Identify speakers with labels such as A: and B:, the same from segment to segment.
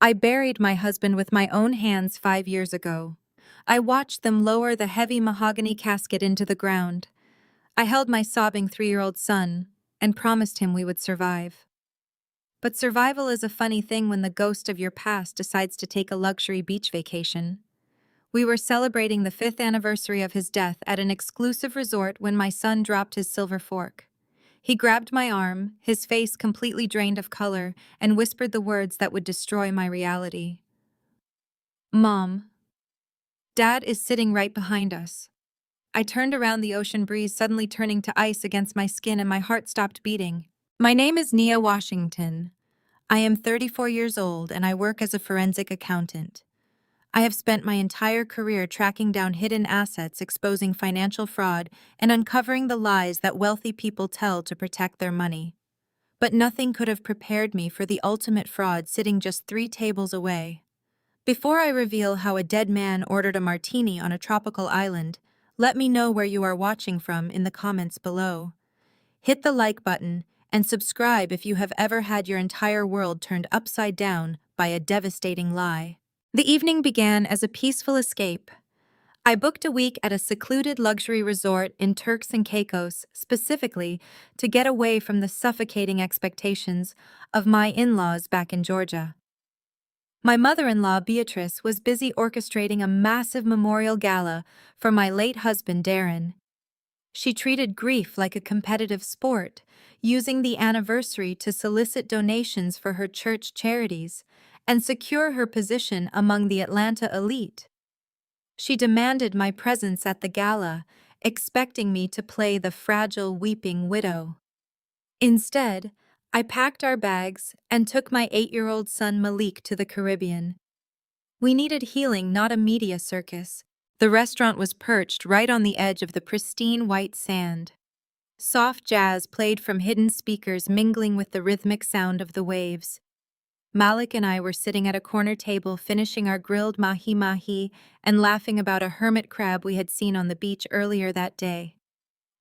A: I buried my husband with my own hands 5 years ago. I watched them lower the heavy mahogany casket into the ground. I held my sobbing 3-year-old son and promised him we would survive. But survival is a funny thing when the ghost of your past decides to take a luxury beach vacation. We were celebrating the 5th anniversary of his death at an exclusive resort when my son dropped his silver fork. He grabbed my arm, his face completely drained of color, and whispered the words that would destroy my reality. "Mom, Dad is sitting right behind us." I turned around, the ocean breeze suddenly turning to ice against my skin, and my heart stopped beating. My name is Nia Washington. I am 34 years old and I work as a forensic accountant. I have spent my entire career tracking down hidden assets, exposing financial fraud, and uncovering the lies that wealthy people tell to protect their money. But nothing could have prepared me for the ultimate fraud sitting just 3 tables away. Before I reveal how a dead man ordered a martini on a tropical island, let me know where you are watching from in the comments below. Hit the like button and subscribe if you have ever had your entire world turned upside down by a devastating lie. The evening began as a peaceful escape. I booked a week at a secluded luxury resort in Turks and Caicos specifically to get away from the suffocating expectations of my in-laws back in Georgia. My mother-in-law, Beatrice, was busy orchestrating a massive memorial gala for my late husband, Darren. She treated grief like a competitive sport, using the anniversary to solicit donations for her church charities and secure her position among the Atlanta elite. She demanded my presence at the gala, expecting me to play the fragile, weeping widow. Instead, I packed our bags and took my 8-year-old son Malik to the Caribbean. We needed healing, not a media circus. The restaurant was perched right on the edge of the pristine white sand. Soft jazz played from hidden speakers, mingling with the rhythmic sound of the waves. Malik and I were sitting at a corner table finishing our grilled mahi-mahi and laughing about a hermit crab we had seen on the beach earlier that day.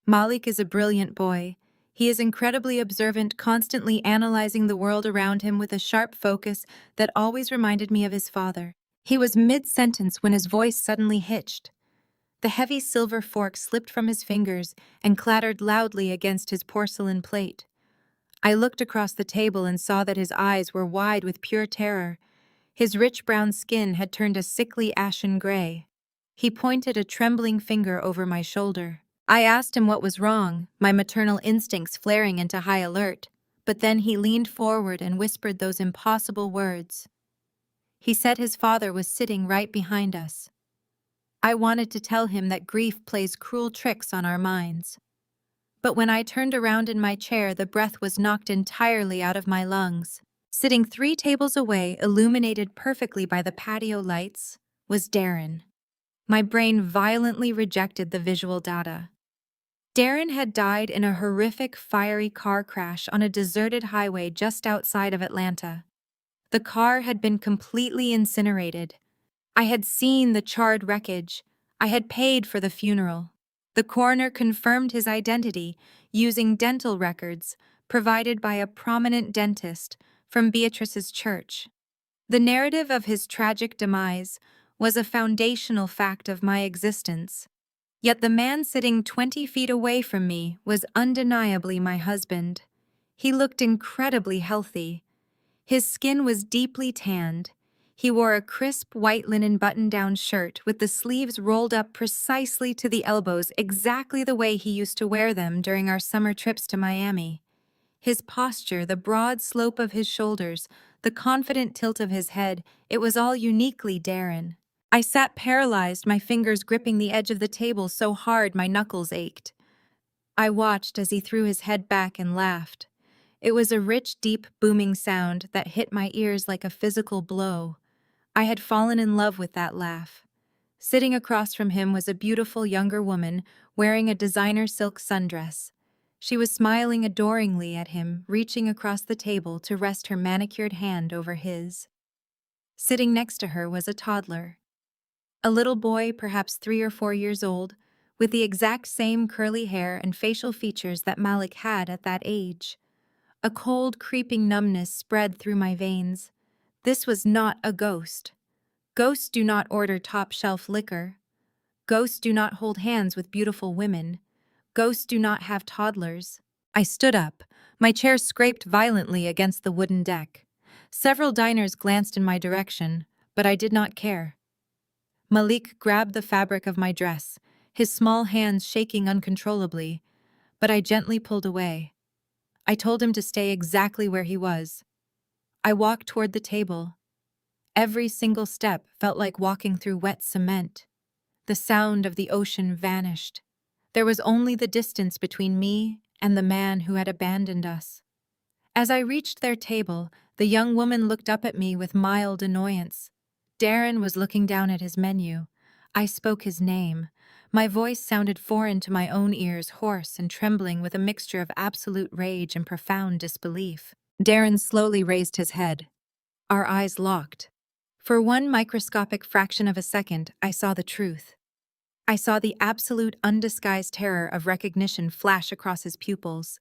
A: Malik is a brilliant boy. He is incredibly observant, constantly analyzing the world around him with a sharp focus that always reminded me of his father. He was mid-sentence when his voice suddenly hitched. The heavy silver fork slipped from his fingers and clattered loudly against his porcelain plate. I looked across the table and saw that his eyes were wide with pure terror. His rich brown skin had turned a sickly ashen gray. He pointed a trembling finger over my shoulder. I asked him what was wrong, my maternal instincts flaring into high alert, but then he leaned forward and whispered those impossible words. He said his father was sitting right behind us. I wanted to tell him that grief plays cruel tricks on our minds. But when I turned around in my chair, the breath was knocked entirely out of my lungs. Sitting 3 tables away, illuminated perfectly by the patio lights, was Darren. My brain violently rejected the visual data. Darren had died in a horrific, fiery car crash on a deserted highway just outside of Atlanta. The car had been completely incinerated. I had seen the charred wreckage. I had paid for the funeral. The coroner confirmed his identity using dental records provided by a prominent dentist from Beatrice's church. The narrative of his tragic demise was a foundational fact of my existence. Yet the man sitting 20 feet away from me was undeniably my husband. He looked incredibly healthy. His skin was deeply tanned. He wore a crisp white linen button-down shirt with the sleeves rolled up precisely to the elbows, exactly the way he used to wear them during our summer trips to Miami. His posture, the broad slope of his shoulders, the confident tilt of his head, it was all uniquely Darren. I sat paralyzed, my fingers gripping the edge of the table so hard my knuckles ached. I watched as he threw his head back and laughed. It was a rich, deep, booming sound that hit my ears like a physical blow. I had fallen in love with that laugh. Sitting across from him was a beautiful younger woman wearing a designer silk sundress. She was smiling adoringly at him, reaching across the table to rest her manicured hand over his. Sitting next to her was a toddler. A little boy, perhaps 3 or 4 years old, with the exact same curly hair and facial features that Malik had at that age. A cold, creeping numbness spread through my veins. This was not a ghost. Ghosts do not order top-shelf liquor. Ghosts do not hold hands with beautiful women. Ghosts do not have toddlers. I stood up. My chair scraped violently against the wooden deck. Several diners glanced in my direction, but I did not care. Malik grabbed the fabric of my dress, his small hands shaking uncontrollably, but I gently pulled away. I told him to stay exactly where he was. I walked toward the table. Every single step felt like walking through wet cement. The sound of the ocean vanished. There was only the distance between me and the man who had abandoned us. As I reached their table, the young woman looked up at me with mild annoyance. Darren was looking down at his menu. I spoke his name. My voice sounded foreign to my own ears, hoarse and trembling with a mixture of absolute rage and profound disbelief. Darren slowly raised his head. Our eyes locked. For one microscopic fraction of a second, I saw the truth. I saw the absolute undisguised terror of recognition flash across his pupils.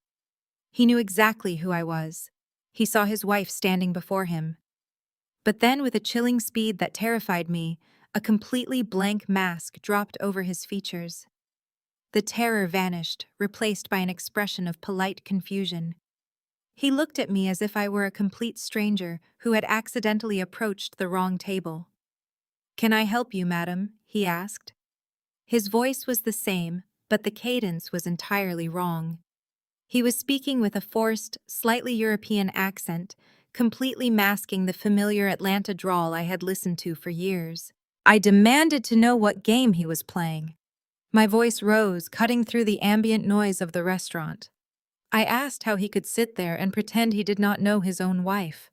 A: He knew exactly who I was. He saw his wife standing before him. But then, with a chilling speed that terrified me, a completely blank mask dropped over his features. The terror vanished, replaced by an expression of polite confusion. He looked at me as if I were a complete stranger who had accidentally approached the wrong table. "Can I help you, madam?" he asked. His voice was the same, but the cadence was entirely wrong. He was speaking with a forced, slightly European accent, completely masking the familiar Atlanta drawl I had listened to for years. I demanded to know what game he was playing. My voice rose, cutting through the ambient noise of the restaurant. I asked how he could sit there and pretend he did not know his own wife.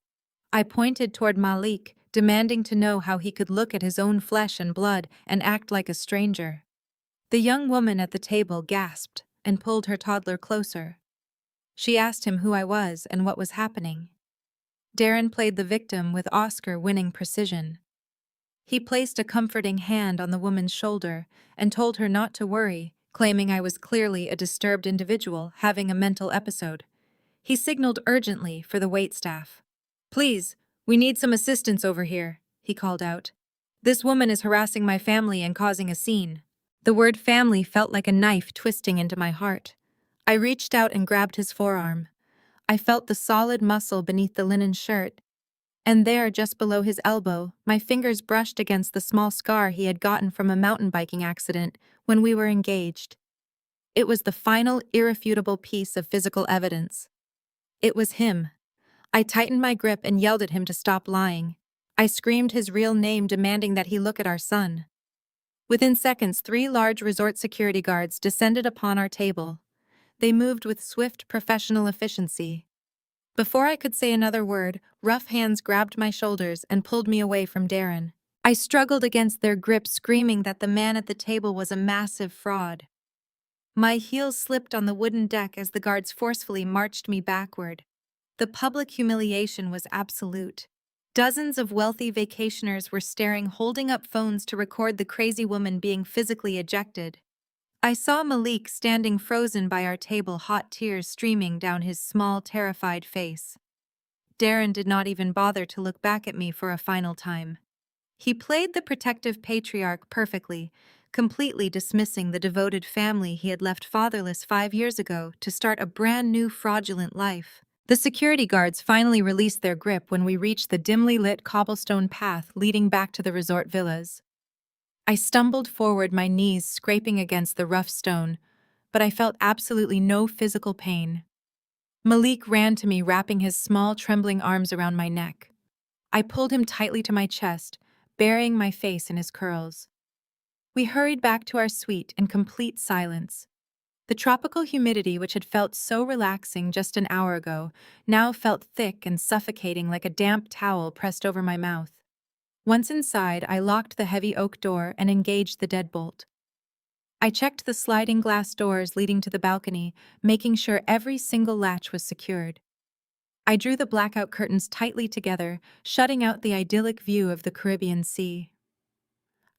A: I pointed toward Malik, demanding to know how he could look at his own flesh and blood and act like a stranger. The young woman at the table gasped and pulled her toddler closer. She asked him who I was and what was happening. Darren played the victim with Oscar-winning precision. He placed a comforting hand on the woman's shoulder and told her not to worry, claiming I was clearly a disturbed individual having a mental episode. He signaled urgently for the waitstaff. "Please, we need some assistance over here," he called out. "This woman is harassing my family and causing a scene." The word family felt like a knife twisting into my heart. I reached out and grabbed his forearm. I felt the solid muscle beneath the linen shirt, and there, just below his elbow, my fingers brushed against the small scar he had gotten from a mountain biking accident when we were engaged. It was the final, irrefutable piece of physical evidence. It was him. I tightened my grip and yelled at him to stop lying. I screamed his real name, demanding that he look at our son. Within seconds, 3 large resort security guards descended upon our table. They moved with swift, professional efficiency. Before I could say another word, rough hands grabbed my shoulders and pulled me away from Darren. I struggled against their grip, screaming that the man at the table was a massive fraud. My heels slipped on the wooden deck as the guards forcefully marched me backward. The public humiliation was absolute. Dozens of wealthy vacationers were staring, holding up phones to record the crazy woman being physically ejected. I saw Malik standing frozen by our table, hot tears streaming down his small, terrified face. Darren did not even bother to look back at me for a final time. He played the protective patriarch perfectly, completely dismissing the devoted family he had left fatherless 5 years ago to start a brand new fraudulent life. The security guards finally released their grip when we reached the dimly lit cobblestone path leading back to the resort villas. I stumbled forward, my knees scraping against the rough stone, but I felt absolutely no physical pain. Malik ran to me, wrapping his small, trembling arms around my neck. I pulled him tightly to my chest, burying my face in his curls. We hurried back to our suite in complete silence. The tropical humidity, which had felt so relaxing just an hour ago, now felt thick and suffocating like a damp towel pressed over my mouth. Once inside, I locked the heavy oak door and engaged the deadbolt. I checked the sliding glass doors leading to the balcony, making sure every single latch was secured. I drew the blackout curtains tightly together, shutting out the idyllic view of the Caribbean Sea.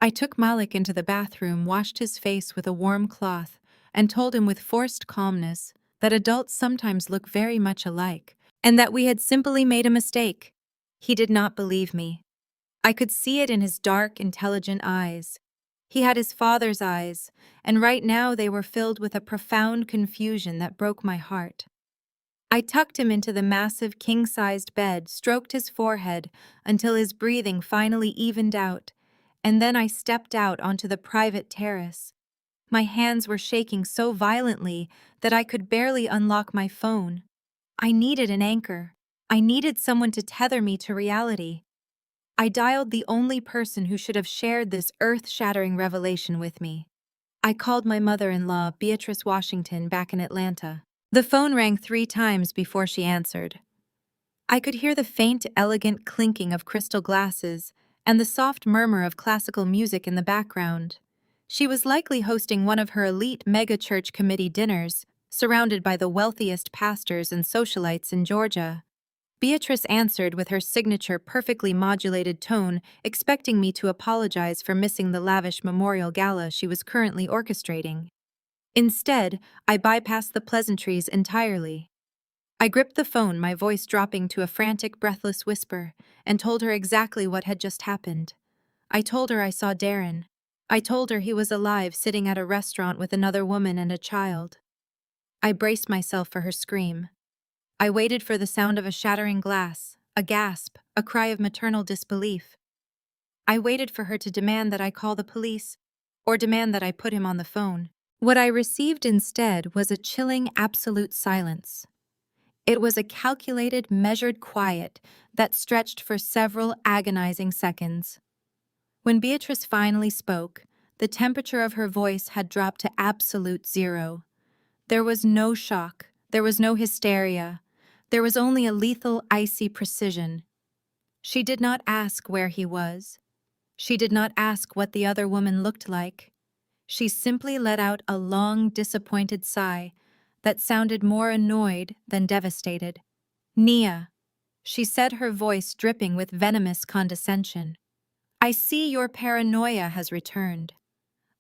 A: I took Malik into the bathroom, washed his face with a warm cloth, and told him with forced calmness that adults sometimes look very much alike, and that we had simply made a mistake. He did not believe me. I could see it in his dark, intelligent eyes. He had his father's eyes, and right now they were filled with a profound confusion that broke my heart. I tucked him into the massive king-sized bed, stroked his forehead until his breathing finally evened out, and then I stepped out onto the private terrace. My hands were shaking so violently that I could barely unlock my phone. I needed an anchor. I needed someone to tether me to reality. I dialed the only person who should have shared this earth-shattering revelation with me. I called my mother-in-law, Beatrice Washington, back in Atlanta. The phone rang 3 times before she answered. I could hear the faint, elegant clinking of crystal glasses and the soft murmur of classical music in the background. She was likely hosting one of her elite mega-church committee dinners, surrounded by the wealthiest pastors and socialites in Georgia. Beatrice answered with her signature perfectly modulated tone, expecting me to apologize for missing the lavish memorial gala she was currently orchestrating. Instead, I bypassed the pleasantries entirely. I gripped the phone, my voice dropping to a frantic, breathless whisper, and told her exactly what had just happened. I told her I saw Darren. I told her he was alive, sitting at a restaurant with another woman and a child. I braced myself for her scream. I waited for the sound of a shattering glass, a gasp, a cry of maternal disbelief. I waited for her to demand that I call the police, or demand that I put him on the phone. What I received instead was a chilling, absolute silence. It was a calculated, measured quiet that stretched for several agonizing seconds. When Beatrice finally spoke, the temperature of her voice had dropped to absolute zero. There was no shock, there was no hysteria, there was only a lethal, icy precision. She did not ask where he was. She did not ask what the other woman looked like. She simply let out a long, disappointed sigh that sounded more annoyed than devastated. "Nia," she said, her voice dripping with venomous condescension. "I see your paranoia has returned.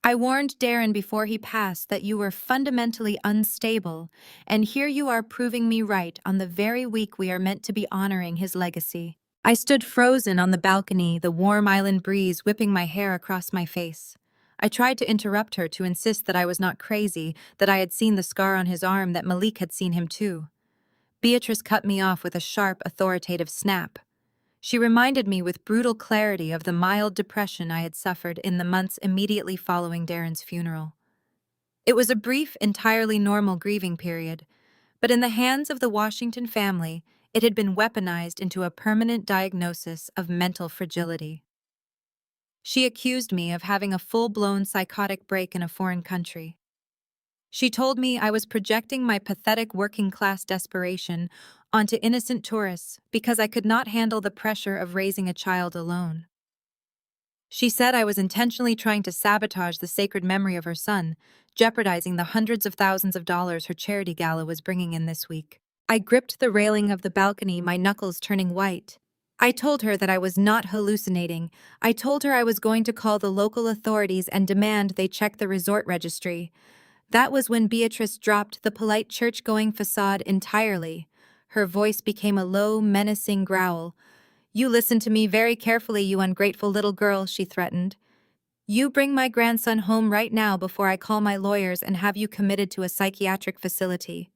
A: I warned Darren before he passed that you were fundamentally unstable, and here you are proving me right on the very week we are meant to be honoring his legacy." I stood frozen on the balcony, the warm island breeze whipping my hair across my face. I tried to interrupt her, to insist that I was not crazy, that I had seen the scar on his arm, that Malik had seen him too. Beatrice cut me off with a sharp, authoritative snap. She reminded me with brutal clarity of the mild depression I had suffered in the months immediately following Darren's funeral. It was a brief, entirely normal grieving period, but in the hands of the Washington family, it had been weaponized into a permanent diagnosis of mental fragility. She accused me of having a full-blown psychotic break in a foreign country. She told me I was projecting my pathetic working-class desperation onto innocent tourists because I could not handle the pressure of raising a child alone. She said I was intentionally trying to sabotage the sacred memory of her son, jeopardizing the hundreds of thousands of dollars her charity gala was bringing in this week. I gripped the railing of the balcony, my knuckles turning white. I told her that I was not hallucinating. I told her I was going to call the local authorities and demand they check the resort registry. That was when Beatrice dropped the polite church-going facade entirely. Her voice became a low, menacing growl. "You listen to me very carefully, you ungrateful little girl," she threatened. "You bring my grandson home right now before I call my lawyers and have you committed to a psychiatric facility.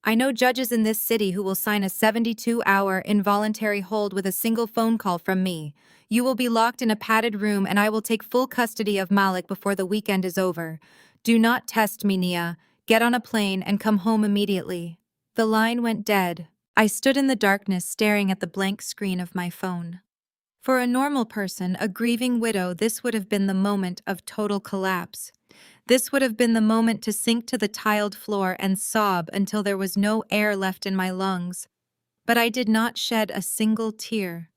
A: I know judges in this city who will sign a 72-hour involuntary hold with a single phone call from me. You will be locked in a padded room and I will take full custody of Malik before the weekend is over. Do not test me, Nia. Get on a plane and come home immediately." The line went dead. I stood in the darkness staring at the blank screen of my phone. For a normal person, a grieving widow, this would have been the moment of total collapse. This would have been the moment to sink to the tiled floor and sob until there was no air left in my lungs. But I did not shed a single tear.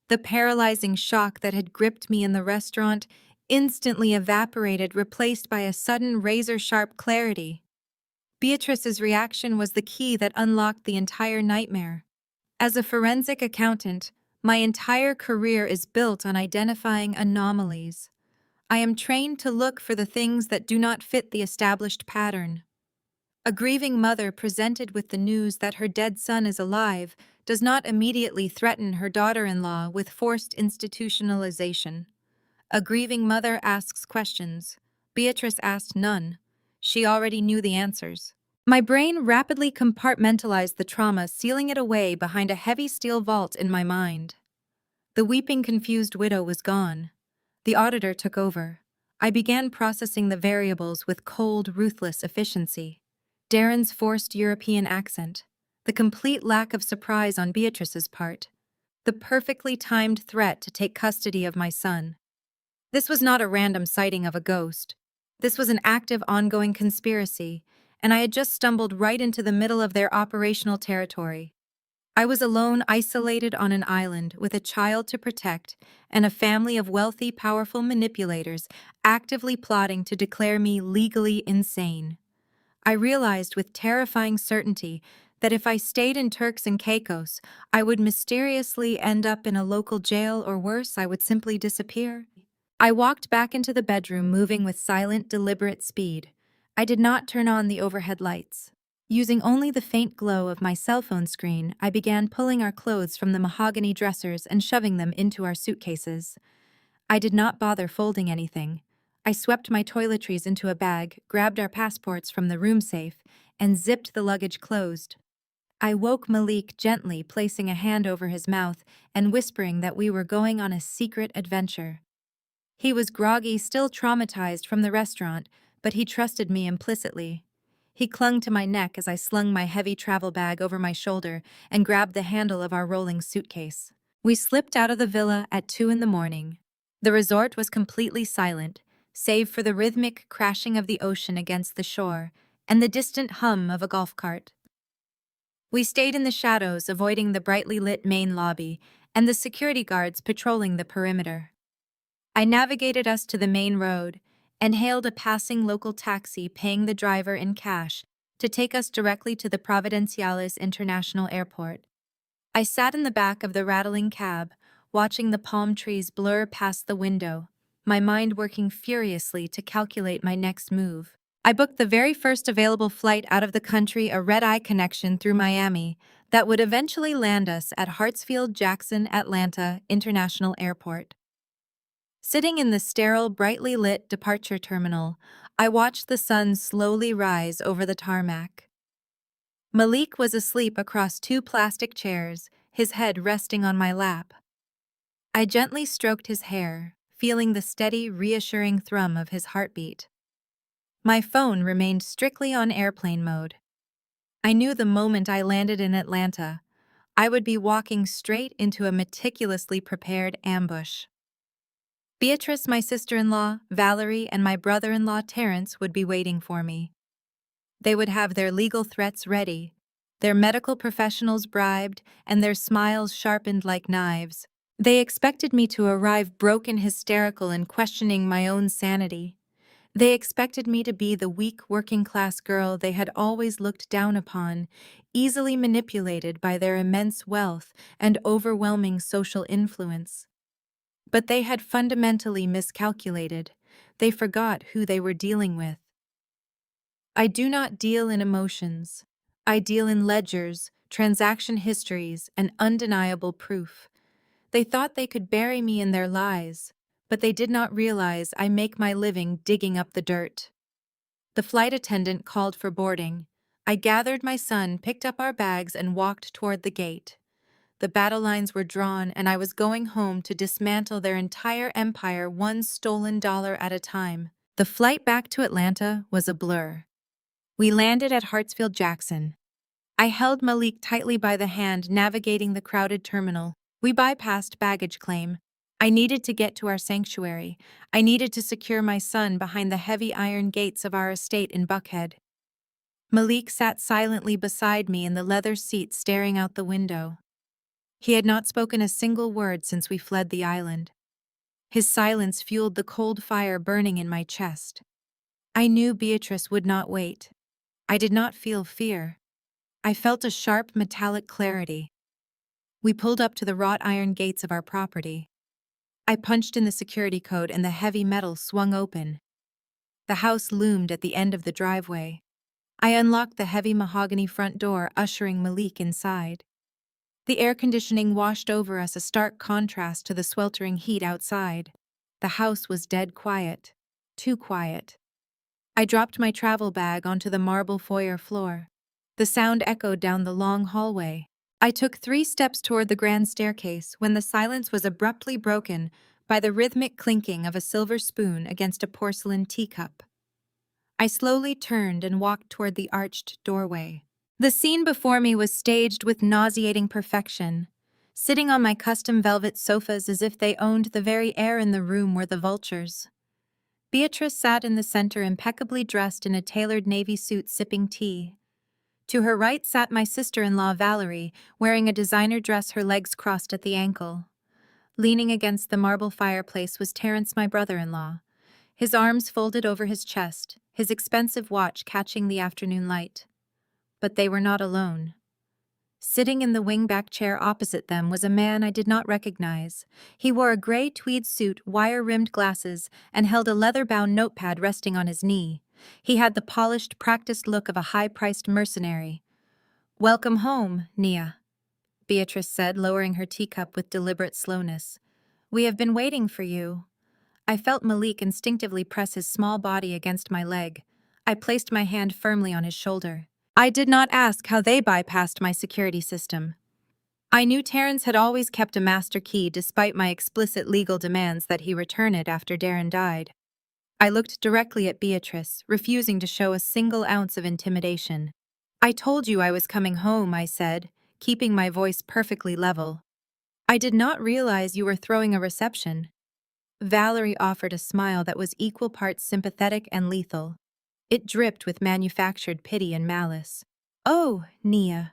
A: The paralyzing shock that had gripped me in the restaurant instantly evaporated, replaced by a sudden razor-sharp clarity. Beatrice's reaction was the key that unlocked the entire nightmare. As a forensic accountant, my entire career is built on identifying anomalies. I am trained to look for the things that do not fit the established pattern. A grieving mother presented with the news that her dead son is alive does not immediately threaten her daughter-in-law with forced institutionalization. A grieving mother asks questions. Beatrice asked none. She already knew the answers. My brain rapidly compartmentalized the trauma, sealing it away behind a heavy steel vault in my mind. The weeping, confused widow was gone. The auditor took over. I began processing the variables with cold, ruthless efficiency. Darren's forced European accent, the complete lack of surprise on Beatrice's part, the perfectly timed threat to take custody of my son. This was not a random sighting of a ghost. This was an active, ongoing conspiracy, and I had just stumbled right into the middle of their operational territory. I was alone, isolated on an island, with a child to protect, and a family of wealthy, powerful manipulators actively plotting to declare me legally insane. I realized with terrifying certainty that if I stayed in Turks and Caicos, I would mysteriously end up in a local jail, or worse, I would simply disappear. I walked back into the bedroom, moving with silent, deliberate speed. I did not turn on the overhead lights. Using only the faint glow of my cell phone screen, I began pulling our clothes from the mahogany dressers and shoving them into our suitcases. I did not bother folding anything. I swept my toiletries into a bag, grabbed our passports from the room safe, and zipped the luggage closed. I woke Malik gently, placing a hand over his mouth and whispering that we were going on a secret adventure. He was groggy, still traumatized from the restaurant, but he trusted me implicitly. He clung to my neck as I slung my heavy travel bag over my shoulder and grabbed the handle of our rolling suitcase. We slipped out of the villa at 2 in the morning. The resort was completely silent, save for the rhythmic crashing of the ocean against the shore and the distant hum of a golf cart. We stayed in the shadows, avoiding the brightly lit main lobby and the security guards patrolling the perimeter. I navigated us to the main road and hailed a passing local taxi, paying the driver in cash to take us directly to the Providenciales International Airport. I sat in the back of the rattling cab, watching the palm trees blur past the window, my mind working furiously to calculate my next move. I booked the very first available flight out of the country, a red-eye connection through Miami that would eventually land us at Hartsfield-Jackson Atlanta International Airport. Sitting in the sterile, brightly lit departure terminal, I watched the sun slowly rise over the tarmac. Malik was asleep across 2 plastic chairs, his head resting on my lap. I gently stroked his hair, feeling the steady, reassuring thrum of his heartbeat. My phone remained strictly on airplane mode. I knew the moment I landed in Atlanta, I would be walking straight into a meticulously prepared ambush. Beatrice, my sister-in-law, Valerie, and my brother-in-law, Terrence, would be waiting for me. They would have their legal threats ready, their medical professionals bribed, and their smiles sharpened like knives. They expected me to arrive broken, hysterical, and questioning my own sanity. They expected me to be the weak, working-class girl they had always looked down upon, easily manipulated by their immense wealth and overwhelming social influence. But they had fundamentally miscalculated. They forgot who they were dealing with. I do not deal in emotions. I deal in ledgers, transaction histories, and undeniable proof. They thought they could bury me in their lies, but they did not realize I make my living digging up the dirt. The flight attendant called for boarding. I gathered my son, picked up our bags, and walked toward the gate. The battle lines were drawn, and I was going home to dismantle their entire empire, one stolen dollar at a time. The flight back to Atlanta was a blur. We landed at Hartsfield-Jackson. I held Malik tightly by the hand, navigating the crowded terminal. We bypassed baggage claim. I needed to get to our sanctuary. I needed to secure my son behind the heavy iron gates of our estate in Buckhead. Malik sat silently beside me in the leather seat, staring out the window. He had not spoken a single word since we fled the island. His silence fueled the cold fire burning in my chest. I knew Beatrice would not wait. I did not feel fear. I felt a sharp, metallic clarity. We pulled up to the wrought iron gates of our property. I punched in the security code and the heavy metal swung open. The house loomed at the end of the driveway. I unlocked the heavy mahogany front door, ushering Malik inside. The air conditioning washed over us, a stark contrast to the sweltering heat outside. The house was dead quiet. Too quiet. I dropped my travel bag onto the marble foyer floor. The sound echoed down the long hallway. I took 3 steps toward the grand staircase when the silence was abruptly broken by the rhythmic clinking of a silver spoon against a porcelain teacup. I slowly turned and walked toward the arched doorway. The scene before me was staged with nauseating perfection. Sitting on my custom velvet sofas as if they owned the very air in the room were the vultures. Beatrice sat in the center, impeccably dressed in a tailored navy suit, sipping tea. To her right sat my sister-in-law Valerie, wearing a designer dress, her legs crossed at the ankle. Leaning against the marble fireplace was Terence, my brother-in-law, his arms folded over his chest, his expensive watch catching the afternoon light. But they were not alone. Sitting in the wing-back chair opposite them was a man I did not recognize. He wore a gray tweed suit, wire-rimmed glasses, and held a leather-bound notepad resting on his knee. He had the polished, practiced look of a high-priced mercenary. "Welcome home, Nia," Beatrice said, lowering her teacup with deliberate slowness. "We have been waiting for you." I felt Malik instinctively press his small body against my leg. I placed my hand firmly on his shoulder. I did not ask how they bypassed my security system. I knew Terence had always kept a master key despite my explicit legal demands that he return it after Darren died. I looked directly at Beatrice, refusing to show a single ounce of intimidation. "I told you I was coming home," I said, keeping my voice perfectly level. "I did not realize you were throwing a reception." Valerie offered a smile that was equal parts sympathetic and lethal. It dripped with manufactured pity and malice. "Oh, Nia,"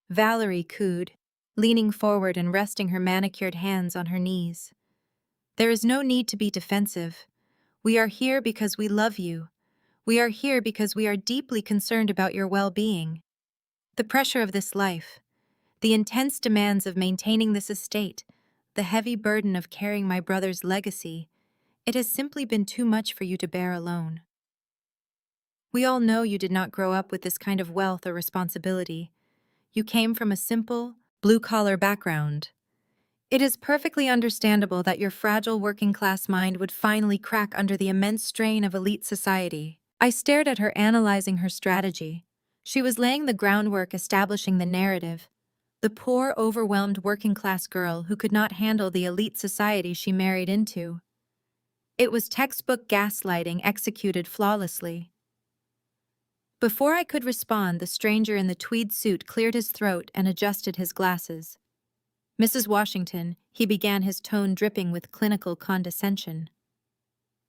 A: Valerie cooed, leaning forward and resting her manicured hands on her knees. "There is no need to be defensive. We are here because we love you. We are here because we are deeply concerned about your well-being. The pressure of this life, the intense demands of maintaining this estate, the heavy burden of carrying my brother's legacy, it has simply been too much for you to bear alone. We all know you did not grow up with this kind of wealth or responsibility. You came from a simple, blue-collar background. It is perfectly understandable that your fragile working-class mind would finally crack under the immense strain of elite society." I stared at her, analyzing her strategy. She was laying the groundwork, establishing the narrative. The poor, overwhelmed working-class girl who could not handle the elite society she married into. It was textbook gaslighting executed flawlessly. Before I could respond, the stranger in the tweed suit cleared his throat and adjusted his glasses. "Mrs. Washington," he began, his tone dripping with clinical condescension.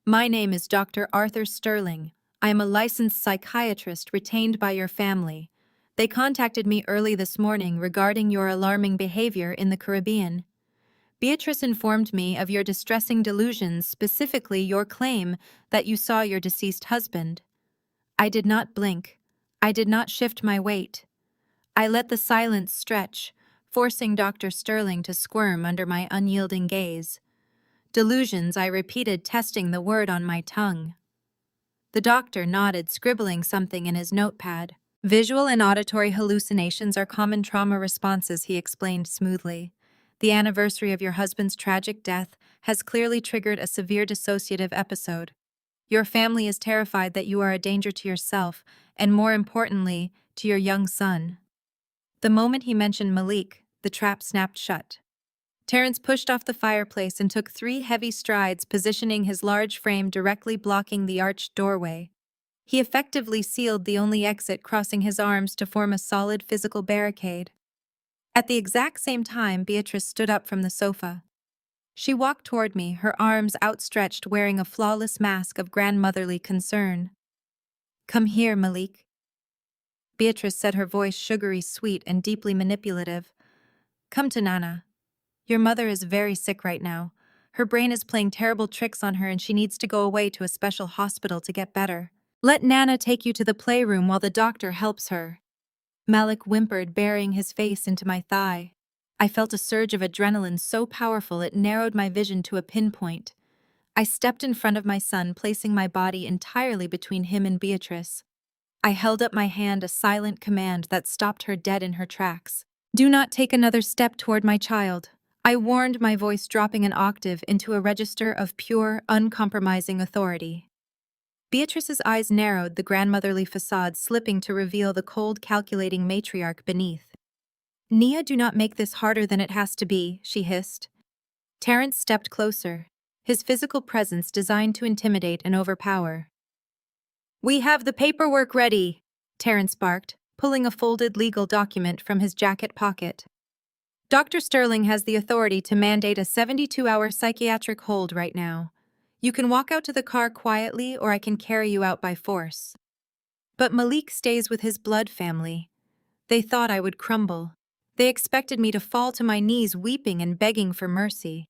A: "My name is Dr. Arthur Sterling. I am a licensed psychiatrist retained by your family. They contacted me early this morning regarding your alarming behavior in the Caribbean. Beatrice informed me of your distressing delusions, specifically your claim that you saw your deceased husband." I did not blink. I did not shift my weight. I let the silence stretch, forcing Dr. Sterling to squirm under my unyielding gaze. "Delusions," I repeated, testing the word on my tongue. The doctor nodded, scribbling something in his notepad. "Visual and auditory hallucinations are common trauma responses," he explained smoothly. "The anniversary of your husband's tragic death has clearly triggered a severe dissociative episode. Your family is terrified that you are a danger to yourself, and more importantly, to your young son." The moment he mentioned Malik, the trap snapped shut. Terence pushed off the fireplace and took 3 heavy strides, positioning his large frame directly blocking the arched doorway. He effectively sealed the only exit, crossing his arms to form a solid physical barricade. At the exact same time, Beatrice stood up from the sofa. She walked toward me, her arms outstretched, wearing a flawless mask of grandmotherly concern. "Come here, Malik," Beatrice said, her voice sugary sweet and deeply manipulative. "Come to Nana. Your mother is very sick right now. Her brain is playing terrible tricks on her and she needs to go away to a special hospital to get better. Let Nana take you to the playroom while the doctor helps her." Malik whimpered, burying his face into my thigh. I felt a surge of adrenaline so powerful it narrowed my vision to a pinpoint. I stepped in front of my son, placing my body entirely between him and Beatrice. I held up my hand, a silent command that stopped her dead in her tracks. Do not take another step toward my child. I warned, my voice dropping an octave into a register of pure, uncompromising authority. Beatrice's eyes narrowed, the grandmotherly facade slipping to reveal the cold, calculating matriarch beneath. Nia, do not make this harder than it has to be, she hissed. Terence stepped closer, his physical presence designed to intimidate and overpower. We have the paperwork ready, Terence barked, pulling a folded legal document from his jacket pocket. Dr. Sterling has the authority to mandate a 72-hour psychiatric hold right now. You can walk out to the car quietly, or I can carry you out by force. But Malik stays with his blood family. They thought I would crumble. They expected me to fall to my knees weeping and begging for mercy.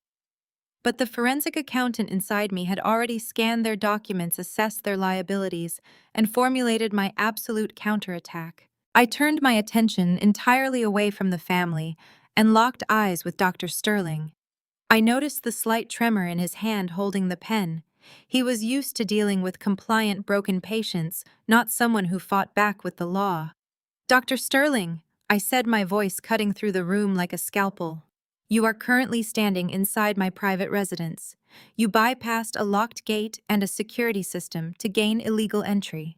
A: But the forensic accountant inside me had already scanned their documents, assessed their liabilities, and formulated my absolute counterattack. I turned my attention entirely away from the family and locked eyes with Dr. Sterling. I noticed the slight tremor in his hand holding the pen. He was used to dealing with compliant, broken patients, not someone who fought back with the law. Dr. Sterling, I said, my voice cutting through the room like a scalpel. You are currently standing inside my private residence. You bypassed a locked gate and a security system to gain illegal entry.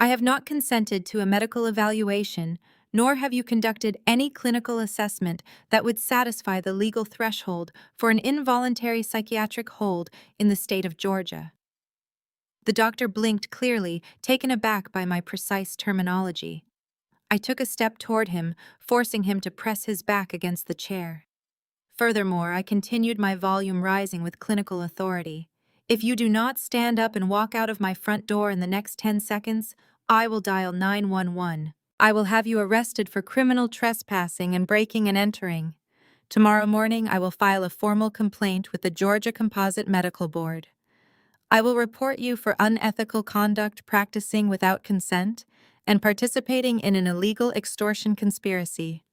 A: I have not consented to a medical evaluation, nor have you conducted any clinical assessment that would satisfy the legal threshold for an involuntary psychiatric hold in the state of Georgia. The doctor blinked clearly, taken aback by my precise terminology. I took a step toward him, forcing him to press his back against the chair. Furthermore, I continued, my volume rising with clinical authority. If you do not stand up and walk out of my front door in the next 10 seconds, I will dial 911. I will have you arrested for criminal trespassing and breaking and entering. Tomorrow morning, I will file a formal complaint with the Georgia Composite Medical Board. I will report you for unethical conduct, practicing without consent, and participating in an illegal extortion conspiracy.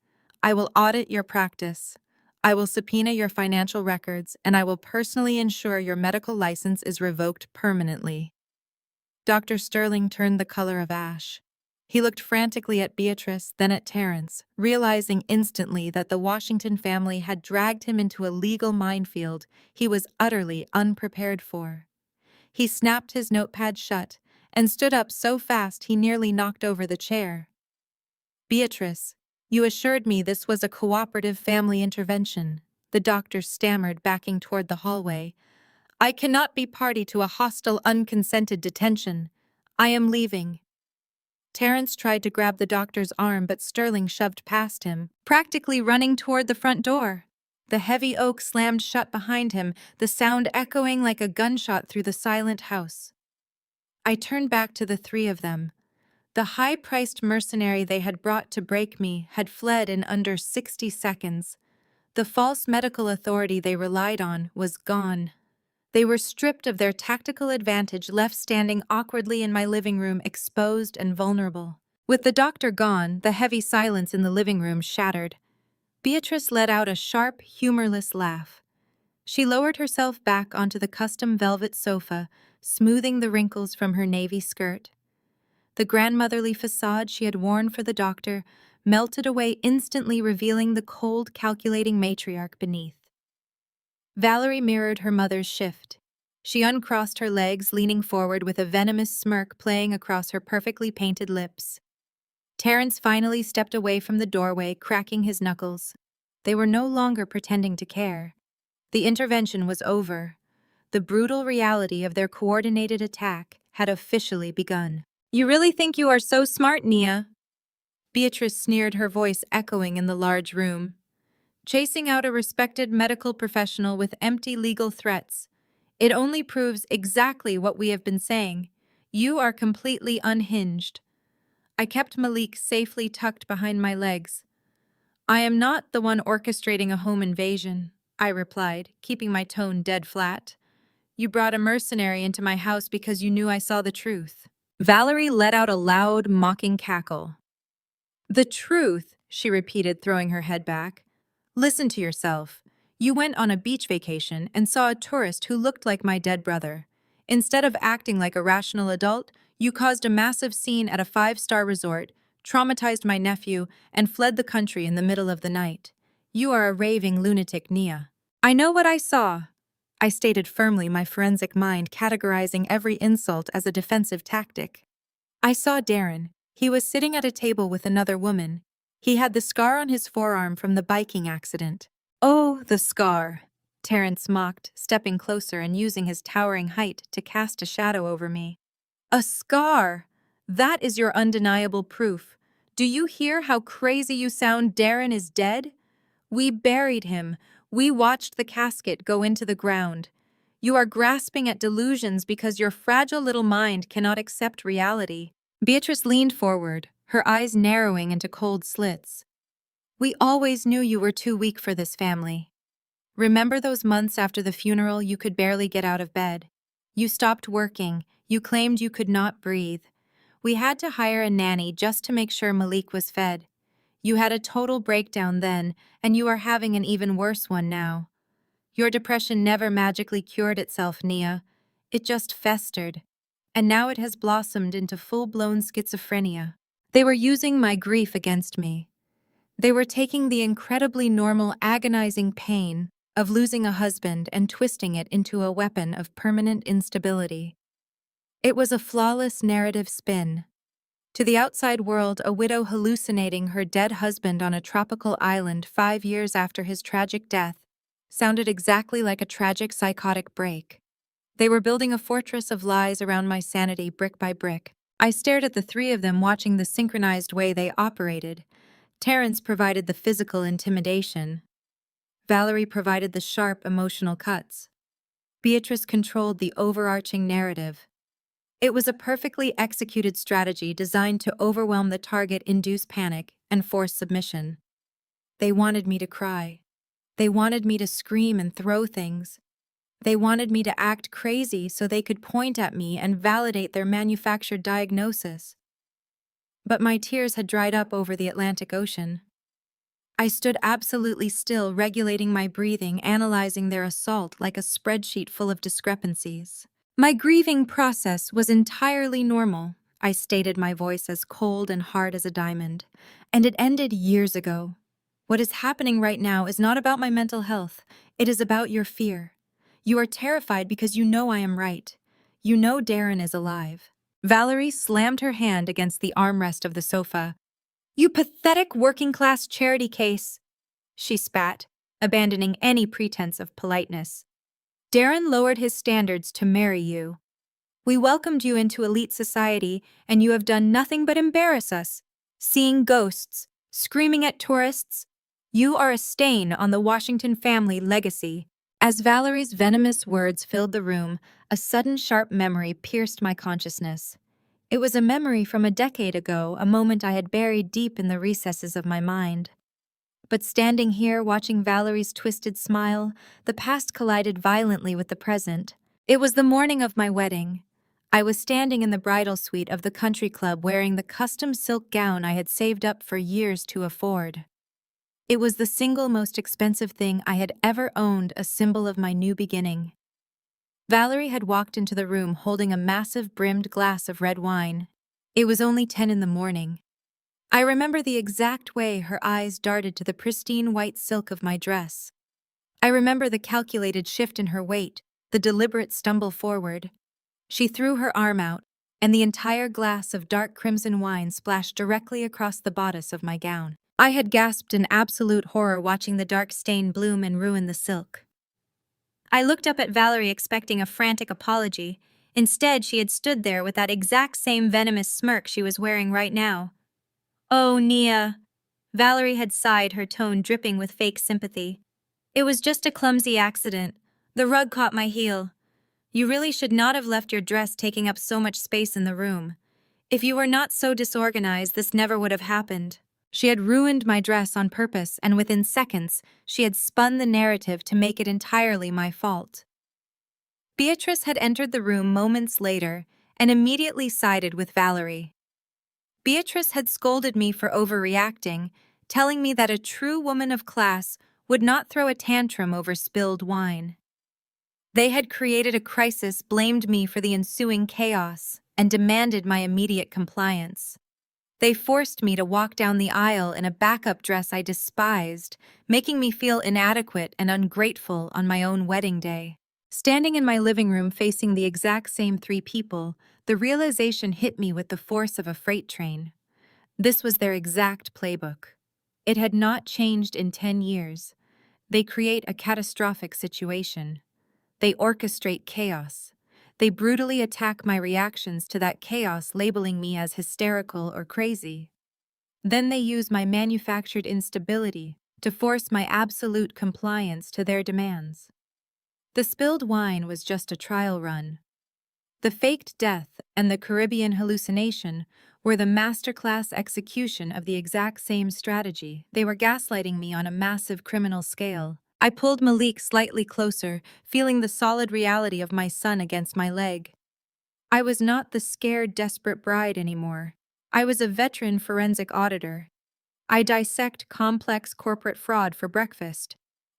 A: I will audit your practice. I will subpoena your financial records, and I will personally ensure your medical license is revoked permanently. Dr. Sterling turned the color of ash. He looked frantically at Beatrice, then at Terence, realizing instantly that the Washington family had dragged him into a legal minefield he was utterly unprepared for. He snapped his notepad shut and stood up so fast he nearly knocked over the chair. Beatrice, you assured me this was a cooperative family intervention, the doctor stammered, backing toward the hallway. I cannot be party to a hostile, unconsented detention. I am leaving. Terence tried to grab the doctor's arm, but Sterling shoved past him, practically running toward the front door. The heavy oak slammed shut behind him, the sound echoing like a gunshot through the silent house. I turned back to the three of them. The high-priced mercenary they had brought to break me had fled in under 60 seconds. The false medical authority they relied on was gone. They were stripped of their tactical advantage, left standing awkwardly in my living room, exposed and vulnerable. With the doctor gone, the heavy silence in the living room shattered. Beatrice let out a sharp, humorless laugh. She lowered herself back onto the custom velvet sofa, smoothing the wrinkles from her navy skirt. The grandmotherly facade she had worn for the doctor melted away instantly, revealing the cold, calculating matriarch beneath. Valerie mirrored her mother's shift. She uncrossed her legs, leaning forward with a venomous smirk playing across her perfectly painted lips. Terence finally stepped away from the doorway, cracking his knuckles. They were no longer pretending to care. The intervention was over. The brutal reality of their coordinated attack had officially begun. You really think you are so smart, Nia? Beatrice sneered, her voice echoing in the large room. Chasing out a respected medical professional with empty legal threats. It only proves exactly what we have been saying. You are completely unhinged. I kept Malik safely tucked behind my legs. I am not the one orchestrating a home invasion, I replied, keeping my tone dead flat. You brought a mercenary into my house because you knew I saw the truth. Valerie let out a loud, mocking cackle. The truth, she repeated, throwing her head back. Listen to yourself. You went on a beach vacation and saw a tourist who looked like my dead brother. Instead of acting like a rational adult, you caused a massive scene at a 5-star resort, traumatized my nephew, and fled the country in the middle of the night. You are a raving lunatic, Nia. I know what I saw, I stated firmly, my forensic mind categorizing every insult as a defensive tactic. I saw Darren. He was sitting at a table with another woman. He had the scar on his forearm from the biking accident. Oh, the scar, Terrence mocked, stepping closer and using his towering height to cast a shadow over me. A scar! That is your undeniable proof. Do you hear how crazy you sound? Darren is dead? We buried him. We watched the casket go into the ground. You are grasping at delusions because your fragile little mind cannot accept reality. Beatrice leaned forward, her eyes narrowing into cold slits. We always knew you were too weak for this family. Remember those months after the funeral you could barely get out of bed? You stopped working. You claimed you could not breathe. We had to hire a nanny just to make sure Malik was fed. You had a total breakdown then, and you are having an even worse one now. Your depression never magically cured itself, Nia. It just festered. And now it has blossomed into full-blown schizophrenia. They were using my grief against me. They were taking the incredibly normal, agonizing pain of losing a husband and twisting it into a weapon of permanent instability. It was a flawless narrative spin. To the outside world, a widow hallucinating her dead husband on a tropical island 5 years after his tragic death sounded exactly like a tragic psychotic break. They were building a fortress of lies around my sanity brick by brick. I stared at the three of them, watching the synchronized way they operated. Terrence provided the physical intimidation. Valerie provided the sharp emotional cuts. Beatrice controlled the overarching narrative. It was a perfectly executed strategy designed to overwhelm the target, induce panic, and force submission. They wanted me to cry. They wanted me to scream and throw things. They wanted me to act crazy so they could point at me and validate their manufactured diagnosis. But my tears had dried up over the Atlantic Ocean. I stood absolutely still, regulating my breathing, analyzing their assault like a spreadsheet full of discrepancies. My grieving process was entirely normal, I stated, my voice as cold and hard as a diamond, and it ended years ago. What is happening right now is not about my mental health. It is about your fear. You are terrified because you know I am right. You know Darren is alive. Valerie slammed her hand against the armrest of the sofa. You pathetic working-class charity case, she spat, abandoning any pretense of politeness. Darren lowered his standards to marry you. We welcomed you into elite society, and you have done nothing but embarrass us. Seeing ghosts, screaming at tourists. You are a stain on the Washington family legacy. As Valerie's venomous words filled the room, a sudden sharp memory pierced my consciousness. It was a memory from a decade ago, a moment I had buried deep in the recesses of my mind. But standing here, watching Valerie's twisted smile, the past collided violently with the present. It was the morning of my wedding. I was standing in the bridal suite of the country club wearing the custom silk gown I had saved up for years to afford. It was the single most expensive thing I had ever owned, a symbol of my new beginning. Valerie had walked into the room holding a massive brimmed glass of red wine. It was only 10 in the morning. I remember the exact way her eyes darted to the pristine white silk of my dress. I remember the calculated shift in her weight, the deliberate stumble forward. She threw her arm out, and the entire glass of dark crimson wine splashed directly across the bodice of my gown. I had gasped in absolute horror, watching the dark stain bloom and ruin the silk. I looked up at Valerie expecting a frantic apology. Instead, she had stood there with that exact same venomous smirk she was wearing right now. Oh, Nia. Valerie had sighed, her tone dripping with fake sympathy. It was just a clumsy accident. The rug caught my heel. You really should not have left your dress taking up so much space in the room. If you were not so disorganized, this never would have happened. She had ruined my dress on purpose, and within seconds, she had spun the narrative to make it entirely my fault. Beatrice had entered the room moments later and immediately sided with Valerie. Beatrice had scolded me for overreacting, telling me that a true woman of class would not throw a tantrum over spilled wine. They had created a crisis, blamed me for the ensuing chaos, and demanded my immediate compliance. They forced me to walk down the aisle in a backup dress I despised, making me feel inadequate and ungrateful on my own wedding day. Standing in my living room facing the exact same three people, the realization hit me with the force of a freight train. This was their exact playbook. It had not changed in 10 years. They create a catastrophic situation. They orchestrate chaos. They brutally attack my reactions to that chaos, labeling me as hysterical or crazy. Then they use my manufactured instability to force my absolute compliance to their demands. The spilled wine was just a trial run. The faked death and the Caribbean hallucination were the masterclass execution of the exact same strategy. They were gaslighting me on a massive criminal scale. I pulled Malik slightly closer, feeling the solid reality of my son against my leg. I was not the scared, desperate bride anymore. I was a veteran forensic auditor. I dissect complex corporate fraud for breakfast.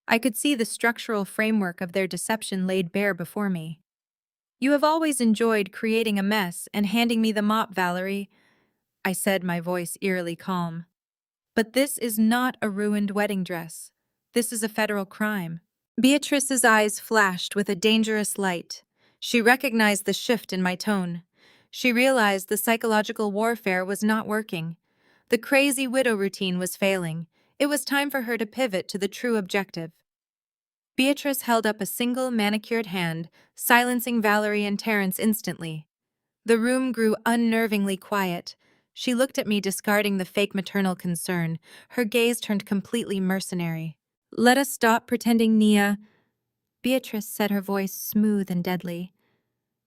A: I could see the structural framework of their deception laid bare before me. "You have always enjoyed creating a mess and handing me the mop, Valerie," I said, my voice eerily calm. "But this is not a ruined wedding dress. This is a federal crime." Beatrice's eyes flashed with a dangerous light. She recognized the shift in my tone. She realized the psychological warfare was not working. The crazy widow routine was failing. It was time for her to pivot to the true objective. Beatrice held up a single manicured hand, silencing Valerie and Terrence instantly. The room grew unnervingly quiet. She looked at me, discarding the fake maternal concern. Her gaze turned completely mercenary. "Let us stop pretending, Nia," Beatrice said, her voice smooth and deadly.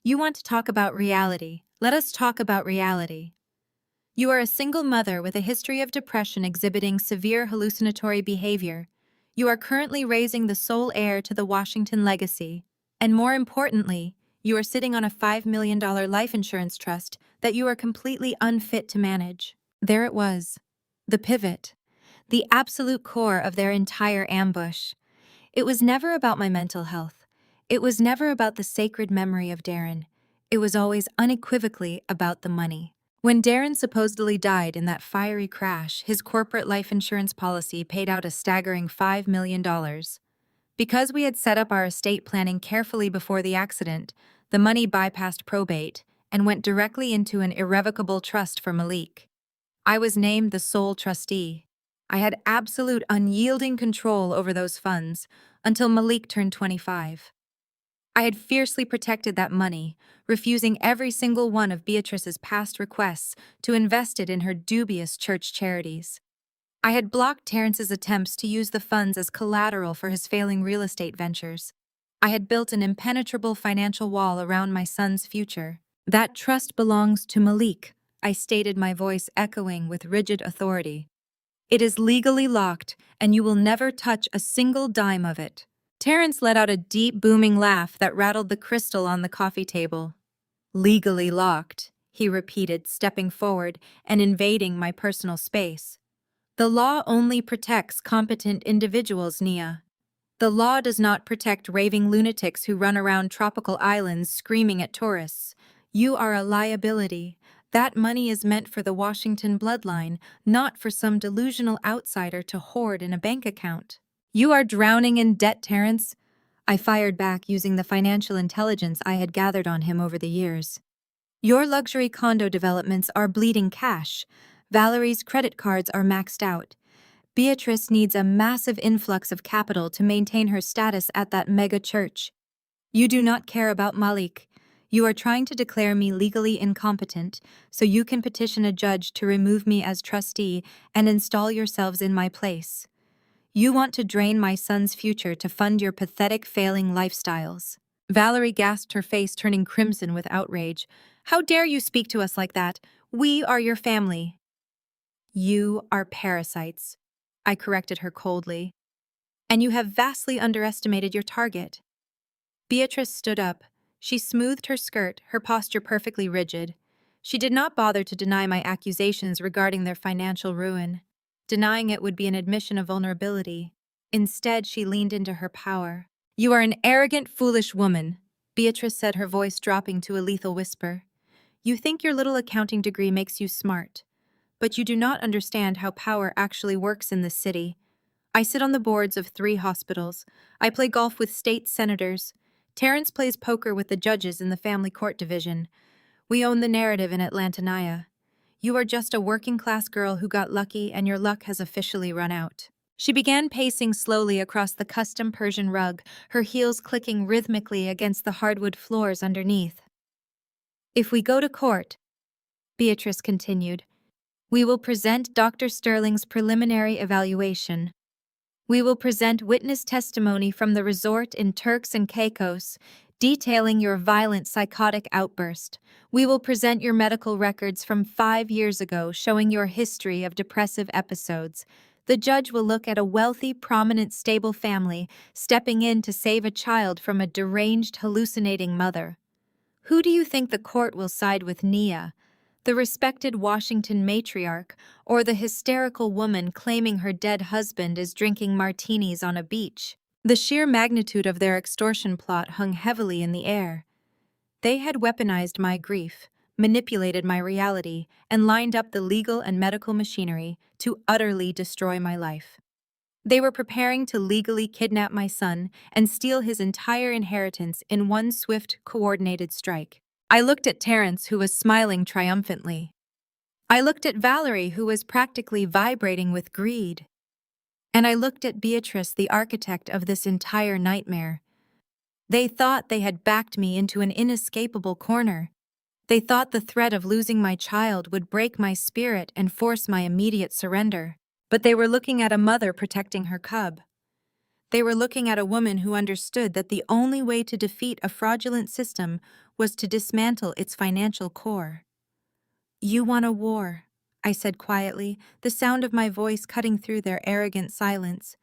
A: "You want to talk about reality. Let us talk about reality. You are a single mother with a history of depression exhibiting severe hallucinatory behavior. You are currently raising the sole heir to the Washington legacy. And more importantly, you are sitting on a $5 million life insurance trust that you are completely unfit to manage." There it was. The pivot. The absolute core of their entire ambush. It was never about my mental health. It was never about the sacred memory of Darren. It was always unequivocally about the money. When Darren supposedly died in that fiery crash, his corporate life insurance policy paid out a staggering $5 million. Because we had set up our estate planning carefully before the accident, the money bypassed probate and went directly into an irrevocable trust for Malik. I was named the sole trustee. I had absolute unyielding control over those funds until Malik turned 25. I had fiercely protected that money, refusing every single one of Beatrice's past requests to invest it in her dubious church charities. I had blocked Terrence's attempts to use the funds as collateral for his failing real estate ventures. I had built an impenetrable financial wall around my son's future. "That trust belongs to Malik," I stated, my voice echoing with rigid authority. "It is legally locked, and you will never touch a single dime of it." Terrence let out a deep, booming laugh that rattled the crystal on the coffee table. "Legally locked," he repeated, stepping forward and invading my personal space. "The law only protects competent individuals, Nia. The law does not protect raving lunatics who run around tropical islands screaming at tourists. You are a liability. That money is meant for the Washington bloodline, not for some delusional outsider to hoard in a bank account." "You are drowning in debt, Terrence," I fired back, using the financial intelligence I had gathered on him over the years. "Your luxury condo developments are bleeding cash. Valerie's credit cards are maxed out. Beatrice needs a massive influx of capital to maintain her status at that mega church. You do not care about Malik. You are trying to declare me legally incompetent so you can petition a judge to remove me as trustee and install yourselves in my place. You want to drain my son's future to fund your pathetic, failing lifestyles." Valerie gasped, her face turning crimson with outrage. "How dare you speak to us like that? We are your family." "You are parasites," I corrected her coldly. "And you have vastly underestimated your target." Beatrice stood up. She smoothed her skirt, her posture perfectly rigid. She did not bother to deny my accusations regarding their financial ruin. Denying it would be an admission of vulnerability. Instead, she leaned into her power. "You are an arrogant, foolish woman," Beatrice said, her voice dropping to a lethal whisper. "You think your little accounting degree makes you smart. But you do not understand how power actually works in this city. I sit on the boards of 3 hospitals. I play golf with state senators. Terrence plays poker with the judges in the family court division. We own the narrative in Atlantania. You are just a working-class girl who got lucky, and your luck has officially run out. She began pacing slowly across the custom Persian rug, her heels clicking rhythmically against the hardwood floors underneath. If we go to court, Beatrice continued, we will present Dr. Sterling's preliminary evaluation. We will present witness testimony from the resort in Turks and Caicos, detailing your violent psychotic outburst. We will present your medical records from 5 years ago, showing your history of depressive episodes. The judge will look at a wealthy, prominent, stable family stepping in to save a child from a deranged, hallucinating mother. Who do you think the court will side with, Nia, the respected Washington matriarch, or the hysterical woman claiming her dead husband is drinking martinis on a beach? The sheer magnitude of their extortion plot hung heavily in the air. They had weaponized my grief, manipulated my reality, and lined up the legal and medical machinery to utterly destroy my life. They were preparing to legally kidnap my son and steal his entire inheritance in one swift, coordinated strike. I looked at Terrence, who was smiling triumphantly. I looked at Valerie, who was practically vibrating with greed. And I looked at Beatrice, the architect of this entire nightmare. They thought they had backed me into an inescapable corner. They thought the threat of losing my child would break my spirit and force my immediate surrender. But they were looking at a mother protecting her cub. They were looking at a woman who understood that the only way to defeat a fraudulent system was to dismantle its financial core. You want a war, I said quietly, the sound of my voice cutting through their arrogant silence.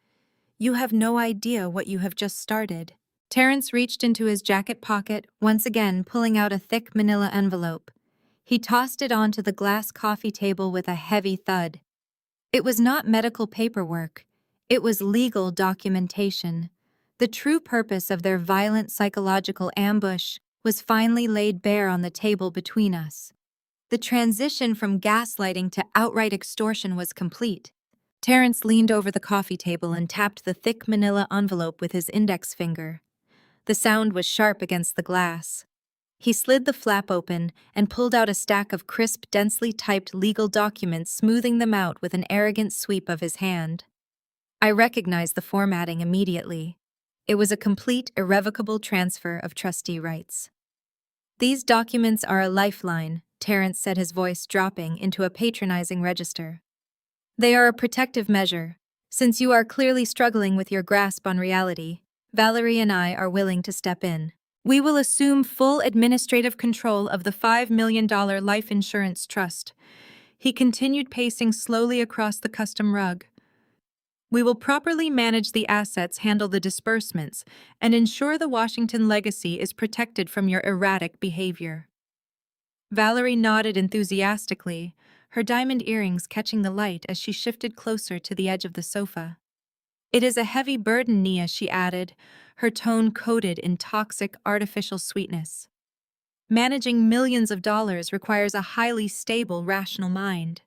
A: You have no idea what you have just started. Terrence reached into his jacket pocket, once again pulling out a thick manila envelope. He tossed it onto the glass coffee table with a heavy thud. It was not medical paperwork. It was legal documentation. The true purpose of their violent psychological ambush was finally laid bare on the table between us. The transition from gaslighting to outright extortion was complete. Terrence leaned over the coffee table and tapped the thick manila envelope with his index finger. The sound was sharp against the glass. He slid the flap open and pulled out a stack of crisp, densely typed legal documents, smoothing them out with an arrogant sweep of his hand. I recognized the formatting immediately. It was a complete, irrevocable transfer of trustee rights. These documents are a lifeline, Terrence said, his voice dropping into a patronizing register. They are a protective measure. Since you are clearly struggling with your grasp on reality, Valerie and I are willing to step in. We will assume full administrative control of the $5 million life insurance trust. He continued, pacing slowly across the custom rug. We will properly manage the assets, handle the disbursements, and ensure the Washington legacy is protected from your erratic behavior. Valerie nodded enthusiastically, her diamond earrings catching the light as she shifted closer to the edge of the sofa. It is a heavy burden, Nia, she added, her tone coated in toxic, artificial sweetness. Managing millions of dollars requires a highly stable, rational mind.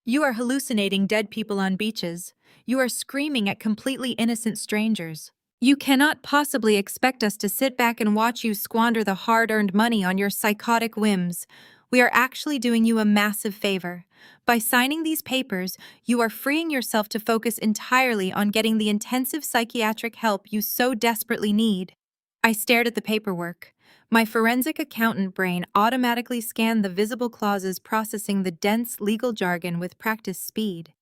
A: You are hallucinating dead people on beaches. You are screaming at completely innocent strangers. You cannot possibly expect us to sit back and watch you squander the hard-earned money on your psychotic whims. We are actually doing you a massive favor. By signing these papers, you are freeing yourself to focus entirely on getting the intensive psychiatric help you so desperately need. I stared at the paperwork. My forensic accountant brain automatically scanned the visible clauses, processing the dense legal jargon with practiced speed.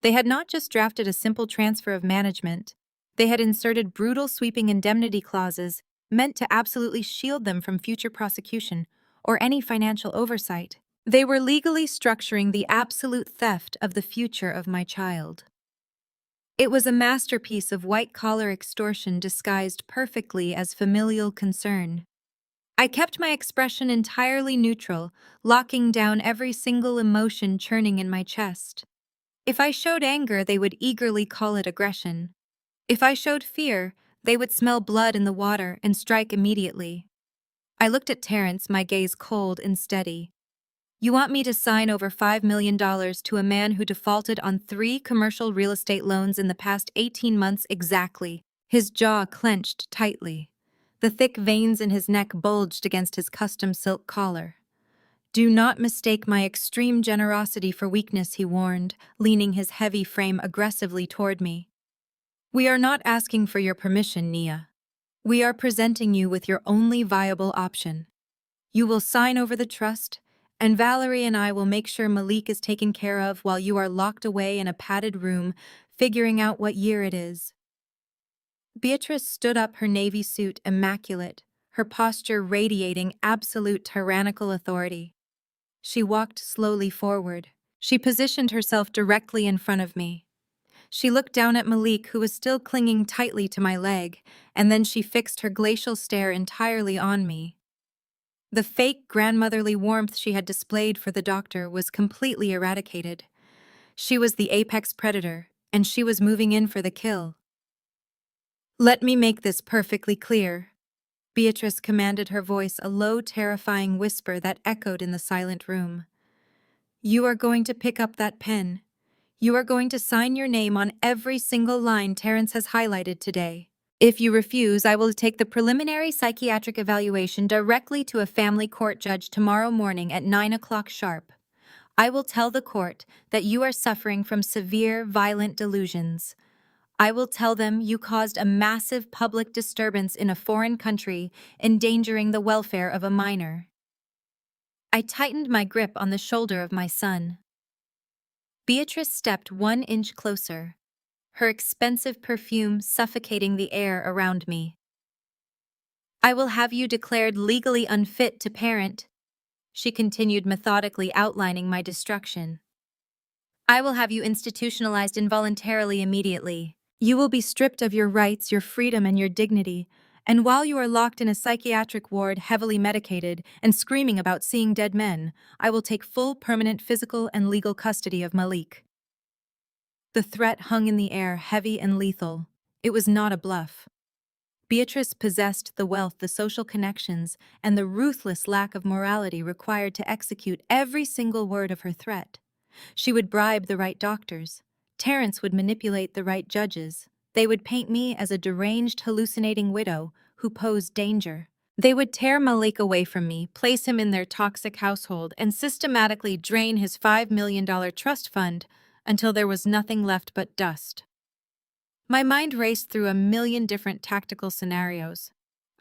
A: They had not just drafted a simple transfer of management. They had inserted brutal, sweeping indemnity clauses meant to absolutely shield them from future prosecution or any financial oversight. They were legally structuring the absolute theft of the future of my child. It was a masterpiece of white-collar extortion disguised perfectly as familial concern. I kept my expression entirely neutral, locking down every single emotion churning in my chest. If I showed anger, they would eagerly call it aggression. If I showed fear, they would smell blood in the water and strike immediately. I looked at Terrence, my gaze cold and steady. You want me to sign over $5 million to a man who defaulted on 3 commercial real estate loans in the past 18 months exactly. His jaw clenched tightly. The thick veins in his neck bulged against his custom silk collar. Do not mistake my extreme generosity for weakness, he warned, leaning his heavy frame aggressively toward me. We are not asking for your permission, Nia. We are presenting you with your only viable option. You will sign over the trust, and Valerie and I will make sure Malik is taken care of while you are locked away in a padded room, figuring out what year it is. Beatrice stood up, her navy suit immaculate, her posture radiating absolute tyrannical authority. She walked slowly forward. She positioned herself directly in front of me. She looked down at Malik, who was still clinging tightly to my leg, and then she fixed her glacial stare entirely on me. The fake grandmotherly warmth she had displayed for the doctor was completely eradicated. She was the apex predator, and she was moving in for the kill. Let me make this perfectly clear. Beatrice commanded, her voice a low, terrifying whisper that echoed in the silent room. You are going to pick up that pen. You are going to sign your name on every single line Terrence has highlighted today. If you refuse, I will take the preliminary psychiatric evaluation directly to a family court judge tomorrow morning at 9 o'clock sharp. I will tell the court that you are suffering from severe, violent delusions. I will tell them you caused a massive public disturbance in a foreign country, endangering the welfare of a minor. I tightened my grip on the shoulder of my son. Beatrice stepped 1 inch closer, her expensive perfume suffocating the air around me. I will have you declared legally unfit to parent, she continued, methodically outlining my destruction. I will have you institutionalized involuntarily immediately. You will be stripped of your rights, your freedom, and your dignity, and while you are locked in a psychiatric ward heavily medicated and screaming about seeing dead men, I will take full permanent physical and legal custody of Malik. The threat hung in the air, heavy and lethal. It was not a bluff. Beatrice possessed the wealth, the social connections, and the ruthless lack of morality required to execute every single word of her threat. She would bribe the right doctors. Terrence would manipulate the right judges. They would paint me as a deranged, hallucinating widow who posed danger. They would tear Malik away from me, place him in their toxic household, and systematically drain his $5 million trust fund until there was nothing left but dust. My mind raced through a million different tactical scenarios.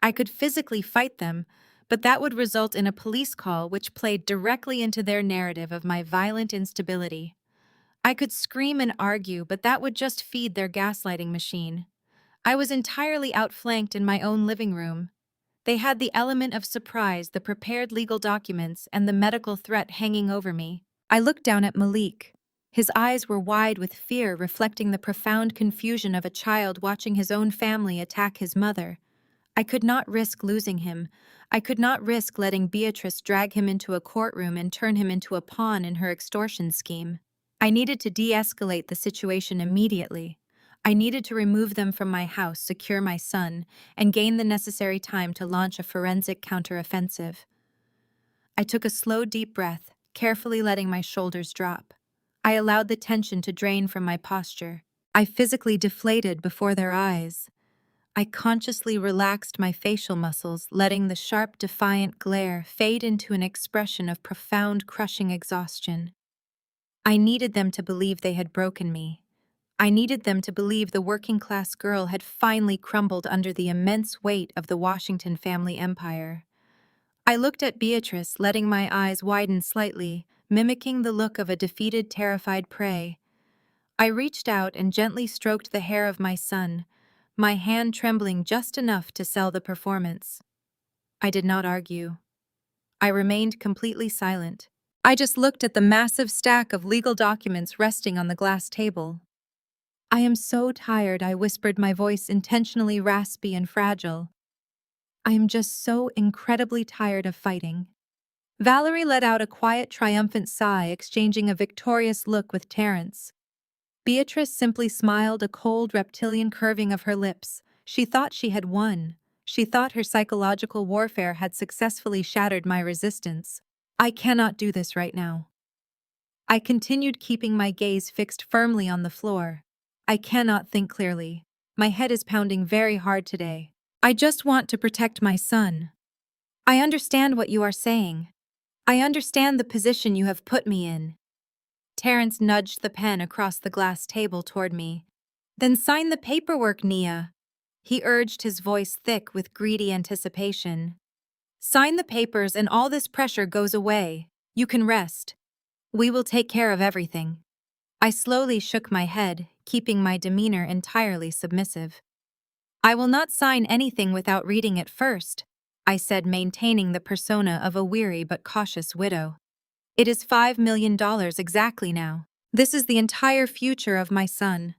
A: I could physically fight them, but that would result in a police call which played directly into their narrative of my violent instability. I could scream and argue, but that would just feed their gaslighting machine. I was entirely outflanked in my own living room. They had the element of surprise, the prepared legal documents, and the medical threat hanging over me. I looked down at Malik. His eyes were wide with fear, reflecting the profound confusion of a child watching his own family attack his mother. I could not risk losing him. I could not risk letting Beatrice drag him into a courtroom and turn him into a pawn in her extortion scheme. I needed to de-escalate the situation immediately. I needed to remove them from my house, secure my son, and gain the necessary time to launch a forensic counteroffensive. I took a slow, deep breath, carefully letting my shoulders drop. I allowed the tension to drain from my posture. I physically deflated before their eyes. I consciously relaxed my facial muscles, letting the sharp, defiant glare fade into an expression of profound, crushing exhaustion. I needed them to believe they had broken me. I needed them to believe the working-class girl had finally crumbled under the immense weight of the Washington family empire. I looked at Beatrice, letting my eyes widen slightly, mimicking the look of a defeated, terrified prey. I reached out and gently stroked the hair of my son, my hand trembling just enough to sell the performance. I did not argue. I remained completely silent. I just looked at the massive stack of legal documents resting on the glass table. I am so tired, I whispered, my voice intentionally raspy and fragile. I am just so incredibly tired of fighting. Valerie let out a quiet, triumphant sigh, exchanging a victorious look with Terrence. Beatrice simply smiled, a cold, reptilian curving of her lips. She thought she had won. She thought her psychological warfare had successfully shattered my resistance. I cannot do this right now. I continued keeping my gaze fixed firmly on the floor. I cannot think clearly. My head is pounding very hard today. I just want to protect my son. I understand what you are saying. I understand the position you have put me in. Terrence nudged the pen across the glass table toward me. Then sign the paperwork, Nia. He urged, his voice thick with greedy anticipation. Sign the papers and all this pressure goes away. You can rest. We will take care of everything. I slowly shook my head, keeping my demeanor entirely submissive. I will not sign anything without reading it first, I said, maintaining the persona of a weary but cautious widow. It is $5 million exactly now. This is the entire future of my son.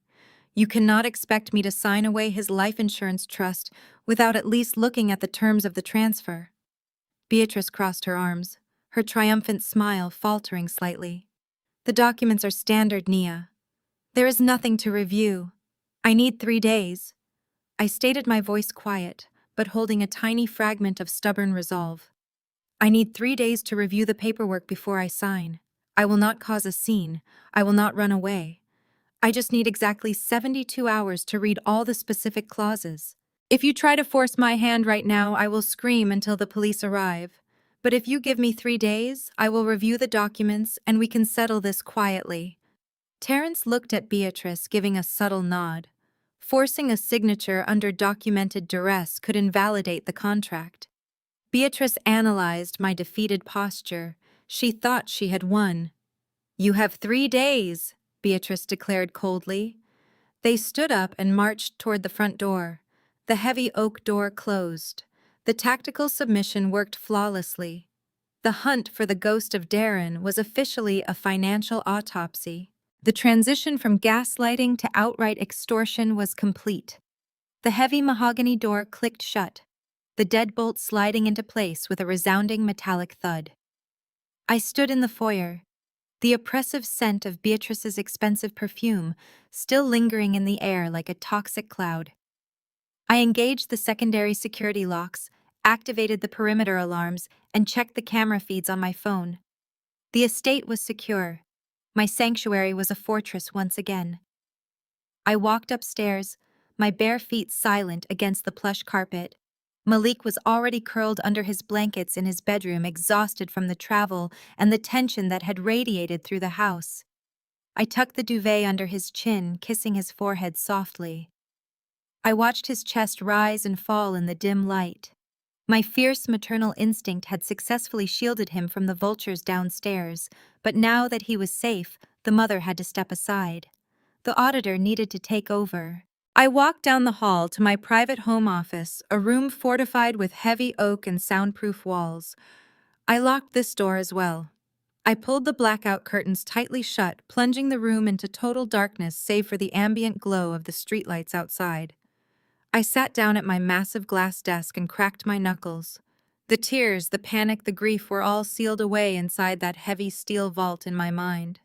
A: You cannot expect me to sign away his life insurance trust without at least looking at the terms of the transfer. Beatrice crossed her arms, her triumphant smile faltering slightly. The documents are standard, Nia. There is nothing to review. I need 3 days. I stated, my voice quiet, but holding a tiny fragment of stubborn resolve. I need 3 days to review the paperwork before I sign. I will not cause a scene. I will not run away. I just need exactly 72 hours to read all the specific clauses. If you try to force my hand right now, I will scream until the police arrive. But if you give me 3 days, I will review the documents and we can settle this quietly. Terrence looked at Beatrice, giving a subtle nod. Forcing a signature under documented duress could invalidate the contract. Beatrice analyzed my defeated posture. She thought she had won. You have 3 days, Beatrice declared coldly. They stood up and marched toward the front door. The heavy oak door closed. The tactical submission worked flawlessly. The hunt for the ghost of Darren was officially a financial autopsy. The transition from gaslighting to outright extortion was complete. The heavy mahogany door clicked shut, the deadbolt sliding into place with a resounding metallic thud. I stood in the foyer, the oppressive scent of Beatrice's expensive perfume still lingering in the air like a toxic cloud. I engaged the secondary security locks, activated the perimeter alarms, and checked the camera feeds on my phone. The estate was secure. My sanctuary was a fortress once again. I walked upstairs, my bare feet silent against the plush carpet. Malik was already curled under his blankets in his bedroom, exhausted from the travel and the tension that had radiated through the house. I tucked the duvet under his chin, kissing his forehead softly. I watched his chest rise and fall in the dim light. My fierce maternal instinct had successfully shielded him from the vultures downstairs, but now that he was safe, the mother had to step aside. The auditor needed to take over. I walked down the hall to my private home office, a room fortified with heavy oak and soundproof walls. I locked this door as well. I pulled the blackout curtains tightly shut, plunging the room into total darkness save for the ambient glow of the streetlights outside. I sat down at my massive glass desk and cracked my knuckles. The tears, the panic, the grief were all sealed away inside that heavy steel vault in my mind.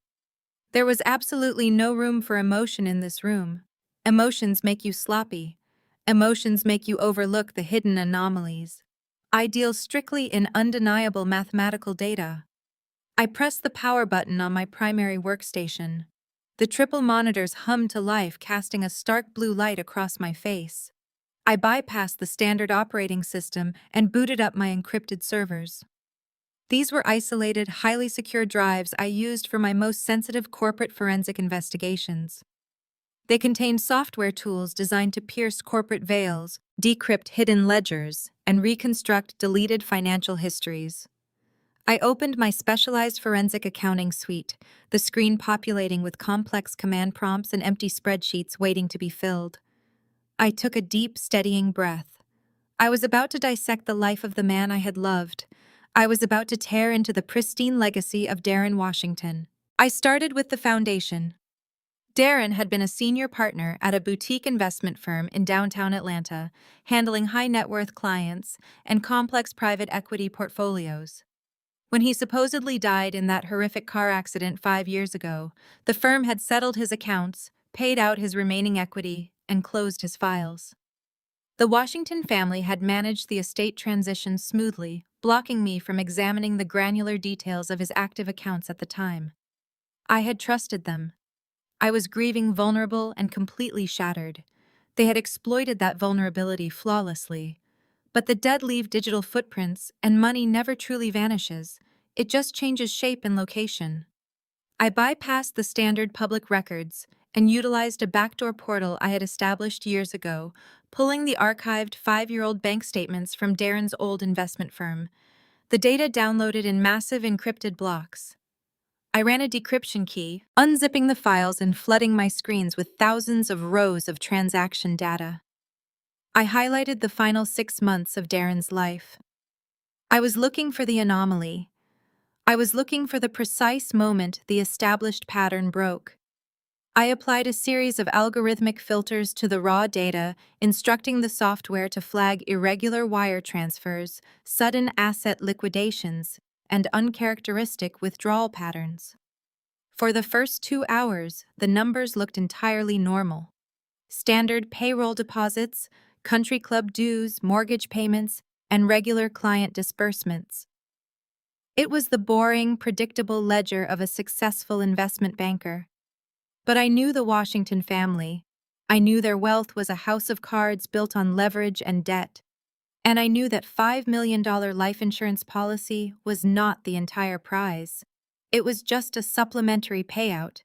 A: There was absolutely no room for emotion in this room. Emotions make you sloppy. Emotions make you overlook the hidden anomalies. I deal strictly in undeniable mathematical data. I pressed the power button on my primary workstation. The triple monitors hummed to life, casting a stark blue light across my face. I bypassed the standard operating system and booted up my encrypted servers. These were isolated, highly secure drives I used for my most sensitive corporate forensic investigations. They contained software tools designed to pierce corporate veils, decrypt hidden ledgers, and reconstruct deleted financial histories. I opened my specialized forensic accounting suite, the screen populating with complex command prompts and empty spreadsheets waiting to be filled. I took a deep, steadying breath. I was about to dissect the life of the man I had loved. I was about to tear into the pristine legacy of Darren Washington. I started with the foundation. Darren had been a senior partner at a boutique investment firm in downtown Atlanta, handling high-net-worth clients and complex private equity portfolios. When he supposedly died in that horrific car accident 5 years ago, the firm had settled his accounts, paid out his remaining equity, and closed his files. The Washington family had managed the estate transition smoothly, blocking me from examining the granular details of his active accounts at the time. I had trusted them. I was grieving vulnerable and completely shattered. They had exploited that vulnerability flawlessly. But the dead leave digital footprints, and money never truly vanishes. It just changes shape and location. I bypassed the standard public records and utilized a backdoor portal I had established years ago, pulling the archived 5-year-old bank statements from Darren's old investment firm. The data downloaded in massive encrypted blocks. I ran a decryption key, unzipping the files and flooding my screens with thousands of rows of transaction data. I highlighted the final 6 months of Darren's life. I was looking for the anomaly. I was looking for the precise moment the established pattern broke. I applied a series of algorithmic filters to the raw data, instructing the software to flag irregular wire transfers, sudden asset liquidations, and uncharacteristic withdrawal patterns. For the first 2 hours, the numbers looked entirely normal. Standard payroll deposits, country club dues, mortgage payments, and regular client disbursements. It was the boring, predictable ledger of a successful investment banker. But I knew the Washington family. I knew their wealth was a house of cards built on leverage and debt. And I knew that $5 million life insurance policy was not the entire prize. It was just a supplementary payout.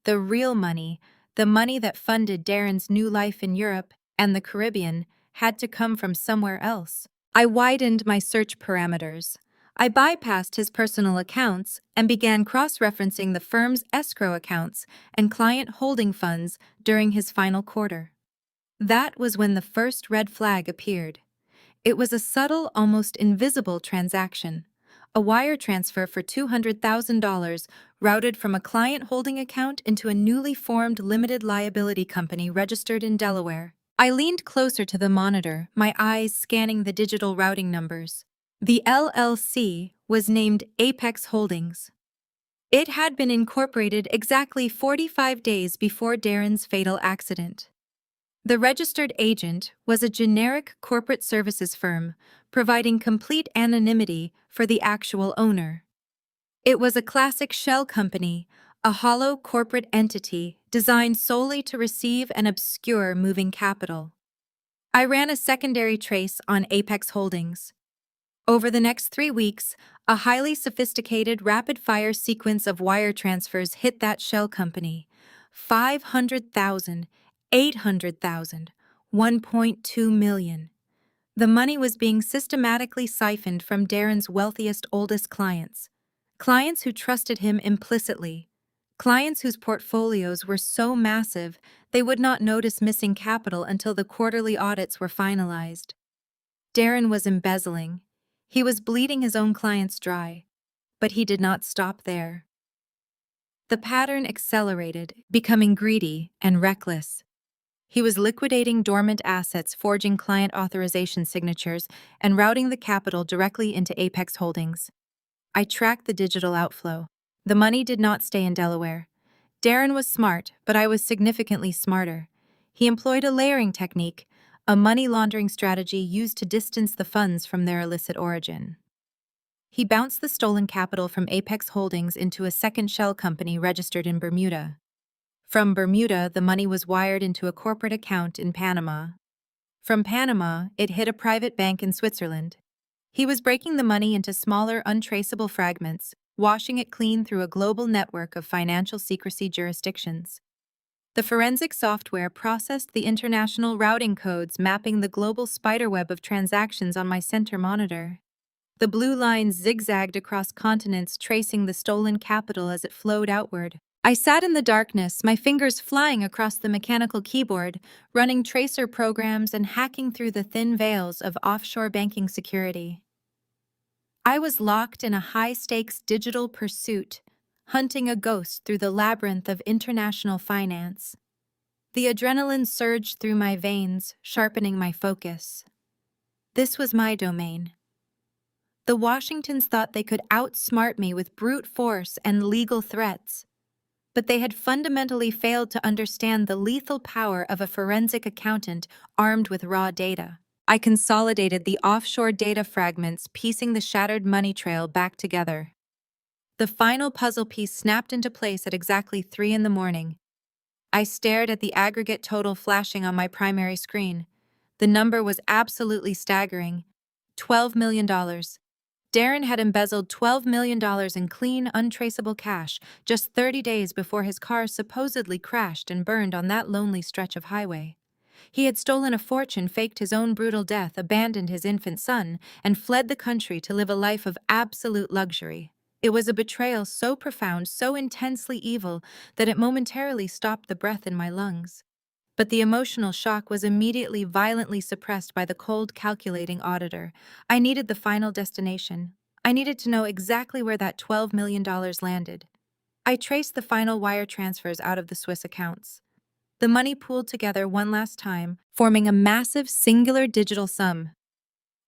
A: The real money, the money that funded Darren's new life in Europe and the Caribbean, had to come from somewhere else. I widened my search parameters. I bypassed his personal accounts and began cross-referencing the firm's escrow accounts and client holding funds during his final quarter. That was when the first red flag appeared. It was a subtle, almost invisible transaction. A wire transfer for $200,000 routed from a client holding account into a newly formed limited liability company registered in Delaware. I leaned closer to the monitor, my eyes scanning the digital routing numbers. The LLC was named Apex Holdings. It had been incorporated exactly 45 days before Darren's fatal accident. The registered agent was a generic corporate services firm, providing complete anonymity for the actual owner. It was a classic shell company, a hollow corporate entity designed solely to receive and obscure moving capital. I ran a secondary trace on Apex Holdings. Over the next 3 weeks, a highly sophisticated rapid-fire sequence of wire transfers hit that shell company. 500,000, 800,000, 1.2 million. The money was being systematically siphoned from Darren's wealthiest, oldest clients. Clients who trusted him implicitly. Clients whose portfolios were so massive they would not notice missing capital until the quarterly audits were finalized. Darren was embezzling. He was bleeding his own clients dry. But he did not stop there. The pattern accelerated, becoming greedy and reckless. He was liquidating dormant assets, forging client authorization signatures, and routing the capital directly into Apex Holdings. I tracked the digital outflow. The money did not stay in Delaware. Darren was smart, but I was significantly smarter. He employed a layering technique, a money laundering strategy used to distance the funds from their illicit origin. He bounced the stolen capital from Apex Holdings into a second shell company registered in Bermuda. From Bermuda, the money was wired into a corporate account in Panama. From Panama, it hit a private bank in Switzerland. He was breaking the money into smaller, untraceable fragments, washing it clean through a global network of financial secrecy jurisdictions. The forensic software processed the international routing codes mapping the global spiderweb of transactions on my center monitor. The blue lines zigzagged across continents, tracing the stolen capital as it flowed outward. I sat in the darkness, my fingers flying across the mechanical keyboard, running tracer programs and hacking through the thin veils of offshore banking security. I was locked in a high-stakes digital pursuit, hunting a ghost through the labyrinth of international finance. The adrenaline surged through my veins, sharpening my focus. This was my domain. The Washingtons thought they could outsmart me with brute force and legal threats. but they had fundamentally failed to understand the lethal power of a forensic accountant armed with raw data. I consolidated the offshore data fragments, piecing the shattered money trail back together. The final puzzle piece snapped into place at exactly 3 in the morning. I stared at the aggregate total flashing on my primary screen. The number was absolutely staggering. $12 million. Darren had embezzled $12 million in clean, untraceable cash just 30 days before his car supposedly crashed and burned on that lonely stretch of highway. He had stolen a fortune, faked his own brutal death, abandoned his infant son, and fled the country to live a life of absolute luxury. It was a betrayal so profound, so intensely evil, that it momentarily stopped the breath in my lungs. But the emotional shock was immediately violently suppressed by the cold, calculating auditor. I needed the final destination. I needed to know exactly where that $12 million landed. I traced the final wire transfers out of the Swiss accounts. The money pooled together one last time, forming a massive singular digital sum.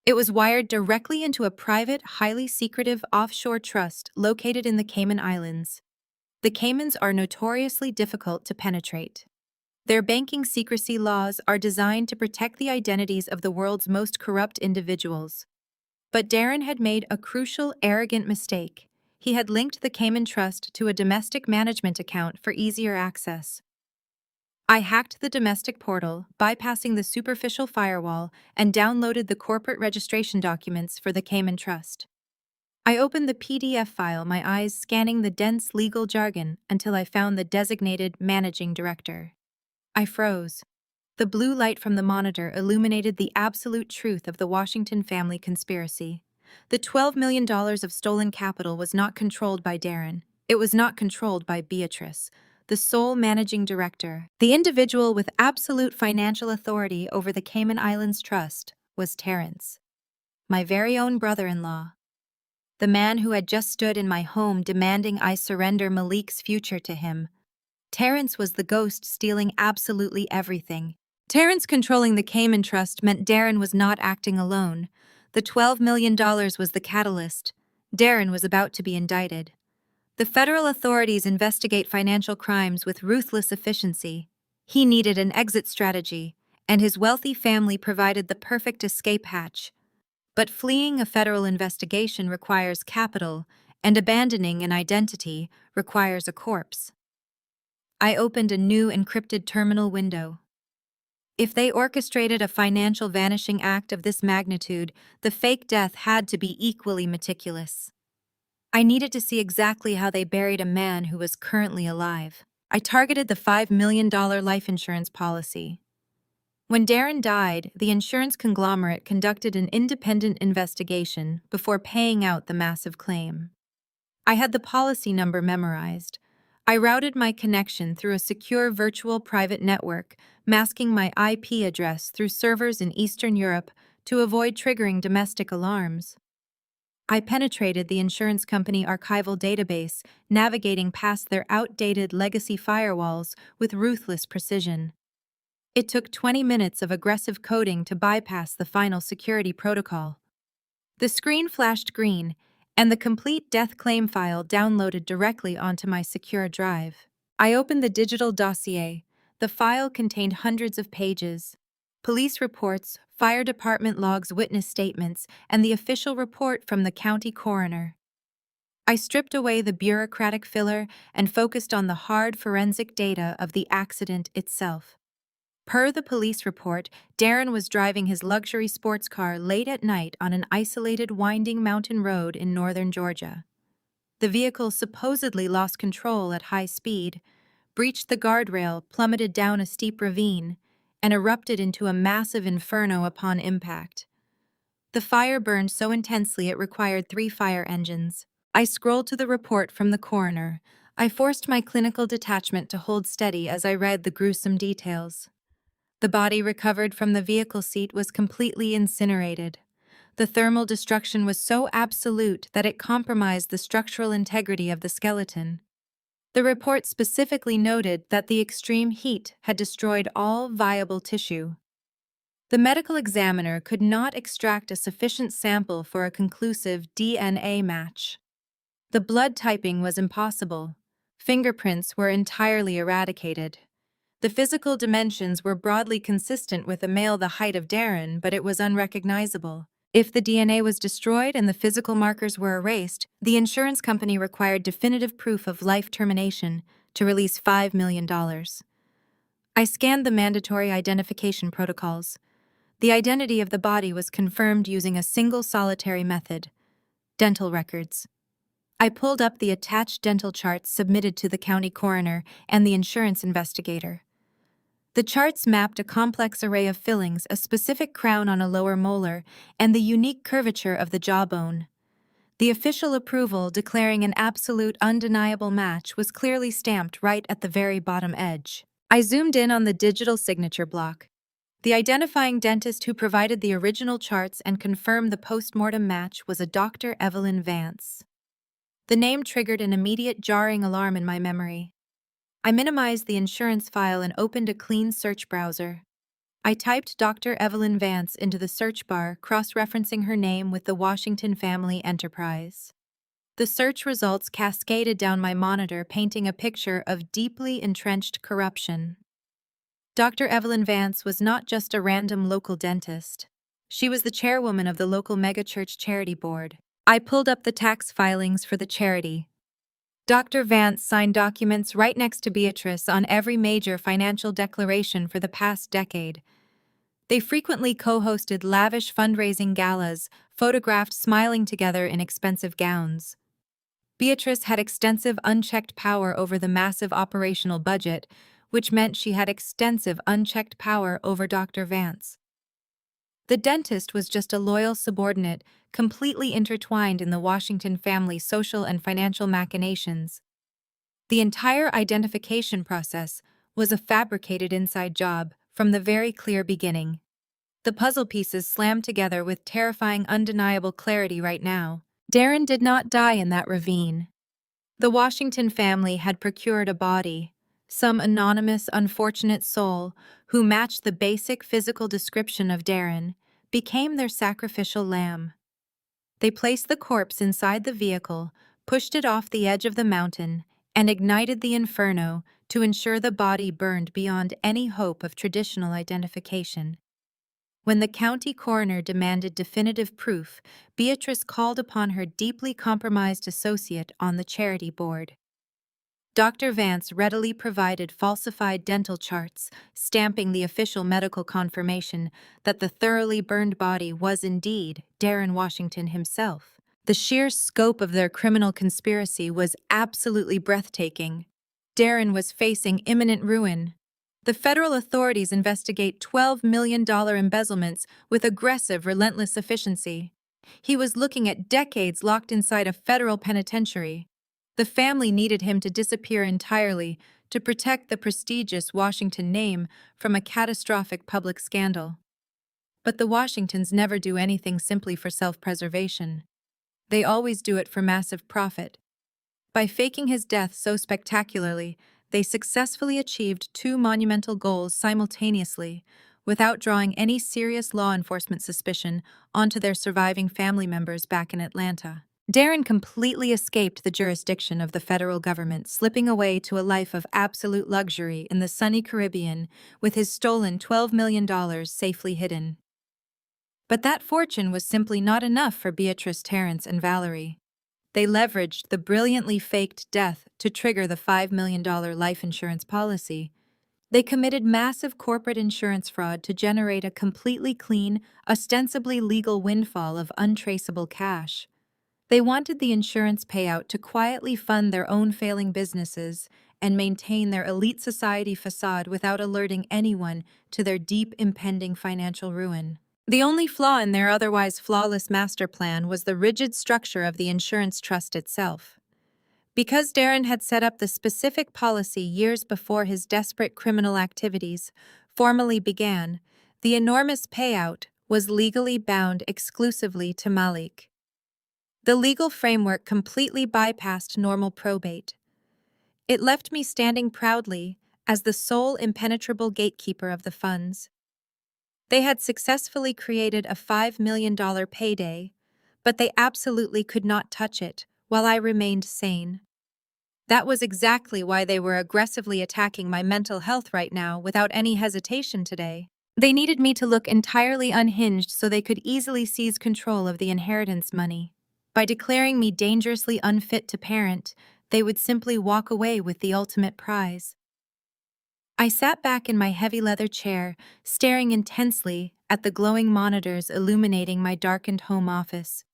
A: It was wired directly into a private, highly secretive offshore trust located in the Cayman Islands. The Caymans are notoriously difficult to penetrate. Their banking secrecy laws are designed to protect the identities of the world's most corrupt individuals. But Darren had made a crucial, arrogant mistake. He had linked the Cayman Trust to a domestic management account for easier access. I hacked the domestic portal, bypassing the superficial firewall, and downloaded the corporate registration documents for the Cayman Trust. I opened the PDF file, my eyes scanning the dense legal jargon until I found the designated managing director. I froze. The blue light from the monitor illuminated the absolute truth of the Washington family conspiracy. The $12 million of stolen capital was not controlled by Darren. It was not controlled by Beatrice, the sole managing director. The individual with absolute financial authority over the Cayman Islands Trust was Terrence, my very own brother-in-law. The man who had just stood in my home demanding I surrender Malik's future to him. Terrence was the ghost stealing absolutely everything. Terrence controlling the Cayman Trust meant Darren was not acting alone. The $12 million was the catalyst. Darren was about to be indicted. The federal authorities investigate financial crimes with ruthless efficiency. He needed an exit strategy, and his wealthy family provided the perfect escape hatch. But fleeing a federal investigation requires capital, and abandoning an identity requires a corpse. I opened a new encrypted terminal window. If they orchestrated a financial vanishing act of this magnitude, the fake death had to be equally meticulous. I needed to see exactly how they buried a man who was currently alive. I targeted the $5 million life insurance policy. When Darren died, the insurance conglomerate conducted an independent investigation before paying out the massive claim. I had the policy number memorized. I routed my connection through a secure virtual private network, masking my IP address through servers in Eastern Europe to avoid triggering domestic alarms. I penetrated the insurance company archival database, navigating past their outdated legacy firewalls with ruthless precision. It took 20 minutes of aggressive coding to bypass the final security protocol. The screen flashed green, and the complete death claim file downloaded directly onto my secure drive. I opened the digital dossier. The file contained hundreds of pages. Police reports, fire department logs, witness statements, and the official report from the county coroner. I stripped away the bureaucratic filler and focused on the hard forensic data of the accident itself. Per the police report, Darren was driving his luxury sports car late at night on an isolated, winding mountain road in northern Georgia. The vehicle supposedly lost control at high speed, breached the guardrail, plummeted down a steep ravine, and erupted into a massive inferno upon impact. The fire burned so intensely it required 3 fire engines. I scrolled to the report from the coroner. I forced my clinical detachment to hold steady as I read the gruesome details. The body recovered from the vehicle seat was completely incinerated. The thermal destruction was so absolute that it compromised the structural integrity of the skeleton. The report specifically noted that the extreme heat had destroyed all viable tissue. The medical examiner could not extract a sufficient sample for a conclusive DNA match. The blood typing was impossible. Fingerprints were entirely eradicated. The physical dimensions were broadly consistent with a male the height of Darren, but it was unrecognizable. If the DNA was destroyed and the physical markers were erased, the insurance company required definitive proof of life termination to release $5 million. I scanned the mandatory identification protocols. The identity of the body was confirmed using a single solitary method: dental records. I pulled up the attached dental charts submitted to the county coroner and the insurance investigator. The charts mapped a complex array of fillings, a specific crown on a lower molar, and the unique curvature of the jawbone. The official approval, declaring an absolute, undeniable match, was clearly stamped right at the very bottom edge. I zoomed in on the digital signature block. The identifying dentist who provided the original charts and confirmed the post-mortem match was a Dr. Evelyn Vance. The name triggered an immediate jarring alarm in my memory. I minimized the insurance file and opened a clean search browser. I typed Dr. Evelyn Vance into the search bar, cross-referencing her name with the Washington Family Enterprise. The search results cascaded down my monitor, painting a picture of deeply entrenched corruption. Dr. Evelyn Vance was not just a random local dentist. She was the chairwoman of the local megachurch charity board. I pulled up the tax filings for the charity. Dr. Vance signed documents right next to Beatrice on every major financial declaration for the past decade. They frequently co-hosted lavish fundraising galas, photographed smiling together in expensive gowns. Beatrice had extensive unchecked power over the massive operational budget, which meant she had extensive unchecked power over Dr. Vance. The dentist was just a loyal subordinate, completely intertwined in the Washington family's social and financial machinations. The entire identification process was a fabricated inside job from the very clear beginning. The puzzle pieces slammed together with terrifying, undeniable clarity right now. Darren did not die in that ravine. The Washington family had procured a body, some anonymous, unfortunate soul who matched the basic physical description of Darren, became their sacrificial lamb. They placed the corpse inside the vehicle, pushed it off the edge of the mountain, and ignited the inferno to ensure the body burned beyond any hope of traditional identification. When the county coroner demanded definitive proof, Beatrice called upon her deeply compromised associate on the charity board. Dr. Vance readily provided falsified dental charts, stamping the official medical confirmation that the thoroughly burned body was indeed Darren Washington himself. The sheer scope of their criminal conspiracy was absolutely breathtaking. Darren was facing imminent ruin. The federal authorities investigate $12 million embezzlements with aggressive, relentless efficiency. He was looking at decades locked inside a federal penitentiary. The family needed him to disappear entirely to protect the prestigious Washington name from a catastrophic public scandal. But the Washingtons never do anything simply for self-preservation. They always do it for massive profit. By faking his death so spectacularly, they successfully achieved two monumental goals simultaneously, without drawing any serious law enforcement suspicion onto their surviving family members back in Atlanta. Darren completely escaped the jurisdiction of the federal government, slipping away to a life of absolute luxury in the sunny Caribbean with his stolen $12 million safely hidden. But that fortune was simply not enough for Beatrice, Terrence, and Valerie. They leveraged the brilliantly faked death to trigger the $5 million life insurance policy. They committed massive corporate insurance fraud to generate a completely clean, ostensibly legal windfall of untraceable cash. They wanted the insurance payout to quietly fund their own failing businesses and maintain their elite society facade without alerting anyone to their deep impending financial ruin. The only flaw in their otherwise flawless master plan was the rigid structure of the insurance trust itself. Because Darren had set up the specific policy years before his desperate criminal activities formally began, the enormous payout was legally bound exclusively to Malik. The legal framework completely bypassed normal probate. It left me standing proudly as the sole impenetrable gatekeeper of the funds. They had successfully created a $5 million payday, but they absolutely could not touch it while I remained sane. That was exactly why they were aggressively attacking my mental health right now without any hesitation today. They needed me to look entirely unhinged so they could easily seize control of the inheritance money. By declaring me dangerously unfit to parent, they would simply walk away with the ultimate prize. I sat back in my heavy leather chair, staring intensely at the glowing monitors illuminating my darkened home office.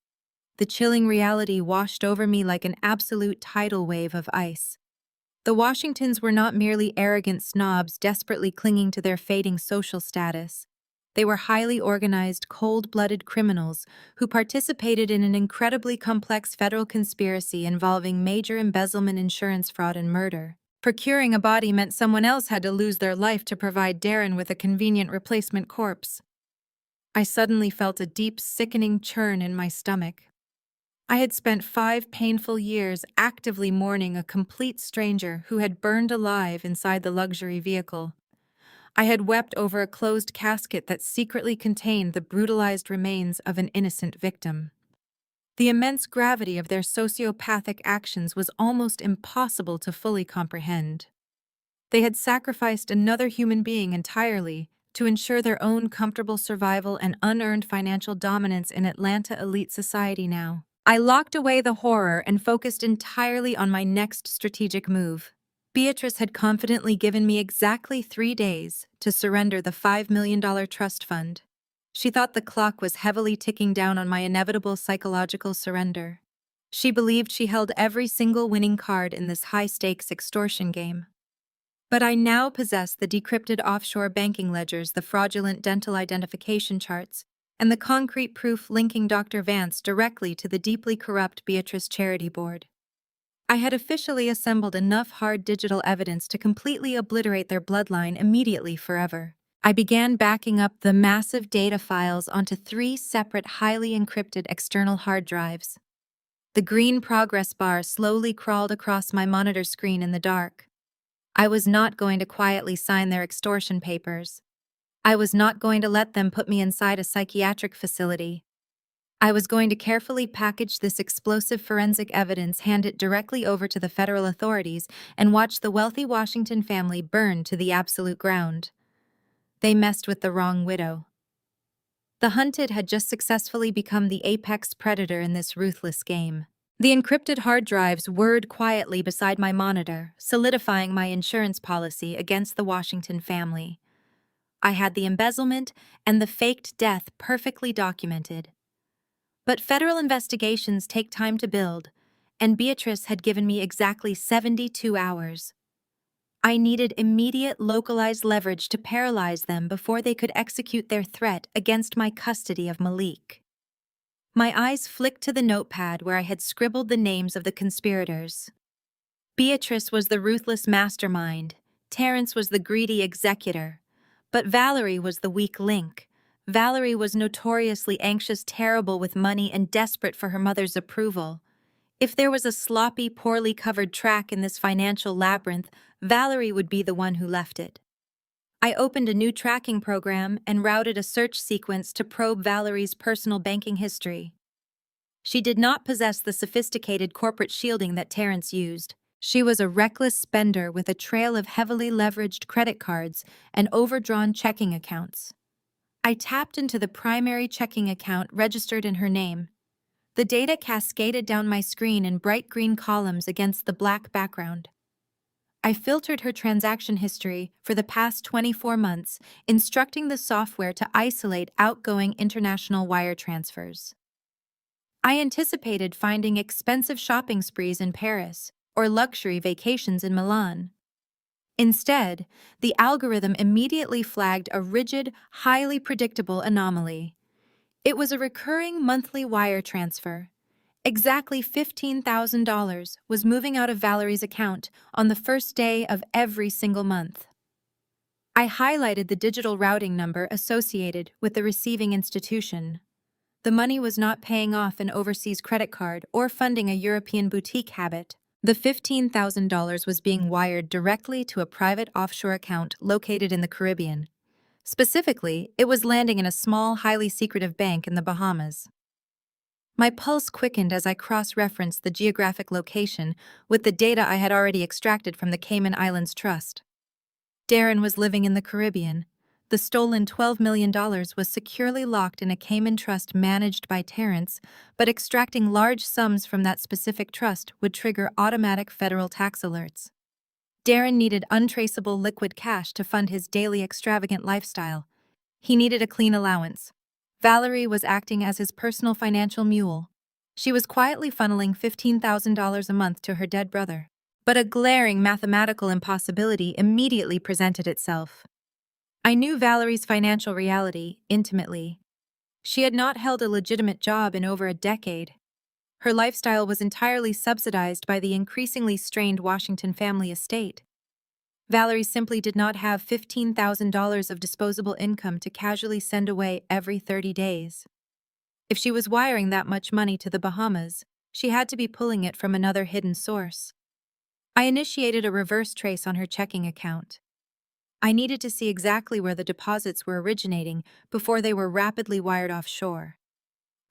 A: The chilling reality washed over me like an absolute tidal wave of ice. The Washingtons were not merely arrogant snobs desperately clinging to their fading social status. They were highly organized, cold-blooded criminals who participated in an incredibly complex federal conspiracy involving major embezzlement, insurance fraud, and murder. Procuring a body meant someone else had to lose their life to provide Darren with a convenient replacement corpse. I suddenly felt a deep, sickening churn in my stomach. I had spent 5 painful years actively mourning a complete stranger who had burned alive inside the luxury vehicle. I had wept over a closed casket that secretly contained the brutalized remains of an innocent victim. The immense gravity of their sociopathic actions was almost impossible to fully comprehend. They had sacrificed another human being entirely to ensure their own comfortable survival and unearned financial dominance in Atlanta elite society now. I locked away the horror and focused entirely on my next strategic move. Beatrice had confidently given me exactly 3 days to surrender the $5 million trust fund. She thought the clock was heavily ticking down on my inevitable psychological surrender. She believed she held every single winning card in this high-stakes extortion game. But I now possess the decrypted offshore banking ledgers, the fraudulent dental identification charts, and the concrete proof linking Dr. Vance directly to the deeply corrupt Beatrice Charity Board. I had officially assembled enough hard digital evidence to completely obliterate their bloodline immediately forever. I began backing up the massive data files onto 3 separate, highly encrypted external hard drives. The green progress bar slowly crawled across my monitor screen in the dark. I was not going to quietly sign their extortion papers. I was not going to let them put me inside a psychiatric facility. I was going to carefully package this explosive forensic evidence, hand it directly over to the federal authorities, and watch the wealthy Washington family burn to the absolute ground. They messed with the wrong widow. The hunted had just successfully become the apex predator in this ruthless game. The encrypted hard drives whirred quietly beside my monitor, solidifying my insurance policy against the Washington family. I had the embezzlement and the faked death perfectly documented. But federal investigations take time to build, and Beatrice had given me exactly 72 hours. I needed immediate localized leverage to paralyze them before they could execute their threat against my custody of Malik. My eyes flicked to the notepad where I had scribbled the names of the conspirators. Beatrice was the ruthless mastermind, Terrence was the greedy executor, but Valerie was the weak link. Valerie was notoriously anxious, terrible with money, and desperate for her mother's approval. If there was a sloppy, poorly covered track in this financial labyrinth, Valerie would be the one who left it. I opened a new tracking program and routed a search sequence to probe Valerie's personal banking history. She did not possess the sophisticated corporate shielding that Terrence used. She was a reckless spender with a trail of heavily leveraged credit cards and overdrawn checking accounts. I tapped into the primary checking account registered in her name. The data cascaded down my screen in bright green columns against the black background. I filtered her transaction history for the past 24 months, instructing the software to isolate outgoing international wire transfers. I anticipated finding expensive shopping sprees in Paris or luxury vacations in Milan. Instead, the algorithm immediately flagged a rigid, highly predictable anomaly. It was a recurring monthly wire transfer. Exactly $15,000 was moving out of Valerie's account on the first day of every single month. I highlighted the digital routing number associated with the receiving institution. The money was not paying off an overseas credit card or funding a European boutique habit. The $15,000 was being wired directly to a private offshore account located in the Caribbean. Specifically, it was landing in a small, highly secretive bank in the Bahamas. My pulse quickened as I cross-referenced the geographic location with the data I had already extracted from the Cayman Islands Trust. Darren was living in the Caribbean. The stolen $12 million was securely locked in a Cayman trust managed by Terrence, but extracting large sums from that specific trust would trigger automatic federal tax alerts. Darren needed untraceable liquid cash to fund his daily extravagant lifestyle. He needed a clean allowance. Valerie was acting as his personal financial mule. She was quietly funneling $15,000 a month to her dead brother. But a glaring mathematical impossibility immediately presented itself. I knew Valerie's financial reality intimately. She had not held a legitimate job in over a decade. Her lifestyle was entirely subsidized by the increasingly strained Washington family estate. Valerie simply did not have $15,000 of disposable income to casually send away every 30 days. If she was wiring that much money to the Bahamas, she had to be pulling it from another hidden source. I initiated a reverse trace on her checking account. I needed to see exactly where the deposits were originating before they were rapidly wired offshore.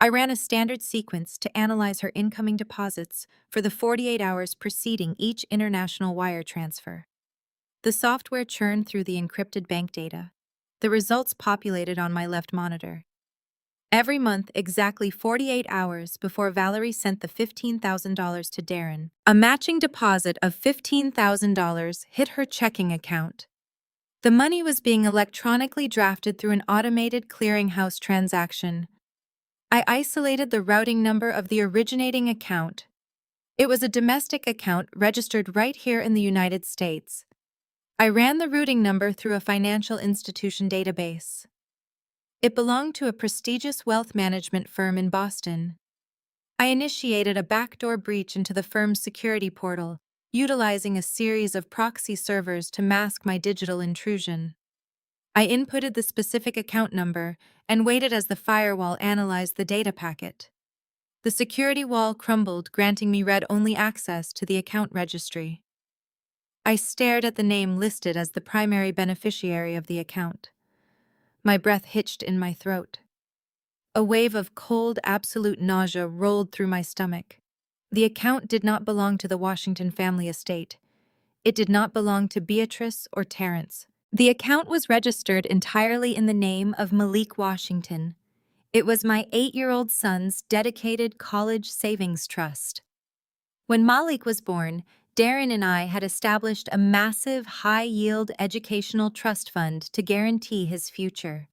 A: I ran a standard sequence to analyze her incoming deposits for the 48 hours preceding each international wire transfer. The software churned through the encrypted bank data. The results populated on my left monitor. Every month, exactly 48 hours before Valerie sent the $15,000 to Darren, a matching deposit of $15,000 hit her checking account. The money was being electronically drafted through an automated clearinghouse transaction. I isolated the routing number of the originating account. It was a domestic account registered right here in the United States. I ran the routing number through a financial institution database. It belonged to a prestigious wealth management firm in Boston. I initiated a backdoor breach into the firm's security portal, utilizing a series of proxy servers to mask my digital intrusion. I inputted the specific account number and waited as the firewall analyzed the data packet. The security wall crumbled, granting me read-only access to the account registry. I stared at the name listed as the primary beneficiary of the account. My breath hitched in my throat. A wave of cold, absolute nausea rolled through my stomach. The account did not belong to the Washington family estate. It did not belong to Beatrice or Terrence. The account was registered entirely in the name of Malik Washington. It was my 8-year-old son's dedicated college savings trust. When Malik was born, Darren and I had established a massive, high-yield educational trust fund to guarantee his future.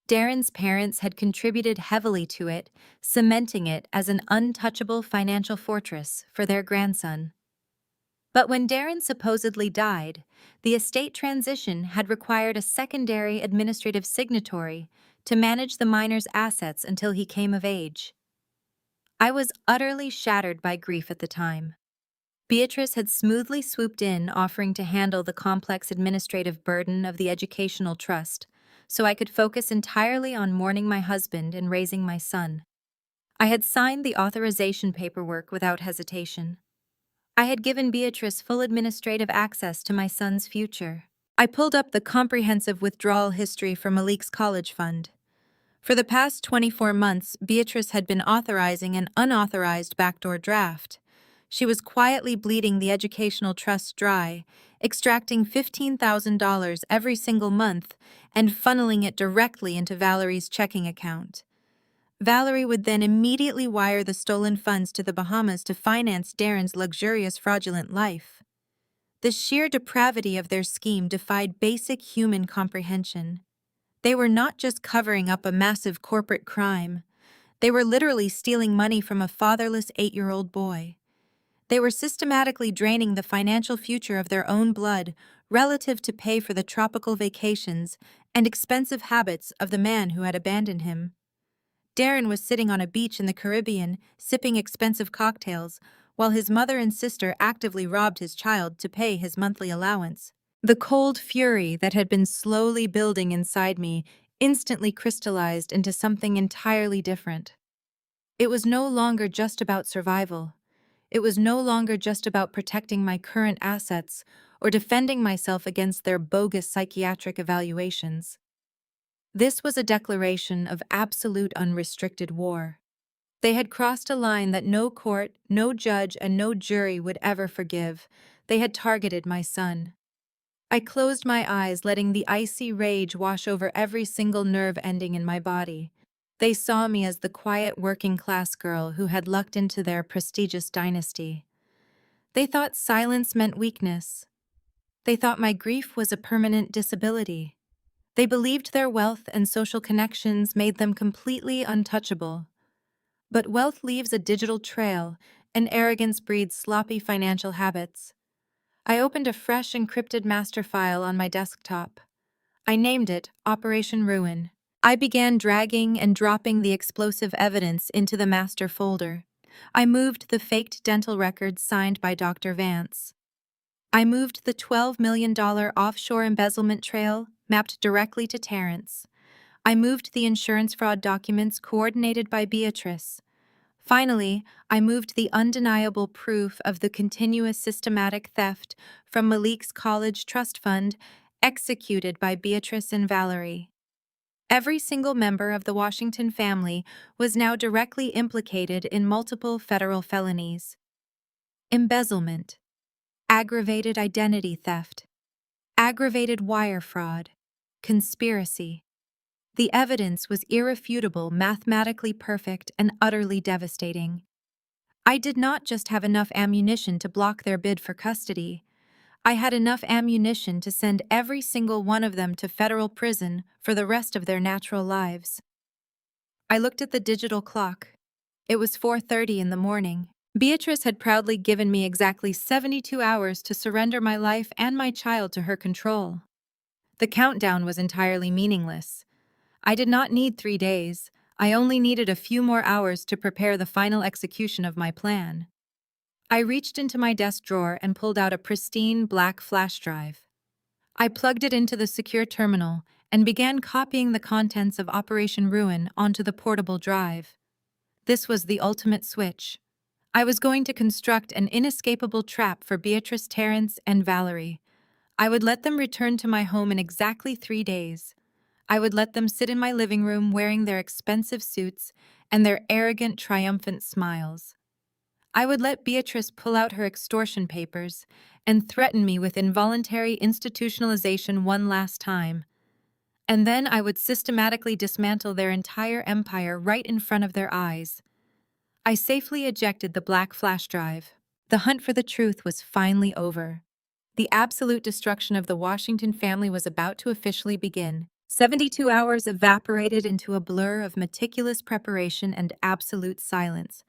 A: Darren's parents had contributed heavily to it, cementing it as an untouchable financial fortress for their grandson. But when Darren supposedly died, the estate transition had required a secondary administrative signatory to manage the minor's assets until he came of age. I was utterly shattered by grief at the time. Beatrice had smoothly swooped in, offering to handle the complex administrative burden of the educational trust, so I could focus entirely on mourning my husband and raising my son. I had signed the authorization paperwork without hesitation. I had given Beatrice full administrative access to my son's future. I pulled up the comprehensive withdrawal history for Malik's college fund. For the past 24 months, Beatrice had been authorizing an unauthorized backdoor draft. She was quietly bleeding the educational trust dry, extracting $15,000 every single month and funneling it directly into Valerie's checking account. Valerie would then immediately wire the stolen funds to the Bahamas to finance Darren's luxurious, fraudulent life. The sheer depravity of their scheme defied basic human comprehension. They were not just covering up a massive corporate crime. They were literally stealing money from a fatherless 8-year-old boy. They were systematically draining the financial future of their own blood relative to pay for the tropical vacations and expensive habits of the man who had abandoned him. Darren was sitting on a beach in the Caribbean, sipping expensive cocktails, while his mother and sister actively robbed his child to pay his monthly allowance. The cold fury that had been slowly building inside me instantly crystallized into something entirely different. It was no longer just about survival. It was no longer just about protecting my current assets or defending myself against their bogus psychiatric evaluations. This was a declaration of absolute unrestricted war. They had crossed a line that no court, no judge, and no jury would ever forgive. They had targeted my son. I closed my eyes, letting the icy rage wash over every single nerve ending in my body. They saw me as the quiet working-class girl who had lucked into their prestigious dynasty. They thought silence meant weakness. They thought my grief was a permanent disability. They believed their wealth and social connections made them completely untouchable. But wealth leaves a digital trail, and arrogance breeds sloppy financial habits. I opened a fresh encrypted master file on my desktop. I named it Operation Ruin. I began dragging and dropping the explosive evidence into the master folder. I moved the faked dental records signed by Dr. Vance. I moved the $12 million offshore embezzlement trail mapped directly to Terrence. I moved the insurance fraud documents coordinated by Beatrice. Finally, I moved the undeniable proof of the continuous systematic theft from Malik's college trust fund executed by Beatrice and Valerie. Every single member of the Washington family was now directly implicated in multiple federal felonies: embezzlement, aggravated identity theft, aggravated wire fraud, conspiracy. The evidence was irrefutable, mathematically perfect, and utterly devastating. I did not just have enough ammunition to block their bid for custody. I had enough ammunition to send every single one of them to federal prison for the rest of their natural lives. I looked at the digital clock. It was 4:30 in the morning. Beatrice had proudly given me exactly 72 hours to surrender my life and my child to her control. The countdown was entirely meaningless. I did not need 3 days. I only needed a few more hours to prepare the final execution of my plan. I reached into my desk drawer and pulled out a pristine black flash drive. I plugged it into the secure terminal and began copying the contents of Operation Ruin onto the portable drive. This was the ultimate switch. I was going to construct an inescapable trap for Beatrice, Terrence, and Valerie. I would let them return to my home in exactly 3 days. I would let them sit in my living room wearing their expensive suits and their arrogant, triumphant smiles. I would let Beatrice pull out her extortion papers and threaten me with involuntary institutionalization one last time. And then I would systematically dismantle their entire empire right in front of their eyes. I safely ejected the black flash drive. The hunt for the truth was finally over. The absolute destruction of the Washington family was about to officially begin. 72 hours evaporated into a blur of meticulous preparation and absolute silence.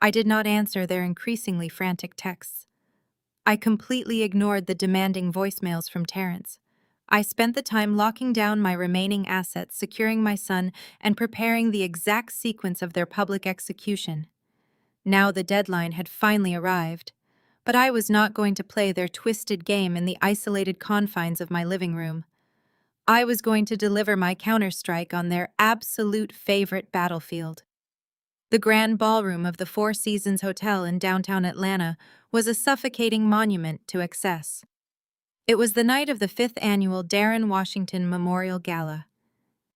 A: I did not answer their increasingly frantic texts. I completely ignored the demanding voicemails from Terrence. I spent the time locking down my remaining assets, securing my son, and preparing the exact sequence of their public execution. Now the deadline had finally arrived, but I was not going to play their twisted game in the isolated confines of my living room. I was going to deliver my counterstrike on their absolute favorite battlefield. The grand ballroom of the Four Seasons Hotel in downtown Atlanta was a suffocating monument to excess. It was the night of the 5th annual Darren Washington Memorial Gala.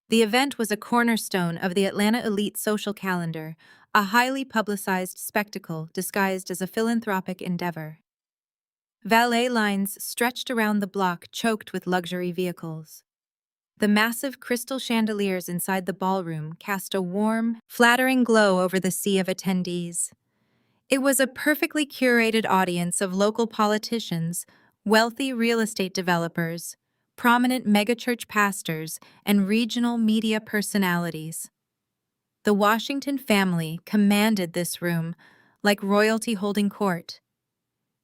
A: The event was a cornerstone of the Atlanta elite social calendar, a highly publicized spectacle disguised as a philanthropic endeavor. Valet lines stretched around the block, choked with luxury vehicles. The massive crystal chandeliers inside the ballroom cast a warm, flattering glow over the sea of attendees. It was a perfectly curated audience of local politicians, wealthy real estate developers, prominent megachurch pastors, and regional media personalities. The Washington family commanded this room, like royalty holding court.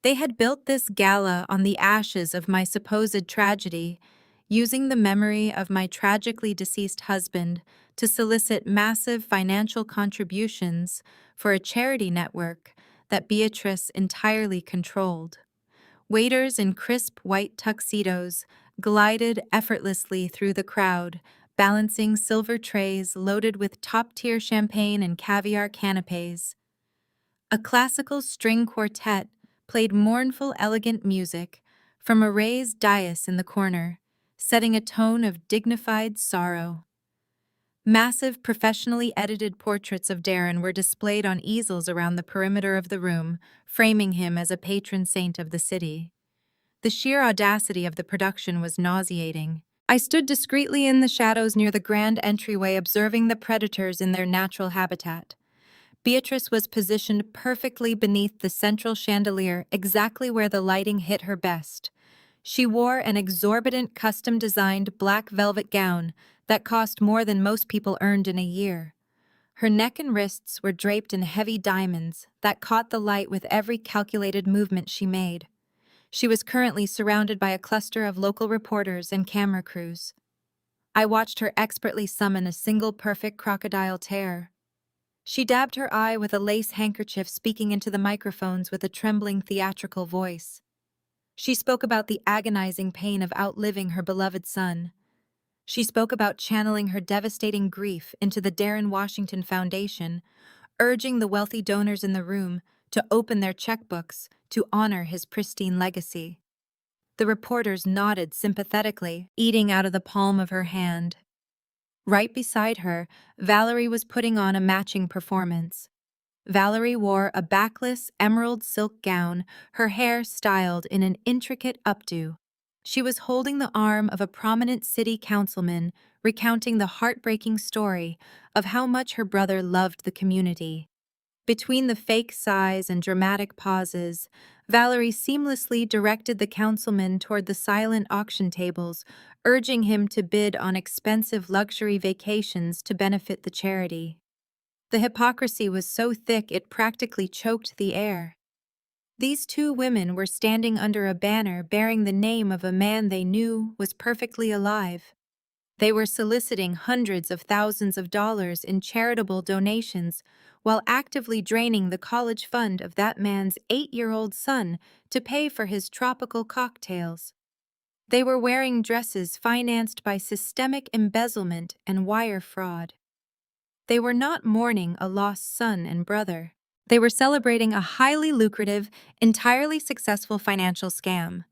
A: They had built this gala on the ashes of my supposed tragedy, using the memory of my tragically deceased husband to solicit massive financial contributions for a charity network that Beatrice entirely controlled. Waiters in crisp white tuxedos glided effortlessly through the crowd, balancing silver trays loaded with top-tier champagne and caviar canapes. A classical string quartet played mournful, elegant music from a raised dais in the corner, setting a tone of dignified sorrow. Massive, professionally edited portraits of Darren were displayed on easels around the perimeter of the room, framing him as a patron saint of the city. The sheer audacity of the production was nauseating. I stood discreetly in the shadows near the grand entryway, observing the predators in their natural habitat. Beatrice was positioned perfectly beneath the central chandelier, exactly where the lighting hit her best. She wore an exorbitant custom-designed black velvet gown that cost more than most people earned in a year. Her neck and wrists were draped in heavy diamonds that caught the light with every calculated movement she made. She was currently surrounded by a cluster of local reporters and camera crews. I watched her expertly summon a single perfect crocodile tear. She dabbed her eye with a lace handkerchief, speaking into the microphones with a trembling theatrical voice. She spoke about the agonizing pain of outliving her beloved son. She spoke about channeling her devastating grief into the Darren Washington Foundation, urging the wealthy donors in the room to open their checkbooks to honor his pristine legacy. The reporters nodded sympathetically, eating out of the palm of her hand. Right beside her, Valerie was putting on a matching performance. Valerie wore a backless emerald silk gown, her hair styled in an intricate updo. She was holding the arm of a prominent city councilman, recounting the heartbreaking story of how much her brother loved the community. Between the fake sighs and dramatic pauses, Valerie seamlessly directed the councilman toward the silent auction tables, urging him to bid on expensive luxury vacations to benefit the charity. The hypocrisy was so thick it practically choked the air. These two women were standing under a banner bearing the name of a man they knew was perfectly alive. They were soliciting hundreds of thousands of dollars in charitable donations while actively draining the college fund of that man's 8-year-old son to pay for his tropical cocktails. They were wearing dresses financed by systemic embezzlement and wire fraud. They were not mourning a lost son and brother. They were celebrating a highly lucrative, entirely successful financial scam.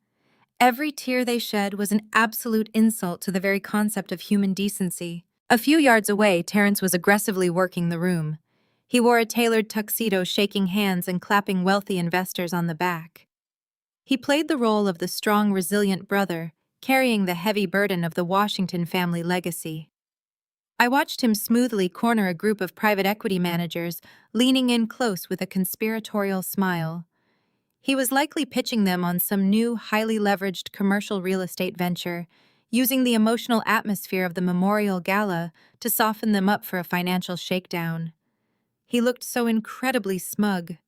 A: Every tear they shed was an absolute insult to the very concept of human decency. A few yards away, Terrence was aggressively working the room. He wore a tailored tuxedo, shaking hands and clapping wealthy investors on the back. He played the role of the strong, resilient brother, carrying the heavy burden of the Washington family legacy. I watched him smoothly corner a group of private equity managers, leaning in close with a conspiratorial smile. He was likely pitching them on some new, highly leveraged commercial real estate venture, using the emotional atmosphere of the memorial gala to soften them up for a financial shakedown. He looked so incredibly smug.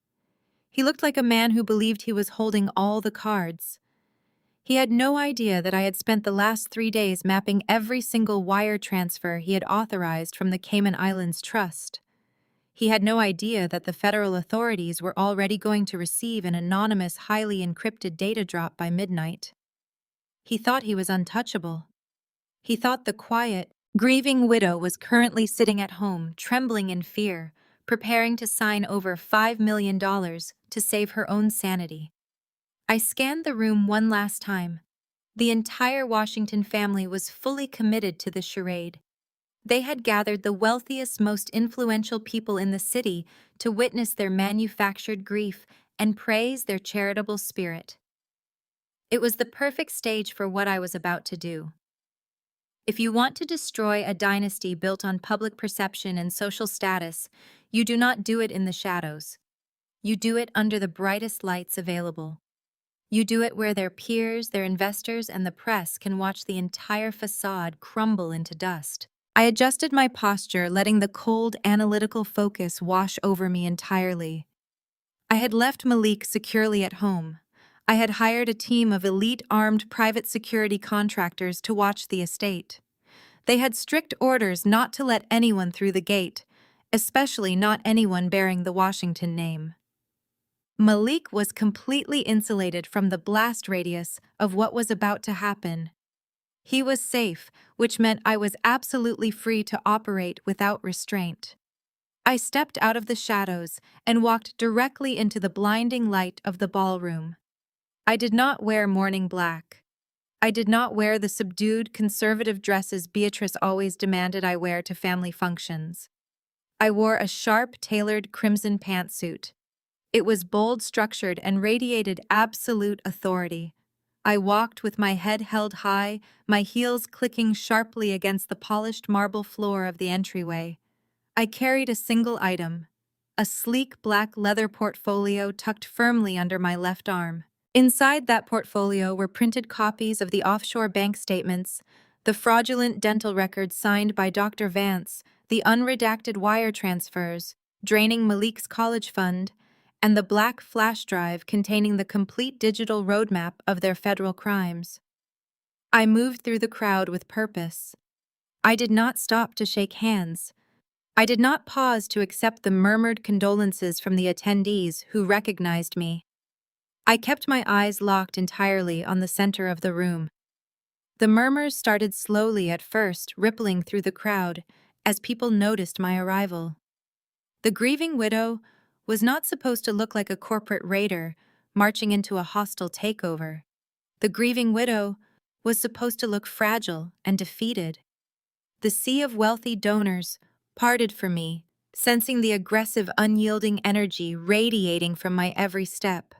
A: He looked like a man who believed he was holding all the cards. He had no idea that I had spent the last 3 days mapping every single wire transfer he had authorized from the Cayman Islands Trust. He had no idea that the federal authorities were already going to receive an anonymous, highly encrypted data drop by midnight. He thought he was untouchable. He thought the quiet, grieving widow was currently sitting at home, trembling in fear, preparing to sign over $5 million to save her own sanity. I scanned the room one last time. The entire Washington family was fully committed to the charade. They had gathered the wealthiest, most influential people in the city to witness their manufactured grief and praise their charitable spirit. It was the perfect stage for what I was about to do. If you want to destroy a dynasty built on public perception and social status, you do not do it in the shadows. You do it under the brightest lights available. You do it where their peers, their investors, and the press can watch the entire facade crumble into dust. I adjusted my posture, letting the cold, analytical focus wash over me entirely. I had left Malik securely at home. I had hired a team of elite armed private security contractors to watch the estate. They had strict orders not to let anyone through the gate, especially not anyone bearing the Washington name. Malik was completely insulated from the blast radius of what was about to happen. He was safe, which meant I was absolutely free to operate without restraint. I stepped out of the shadows and walked directly into the blinding light of the ballroom. I did not wear morning black. I did not wear the subdued, conservative dresses Beatrice always demanded I wear to family functions. I wore a sharp, tailored crimson pantsuit. It was bold structured and radiated absolute authority. I walked with my head held high, my heels clicking sharply against the polished marble floor of the entryway. I carried a single item, a sleek black leather portfolio tucked firmly under my left arm. Inside that portfolio were printed copies of the offshore bank statements, the fraudulent dental records signed by Dr. Vance, the unredacted wire transfers, draining Malik's college fund, and the black flash drive containing the complete digital roadmap of their federal crimes. I moved through the crowd with purpose. I did not stop to shake hands. I did not pause to accept the murmured condolences from the attendees who recognized me. I kept my eyes locked entirely on the center of the room. The murmurs started slowly at first, rippling through the crowd as people noticed my arrival. The grieving widow was not supposed to look like a corporate raider marching into a hostile takeover. The grieving widow was supposed to look fragile and defeated. The sea of wealthy donors parted for me, sensing the aggressive, unyielding energy radiating from my every step.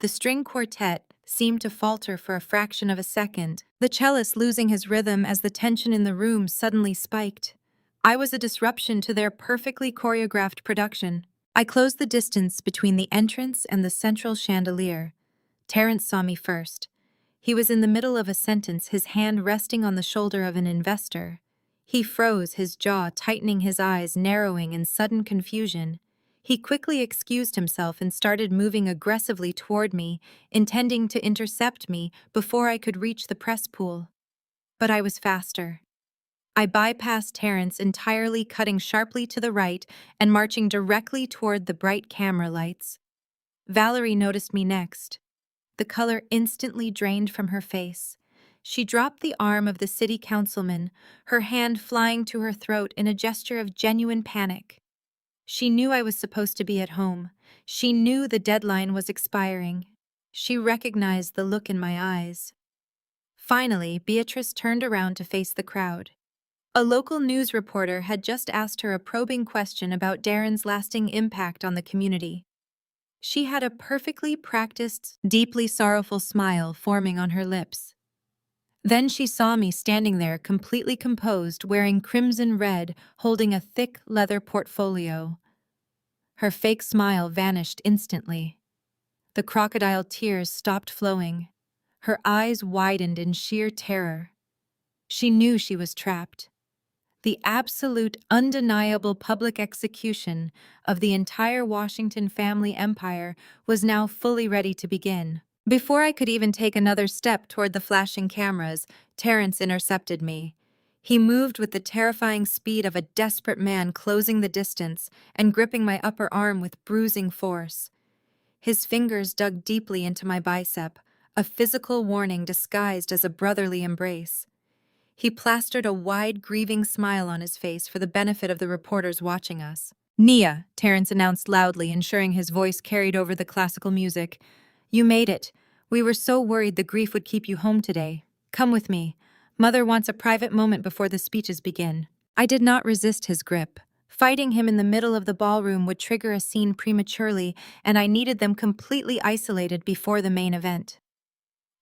A: The string quartet seemed to falter for a fraction of a second, the cellist losing his rhythm as the tension in the room suddenly spiked. I was a disruption to their perfectly choreographed production. I closed the distance between the entrance and the central chandelier. Terence saw me first. He was in the middle of a sentence, his hand resting on the shoulder of an investor. He froze, his jaw tightening, his eyes narrowing in sudden confusion. He quickly excused himself and started moving aggressively toward me, intending to intercept me before I could reach the press pool. But I was faster. I bypassed Terence entirely, cutting sharply to the right and marching directly toward the bright camera lights. Valerie noticed me next. The color instantly drained from her face. She dropped the arm of the city councilman, her hand flying to her throat in a gesture of genuine panic. She knew I was supposed to be at home. She knew the deadline was expiring. She recognized the look in my eyes. Finally, Beatrice turned around to face the crowd. A local news reporter had just asked her a probing question about Darren's lasting impact on the community. She had a perfectly practiced, deeply sorrowful smile forming on her lips. Then she saw me standing there completely composed, wearing crimson red, holding a thick leather portfolio. Her fake smile vanished instantly. The crocodile tears stopped flowing. Her eyes widened in sheer terror. She knew she was trapped. The absolute, undeniable public execution of the entire Washington family empire was now fully ready to begin. Before I could even take another step toward the flashing cameras, Terence intercepted me. He moved with the terrifying speed of a desperate man, closing the distance and gripping my upper arm with bruising force. His fingers dug deeply into my bicep, a physical warning disguised as a brotherly embrace. He plastered a wide, grieving smile on his face for the benefit of the reporters watching us. "Nia," Terence announced loudly, ensuring his voice carried over the classical music. "You made it. We were so worried the grief would keep you home today. Come with me. Mother wants a private moment before the speeches begin." I did not resist his grip. Fighting him in the middle of the ballroom would trigger a scene prematurely, and I needed them completely isolated before the main event.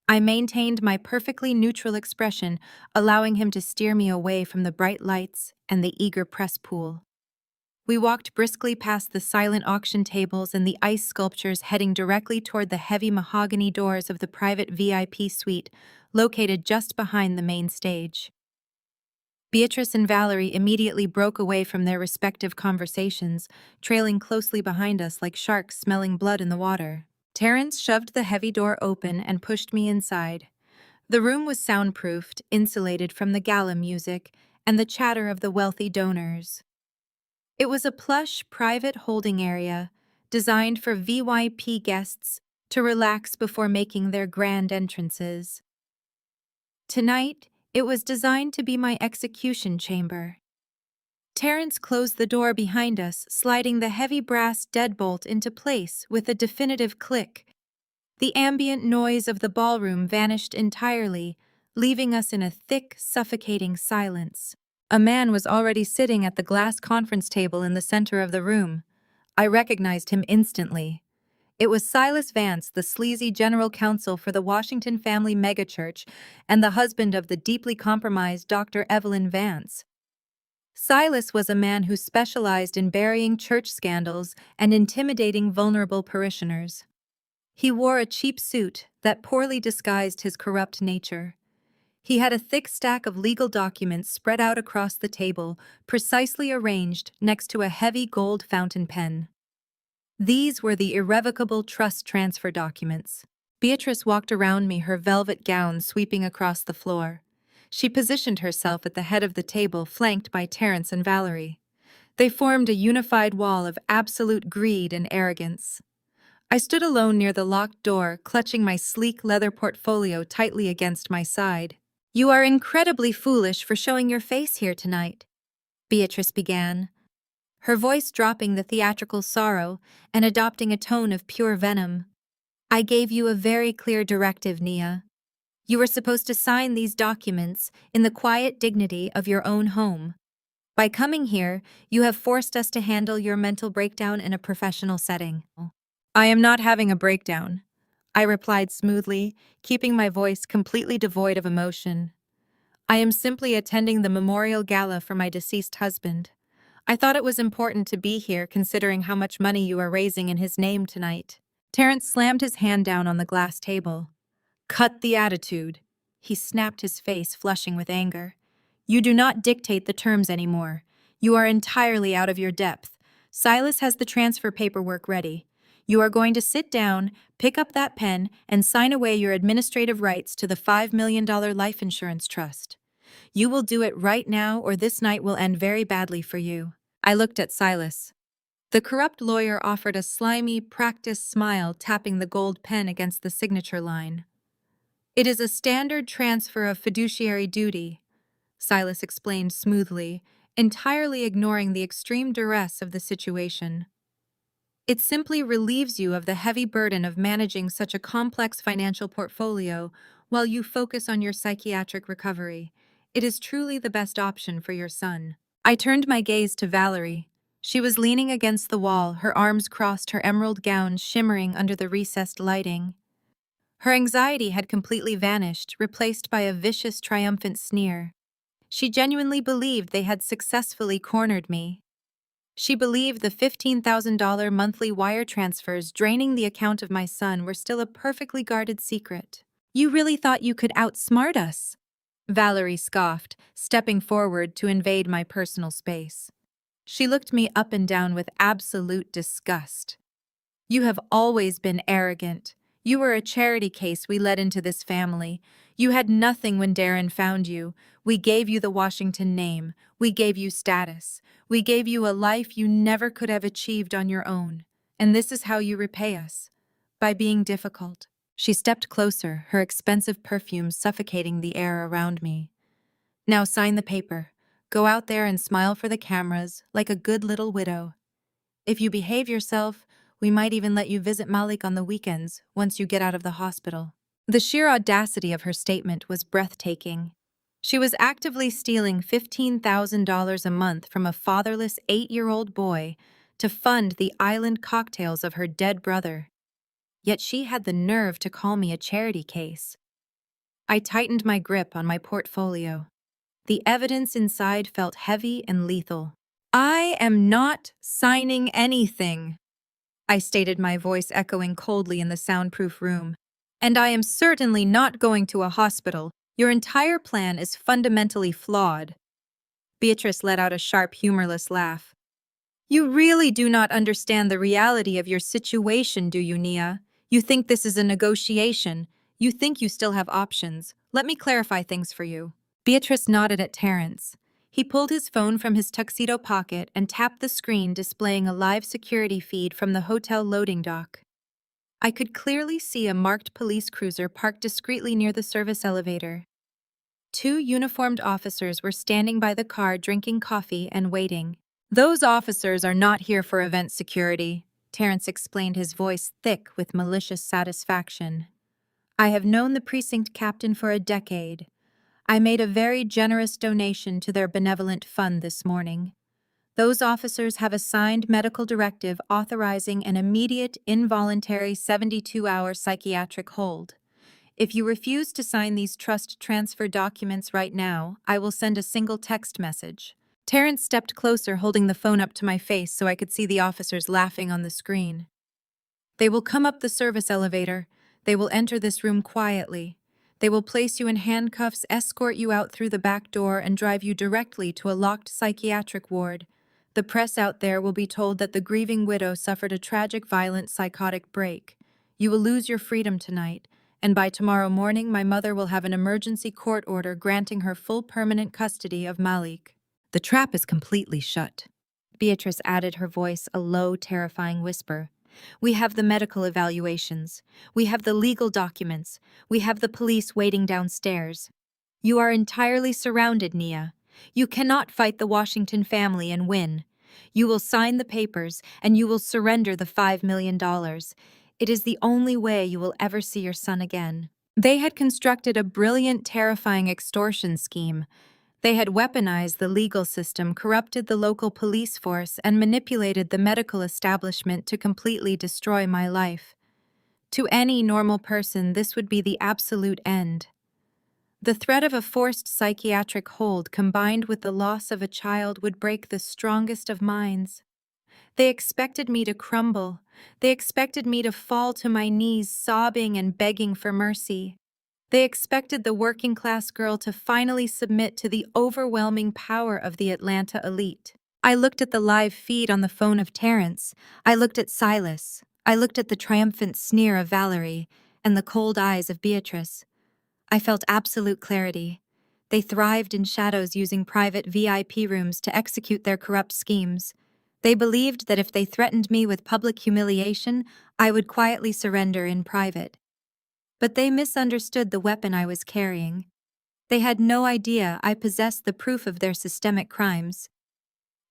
A: I maintained my perfectly neutral expression, allowing him to steer me away from the bright lights and the eager press pool. We walked briskly past the silent auction tables and the ice sculptures, heading directly toward the heavy mahogany doors of the private VIP suite, located just behind the main stage. Beatrice and Valerie immediately broke away from their respective conversations, trailing closely behind us like sharks smelling blood in the water. Terence shoved the heavy door open and pushed me inside. The room was soundproofed, insulated from the gala music and the chatter of the wealthy donors. It was a plush, private holding area, designed for VIP guests to relax before making their grand entrances. Tonight, it was designed to be my execution chamber. Terence closed the door behind us, sliding the heavy brass deadbolt into place with a definitive click. The ambient noise of the ballroom vanished entirely, leaving us in a thick, suffocating silence. A man was already sitting at the glass conference table in the center of the room. I recognized him instantly. It was Silas Vance, the sleazy general counsel for the Washington family megachurch and the husband of the deeply compromised Dr. Evelyn Vance. Silas was a man who specialized in burying church scandals and intimidating vulnerable parishioners. He wore a cheap suit that poorly disguised his corrupt nature. He had a thick stack of legal documents spread out across the table, precisely arranged next to a heavy gold fountain pen. These were the irrevocable trust transfer documents. Beatrice walked around me, her velvet gown sweeping across the floor. She positioned herself at the head of the table, flanked by Terence and Valerie. They formed a unified wall of absolute greed and arrogance. I stood alone near the locked door, clutching my sleek leather portfolio tightly against my side. "You are incredibly foolish for showing your face here tonight," Beatrice began, her voice dropping the theatrical sorrow and adopting a tone of pure venom. "I gave you a very clear directive, Nia. You were supposed to sign these documents in the quiet dignity of your own home. By coming here, you have forced us to handle your mental breakdown in a professional setting." "I am not having a breakdown," I replied smoothly, keeping my voice completely devoid of emotion. "I am simply attending the memorial gala for my deceased husband. I thought it was important to be here considering how much money you are raising in his name tonight." Terence slammed his hand down on the glass table. "Cut the attitude." He snapped, his face flushing with anger. "You do not dictate the terms anymore. You are entirely out of your depth. Silas has the transfer paperwork ready. You are going to sit down, pick up that pen, and sign away your administrative rights to the $5 million life insurance trust. You will do it right now, or this night will end very badly for you." I looked at Silas. The corrupt lawyer offered a slimy, practiced smile, tapping the gold pen against the signature line. "It is a standard transfer of fiduciary duty," Silas explained smoothly, entirely ignoring the extreme duress of the situation. "It simply relieves you of the heavy burden of managing such a complex financial portfolio while you focus on your psychiatric recovery. It is truly the best option for your son." I turned my gaze to Valerie. She was leaning against the wall, her arms crossed, her emerald gown shimmering under the recessed lighting. Her anxiety had completely vanished, replaced by a vicious, triumphant sneer. She genuinely believed they had successfully cornered me. She believed the $15,000 monthly wire transfers draining the account of my son were still a perfectly guarded secret. "You really thought you could outsmart us?" Valerie scoffed, stepping forward to invade my personal space. She looked me up and down with absolute disgust. "You have always been arrogant. You were a charity case we let into this family. You had nothing when Darren found you. We gave you the Washington name. We gave you status. We gave you a life you never could have achieved on your own. And this is how you repay us. By being difficult." She stepped closer, her expensive perfume suffocating the air around me. "Now sign the paper. Go out there and smile for the cameras like a good little widow. If you behave yourself, we might even let you visit Malik on the weekends once you get out of the hospital." The sheer audacity of her statement was breathtaking. She was actively stealing $15,000 a month from a fatherless 8-year-old boy to fund the island cocktails of her dead brother. Yet she had the nerve to call me a charity case. I tightened my grip on my portfolio. The evidence inside felt heavy and lethal. "I am not signing anything," I stated, my voice echoing coldly in the soundproof room. "And I am certainly not going to a hospital. Your entire plan is fundamentally flawed." Beatrice let out a sharp, humorless laugh. "You really do not understand the reality of your situation, do you, Nia? You think this is a negotiation. You think you still have options. Let me clarify things for you." Beatrice nodded at Terence. He pulled his phone from his tuxedo pocket and tapped the screen, displaying a live security feed from the hotel loading dock. I could clearly see a marked police cruiser parked discreetly near the service elevator. 2 uniformed officers were standing by the car, drinking coffee and waiting. "Those officers are not here for event security," Terrence explained, his voice thick with malicious satisfaction. "I have known the precinct captain for a decade. I made a very generous donation to their benevolent fund this morning. Those officers have a signed medical directive authorizing an immediate, involuntary 72-hour psychiatric hold. If you refuse to sign these trust transfer documents right now, I will send a single text message." Terrence stepped closer, holding the phone up to my face so I could see the officers laughing on the screen. "They will come up the service elevator. They will enter this room quietly. They will place you in handcuffs, escort you out through the back door, and drive you directly to a locked psychiatric ward. The press out there will be told that the grieving widow suffered a tragic, violent, psychotic break. You will lose your freedom tonight, and by tomorrow morning my mother will have an emergency court order granting her full permanent custody of Malik." "The trap is completely shut," Beatrice added, her voice a low, terrifying whisper. "We have the medical evaluations. We have the legal documents. We have the police waiting downstairs. You are entirely surrounded, Nia. You cannot fight the Washington family and win. You will sign the papers, and you will surrender the $5 million. It is the only way you will ever see your son again." They had constructed a brilliant, terrifying extortion scheme. They had weaponized the legal system, corrupted the local police force, and manipulated the medical establishment to completely destroy my life. To any normal person, this would be the absolute end. The threat of a forced psychiatric hold combined with the loss of a child would break the strongest of minds. They expected me to crumble. They expected me to fall to my knees, sobbing and begging for mercy. They expected the working-class girl to finally submit to the overwhelming power of the Atlanta elite. I looked at the live feed on the phone of Terrence. I looked at Silas. I looked at the triumphant sneer of Valerie and the cold eyes of Beatrice. I felt absolute clarity. They thrived in shadows, using private VIP rooms to execute their corrupt schemes. They believed that if they threatened me with public humiliation, I would quietly surrender in private. But they misunderstood the weapon I was carrying. They had no idea I possessed the proof of their systemic crimes.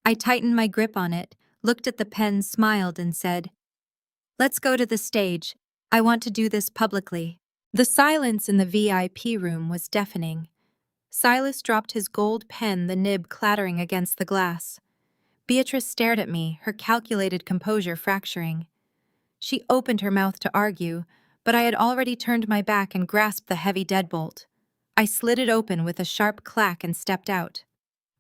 A: I tightened my grip on it, looked at the pen, smiled, and said, "Let's go to the stage. I want to do this publicly." The silence in the VIP room was deafening. Silas dropped his gold pen, the nib clattering against the glass. Beatrice stared at me, her calculated composure fracturing. She opened her mouth to argue, but I had already turned my back and grasped the heavy deadbolt. I slid it open with a sharp clack and stepped out.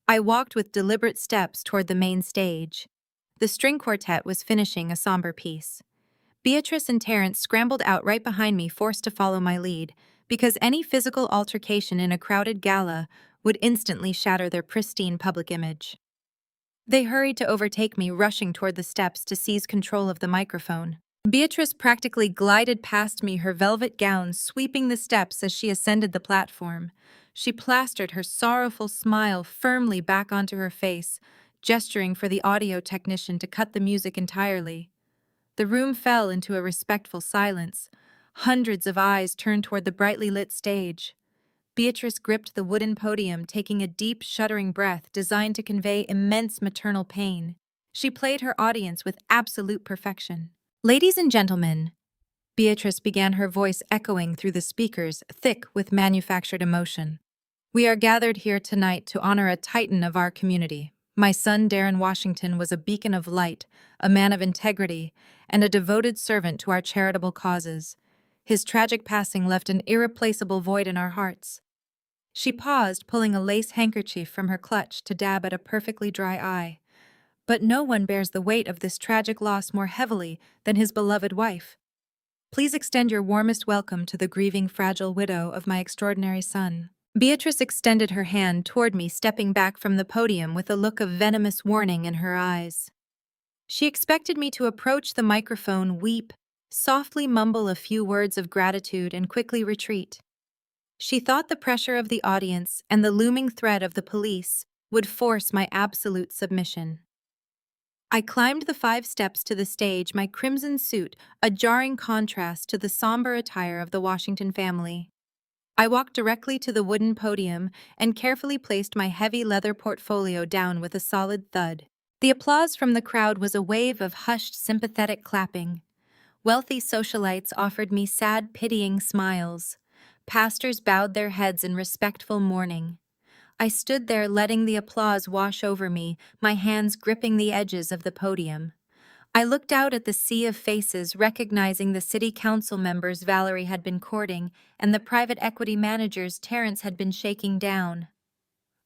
A: I walked with deliberate steps toward the main stage. The string quartet was finishing a somber piece. Beatrice and Terrence scrambled out right behind me, forced to follow my lead, because any physical altercation in a crowded gala would instantly shatter their pristine public image. They hurried to overtake me, rushing toward the steps to seize control of the microphone. Beatrice practically glided past me, her velvet gown sweeping the steps as she ascended the platform. She plastered her sorrowful smile firmly back onto her face, gesturing for the audio technician to cut the music entirely. The room fell into a respectful silence. Hundreds of eyes turned toward the brightly lit stage. Beatrice gripped the wooden podium, taking a deep, shuddering breath designed to convey immense maternal pain. She played her audience with absolute perfection. "Ladies and gentlemen," Beatrice began, her voice echoing through the speakers, thick with manufactured emotion. "We are gathered here tonight to honor a titan of our community. My son, Darren Washington, was a beacon of light, a man of integrity, and a devoted servant to our charitable causes. His tragic passing left an irreplaceable void in our hearts." She paused, pulling a lace handkerchief from her clutch to dab at a perfectly dry eye. "But no one bears the weight of this tragic loss more heavily than his beloved wife. Please extend your warmest welcome to the grieving, fragile widow of my extraordinary son." Beatrice extended her hand toward me, stepping back from the podium with a look of venomous warning in her eyes. She expected me to approach the microphone, weep, softly mumble a few words of gratitude, and quickly retreat. She thought the pressure of the audience and the looming threat of the police would force my absolute submission. I climbed the 5 steps to the stage, my crimson suit a jarring contrast to the somber attire of the Washington family. I walked directly to the wooden podium and carefully placed my heavy leather portfolio down with a solid thud. The applause from the crowd was a wave of hushed, sympathetic clapping. Wealthy socialites offered me sad, pitying smiles. Pastors bowed their heads in respectful mourning. I stood there letting the applause wash over me, my hands gripping the edges of the podium. I looked out at the sea of faces, recognizing the city council members Valerie had been courting and the private equity managers Terrence had been shaking down.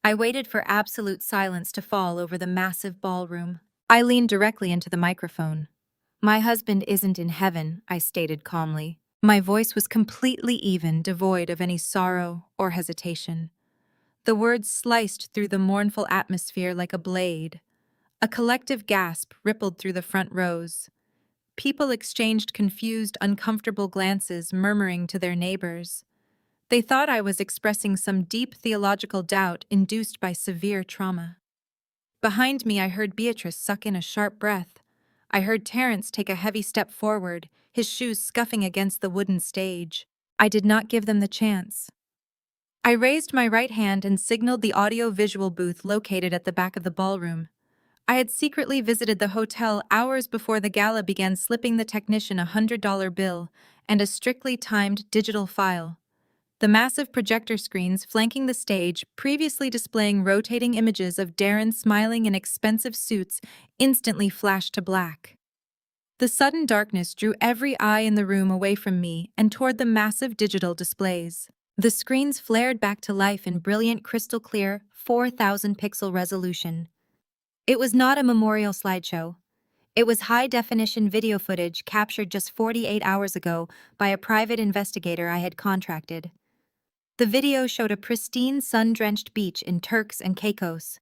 A: I waited for absolute silence to fall over the massive ballroom. I leaned directly into the microphone. "My husband isn't in heaven," I stated calmly. My voice was completely even, devoid of any sorrow or hesitation. The words sliced through the mournful atmosphere like a blade. A collective gasp rippled through the front rows. People exchanged confused, uncomfortable glances, murmuring to their neighbors. They thought I was expressing some deep theological doubt induced by severe trauma. Behind me, I heard Beatrice suck in a sharp breath. I heard Terrence take a heavy step forward, his shoes scuffing against the wooden stage. I did not give them the chance. I raised my right hand and signaled the audio-visual booth located at the back of the ballroom. I had secretly visited the hotel hours before the gala began, slipping the technician $100 bill and a strictly timed digital file. The massive projector screens flanking the stage, previously displaying rotating images of Darren smiling in expensive suits, instantly flashed to black. The sudden darkness drew every eye in the room away from me and toward the massive digital displays. The screens flared back to life in brilliant crystal-clear 4,000-pixel resolution. It was not a memorial slideshow. It was high-definition video footage captured just 48 hours ago by a private investigator I had contracted. The video showed a pristine, sun-drenched beach in Turks and Caicos.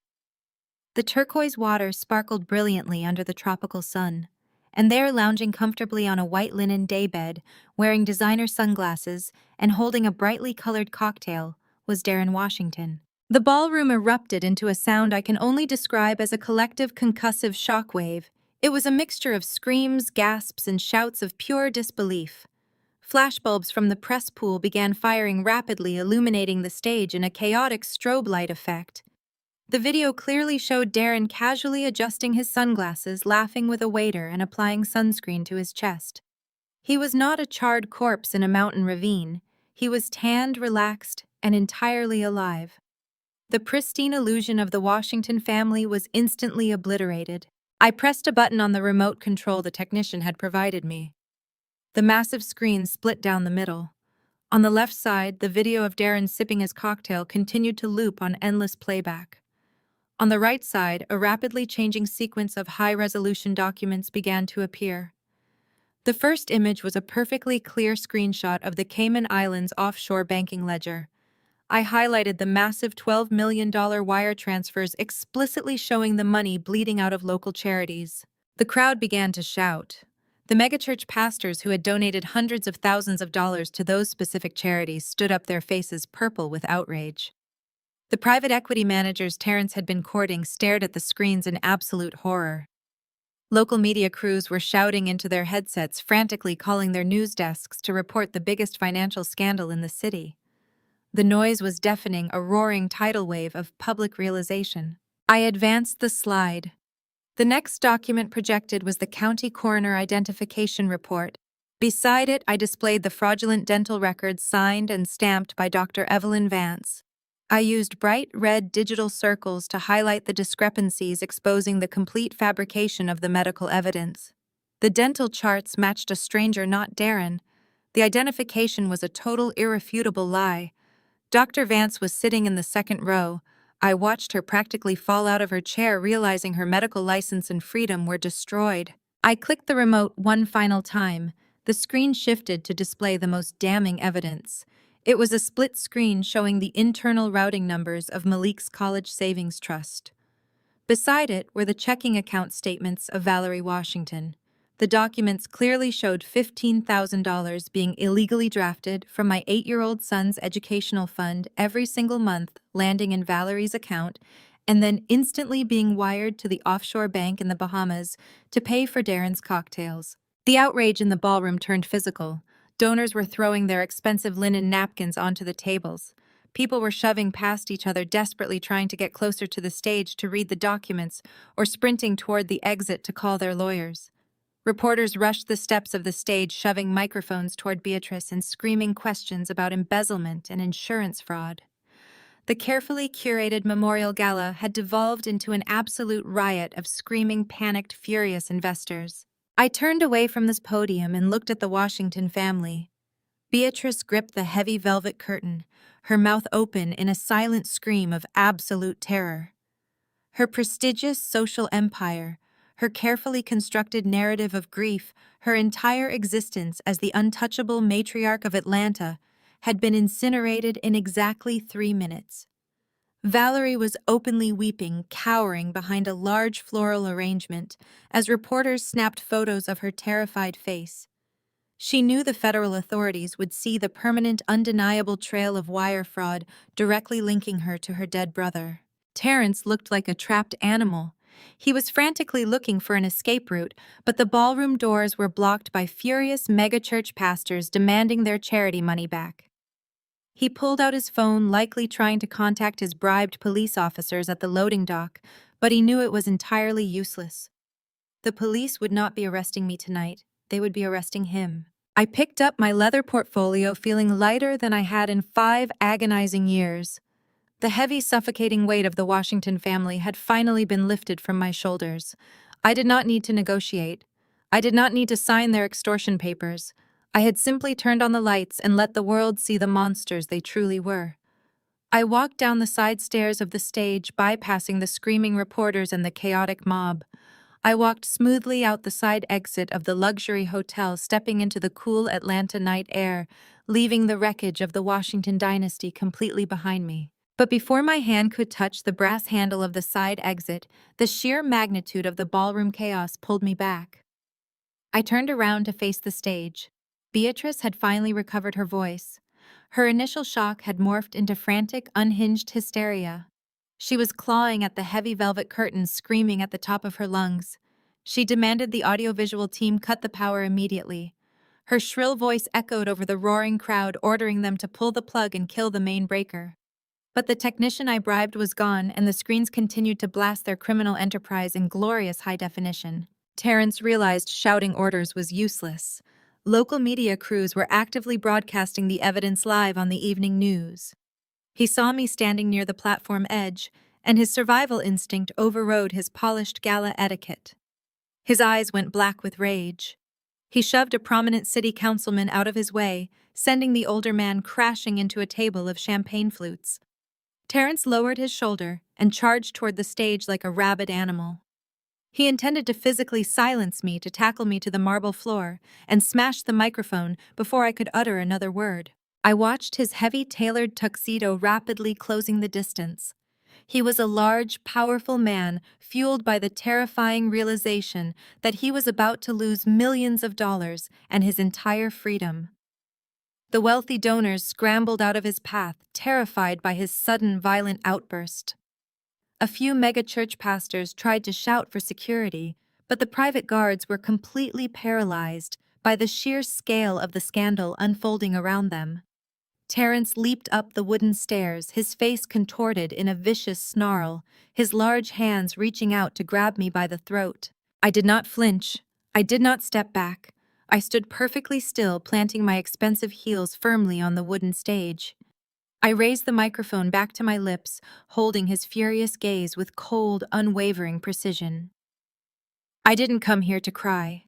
A: The turquoise water sparkled brilliantly under the tropical sun, and there, lounging comfortably on a white linen daybed, wearing designer sunglasses and holding a brightly colored cocktail, was Darren Washington. The ballroom erupted into a sound I can only describe as a collective concussive shockwave. It was a mixture of screams, gasps, and shouts of pure disbelief. Flashbulbs from the press pool began firing rapidly, illuminating the stage in a chaotic strobe light effect. The video clearly showed Darren casually adjusting his sunglasses, laughing with a waiter, and applying sunscreen to his chest. He was not a charred corpse in a mountain ravine. He was tanned, relaxed, and entirely alive. The pristine illusion of the Washington family was instantly obliterated. I pressed a button on the remote control the technician had provided me. The massive screen split down the middle. On the left side, the video of Darren sipping his cocktail continued to loop on endless playback. On the right side, a rapidly changing sequence of high-resolution documents began to appear. The first image was a perfectly clear screenshot of the Cayman Islands offshore banking ledger. I highlighted the massive $12 million wire transfers, explicitly showing the money bleeding out of local charities. The crowd began to shout. The megachurch pastors who had donated hundreds of thousands of dollars to those specific charities stood up, their faces purple with outrage. The private equity managers Terrence had been courting stared at the screens in absolute horror. Local media crews were shouting into their headsets, frantically calling their news desks to report the biggest financial scandal in the city. The noise was deafening, a roaring tidal wave of public realization. I advanced the slide. The next document projected was the county coroner identification report. Beside it, I displayed the fraudulent dental records signed and stamped by Dr. Evelyn Vance. I used bright red digital circles to highlight the discrepancies, exposing the complete fabrication of the medical evidence. The dental charts matched a stranger, not Darren. The identification was a total, irrefutable lie. Dr. Vance was sitting in the second row. I watched her practically fall out of her chair, realizing her medical license and freedom were destroyed. I clicked the remote one final time. The screen shifted to display the most damning evidence. It was a split screen showing the internal routing numbers of Malik's College Savings Trust. Beside it were the checking account statements of Valerie Washington. The documents clearly showed $15,000 being illegally drafted from my 8-year-old son's educational fund every single month, landing in Valerie's account, and then instantly being wired to the offshore bank in the Bahamas to pay for Darren's cocktails. The outrage in the ballroom turned physical. Donors were throwing their expensive linen napkins onto the tables. People were shoving past each other, desperately trying to get closer to the stage to read the documents or sprinting toward the exit to call their lawyers. Reporters rushed the steps of the stage, shoving microphones toward Beatrice and screaming questions about embezzlement and insurance fraud. The carefully curated memorial gala had devolved into an absolute riot of screaming, panicked, furious investors. I turned away from this podium and looked at the Washington family. Beatrice gripped the heavy velvet curtain, her mouth open in a silent scream of absolute terror. Her prestigious social empire, her carefully constructed narrative of grief, her entire existence as the untouchable matriarch of Atlanta, had been incinerated in exactly 3 minutes. Valerie was openly weeping, cowering behind a large floral arrangement, as reporters snapped photos of her terrified face. She knew the federal authorities would see the permanent, undeniable trail of wire fraud directly linking her to her dead brother. Terrence looked like a trapped animal. He was frantically looking for an escape route, but the ballroom doors were blocked by furious megachurch pastors demanding their charity money back. He pulled out his phone, likely trying to contact his bribed police officers at the loading dock, but he knew it was entirely useless. The police would not be arresting me tonight. They would be arresting him. I picked up my leather portfolio, feeling lighter than I had in 5 agonizing years. The heavy, suffocating weight of the Washington family had finally been lifted from my shoulders. I did not need to negotiate. I did not need to sign their extortion papers. I had simply turned on the lights and let the world see the monsters they truly were. I walked down the side stairs of the stage, bypassing the screaming reporters and the chaotic mob. I walked smoothly out the side exit of the luxury hotel, stepping into the cool Atlanta night air, leaving the wreckage of the Washington dynasty completely behind me. But before my hand could touch the brass handle of the side exit, the sheer magnitude of the ballroom chaos pulled me back. I turned around to face the stage. Beatrice had finally recovered her voice. Her initial shock had morphed into frantic, unhinged hysteria. She was clawing at the heavy velvet curtains, screaming at the top of her lungs. She demanded the audiovisual team cut the power immediately. Her shrill voice echoed over the roaring crowd, ordering them to pull the plug and kill the main breaker. But the technician I bribed was gone, and the screens continued to blast their criminal enterprise in glorious high definition. Terrence realized shouting orders was useless. Local media crews were actively broadcasting the evidence live on the evening news. He saw me standing near the platform edge, and his survival instinct overrode his polished gala etiquette. His eyes went black with rage. He shoved a prominent city councilman out of his way, sending the older man crashing into a table of champagne flutes. Terrence lowered his shoulder and charged toward the stage like a rabid animal. He intended to physically silence me, to tackle me to the marble floor, and smash the microphone before I could utter another word. I watched his heavy tailored tuxedo rapidly closing the distance. He was a large, powerful man, fueled by the terrifying realization that he was about to lose millions of dollars and his entire freedom. The wealthy donors scrambled out of his path, terrified by his sudden, violent outburst. A few megachurch pastors tried to shout for security, but the private guards were completely paralyzed by the sheer scale of the scandal unfolding around them. Terrence leaped up the wooden stairs, his face contorted in a vicious snarl, his large hands reaching out to grab me by the throat. I did not flinch. I did not step back. I stood perfectly still, planting my expensive heels firmly on the wooden stage. I raised the microphone back to my lips, holding his furious gaze with cold, unwavering precision. "I didn't come here to cry,"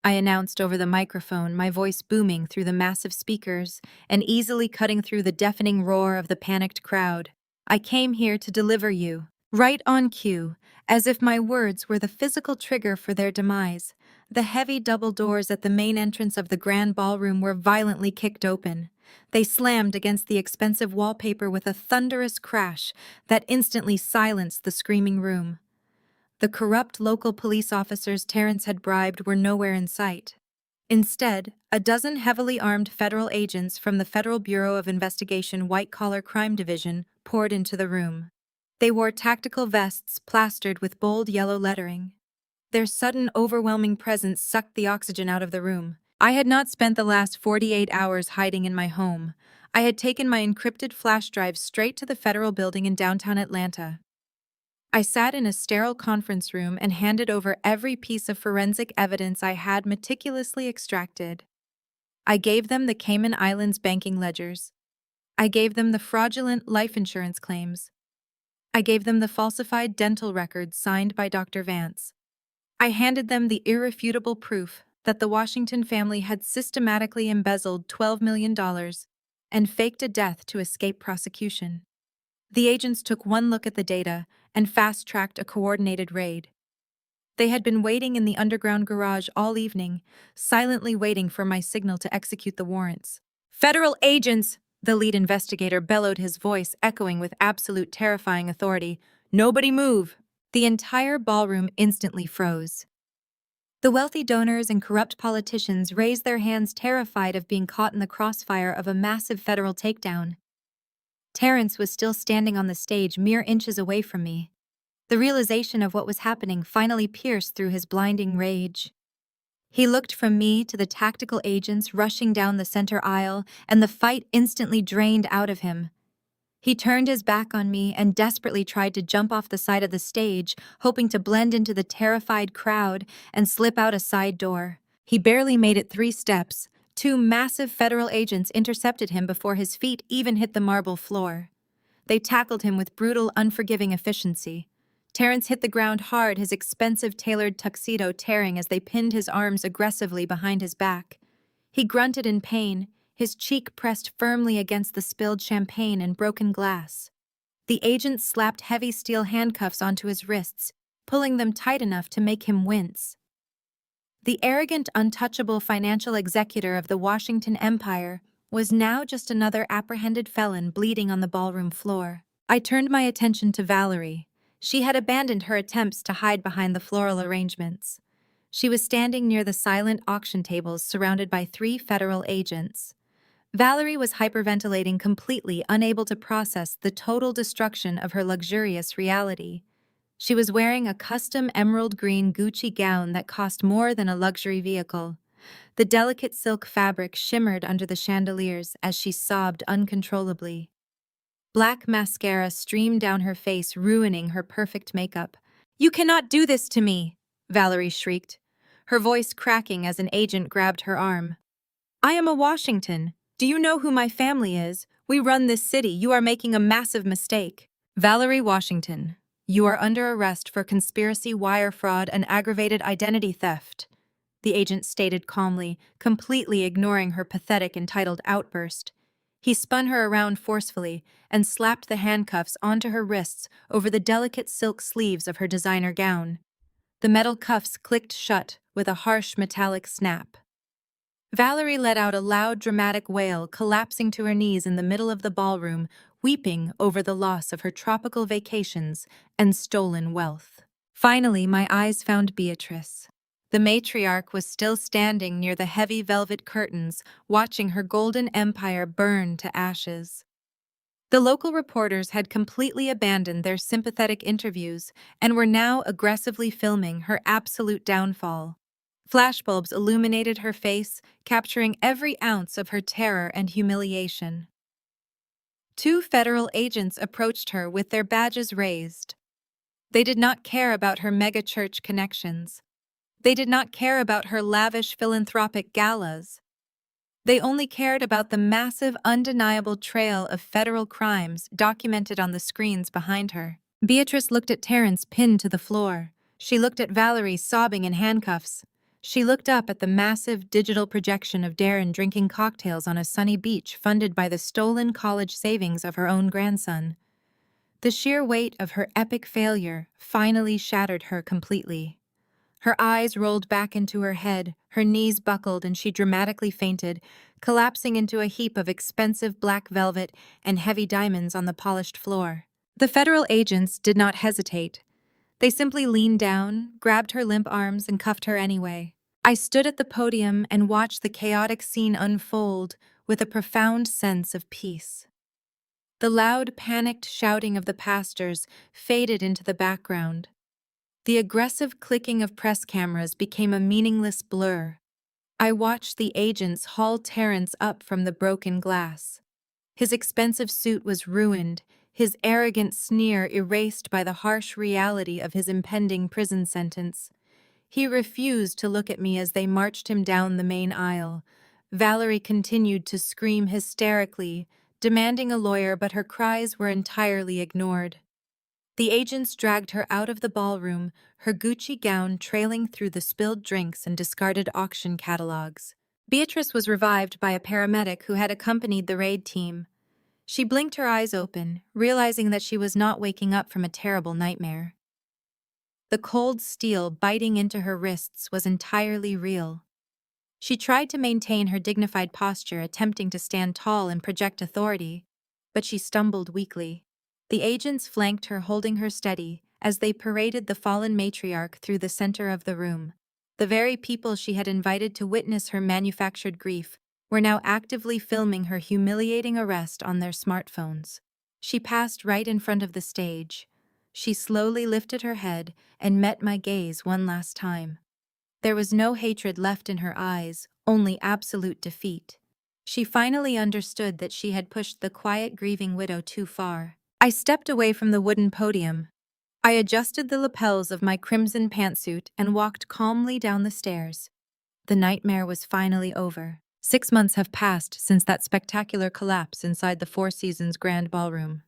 A: I announced over the microphone, my voice booming through the massive speakers and easily cutting through the deafening roar of the panicked crowd. "I came here to deliver you." Right on cue, as if my words were the physical trigger for their demise, the heavy double doors at the main entrance of the grand ballroom were violently kicked open. They slammed against the expensive wallpaper with a thunderous crash that instantly silenced the screaming room. The corrupt local police officers Terrence had bribed were nowhere in sight. Instead, a dozen heavily armed federal agents from the Federal Bureau of Investigation White-Collar Crime Division poured into the room. They wore tactical vests plastered with bold yellow lettering. Their sudden, overwhelming presence sucked the oxygen out of the room. I had not spent the last 48 hours hiding in my home. I had taken my encrypted flash drive straight to the federal building in downtown Atlanta. I sat in a sterile conference room and handed over every piece of forensic evidence I had meticulously extracted. I gave them the Cayman Islands banking ledgers. I gave them the fraudulent life insurance claims. I gave them the falsified dental records signed by Dr. Vance. I handed them the irrefutable proof that the Washington family had systematically embezzled $12 million and faked a death to escape prosecution. The agents took one look at the data and fast-tracked a coordinated raid. They had been waiting in the underground garage all evening, silently waiting for my signal to execute the warrants. "Federal agents!" The lead investigator bellowed, his voice echoing with absolute terrifying authority. "Nobody move!" The entire ballroom instantly froze. The wealthy donors and corrupt politicians raised their hands, terrified of being caught in the crossfire of a massive federal takedown. Terrence was still standing on the stage, mere inches away from me. The realization of what was happening finally pierced through his blinding rage. He looked from me to the tactical agents rushing down the center aisle, and the fight instantly drained out of him. He turned his back on me and desperately tried to jump off the side of the stage, hoping to blend into the terrified crowd and slip out a side door. He barely made it 3 steps. 2 massive federal agents intercepted him before his feet even hit the marble floor. They tackled him with brutal, unforgiving efficiency. Terrence hit the ground hard, his expensive tailored tuxedo tearing as they pinned his arms aggressively behind his back. He grunted in pain, his cheek pressed firmly against the spilled champagne and broken glass. The agents slapped heavy steel handcuffs onto his wrists, pulling them tight enough to make him wince. The arrogant, untouchable financial executor of the Washington Empire was now just another apprehended felon bleeding on the ballroom floor. I turned my attention to Valerie. She had abandoned her attempts to hide behind the floral arrangements. She was standing near the silent auction tables surrounded by 3 federal agents. Valerie was hyperventilating, completely unable to process the total destruction of her luxurious reality. She was wearing a custom emerald green Gucci gown that cost more than a luxury vehicle. The delicate silk fabric shimmered under the chandeliers as she sobbed uncontrollably. Black mascara streamed down her face, ruining her perfect makeup. "You cannot do this to me!" Valerie shrieked, her voice cracking as an agent grabbed her arm. "I am a Washington. Do you know who my family is? We run this city. You are making a massive mistake." "Valerie Washington, you are under arrest for conspiracy, wire fraud, and aggravated identity theft," the agent stated calmly, completely ignoring her pathetic, entitled outburst. He spun her around forcefully and slapped the handcuffs onto her wrists over the delicate silk sleeves of her designer gown. The metal cuffs clicked shut with a harsh metallic snap. Valerie let out a loud, dramatic wail, collapsing to her knees in the middle of the ballroom, weeping over the loss of her tropical vacations and stolen wealth. Finally, my eyes found Beatrice. The matriarch was still standing near the heavy velvet curtains, watching her golden empire burn to ashes. The local reporters had completely abandoned their sympathetic interviews and were now aggressively filming her absolute downfall. Flashbulbs illuminated her face, capturing every ounce of her terror and humiliation. 2 federal agents approached her with their badges raised. They did not care about her mega-church connections. They did not care about her lavish philanthropic galas. They only cared about the massive, undeniable trail of federal crimes documented on the screens behind her. Beatrice looked at Terrence, pinned to the floor. She looked at Valerie, sobbing in handcuffs. She looked up at the massive digital projection of Darren drinking cocktails on a sunny beach funded by the stolen college savings of her own grandson. The sheer weight of her epic failure finally shattered her completely. Her eyes rolled back into her head, her knees buckled, and she dramatically fainted, collapsing into a heap of expensive black velvet and heavy diamonds on the polished floor. The federal agents did not hesitate. They simply leaned down, grabbed her limp arms, and cuffed her anyway. I stood at the podium and watched the chaotic scene unfold with a profound sense of peace. The loud, panicked shouting of the pastors faded into the background. The aggressive clicking of press cameras became a meaningless blur. I watched the agents haul Terrence up from the broken glass. His expensive suit was ruined, his arrogant sneer erased by the harsh reality of his impending prison sentence. He refused to look at me as they marched him down the main aisle. Valerie continued to scream hysterically, demanding a lawyer, but her cries were entirely ignored. The agents dragged her out of the ballroom, her Gucci gown trailing through the spilled drinks and discarded auction catalogs. Beatrice was revived by a paramedic who had accompanied the raid team. She blinked her eyes open, realizing that she was not waking up from a terrible nightmare. The cold steel biting into her wrists was entirely real. She tried to maintain her dignified posture, attempting to stand tall and project authority, but she stumbled weakly. The agents flanked her, holding her steady, as they paraded the fallen matriarch through the center of the room. The very people she had invited to witness her manufactured grief were now actively filming her humiliating arrest on their smartphones. She passed right in front of the stage. She slowly lifted her head and met my gaze one last time. There was no hatred left in her eyes, only absolute defeat. She finally understood that she had pushed the quiet, grieving widow too far. I stepped away from the wooden podium. I adjusted the lapels of my crimson pantsuit and walked calmly down the stairs. The nightmare was finally over. 6 months have passed since that spectacular collapse inside the Four Seasons Grand Ballroom.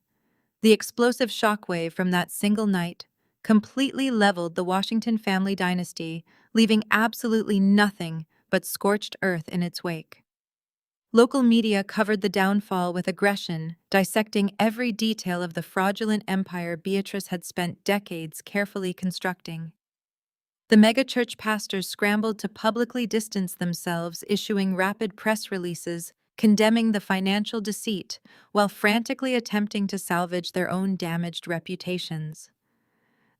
A: The explosive shockwave from that single night completely leveled the Washington family dynasty, leaving absolutely nothing but scorched earth in its wake. Local media covered the downfall with aggression, dissecting every detail of the fraudulent empire Beatrice had spent decades carefully constructing. The megachurch pastors scrambled to publicly distance themselves, issuing rapid press releases condemning the financial deceit while frantically attempting to salvage their own damaged reputations.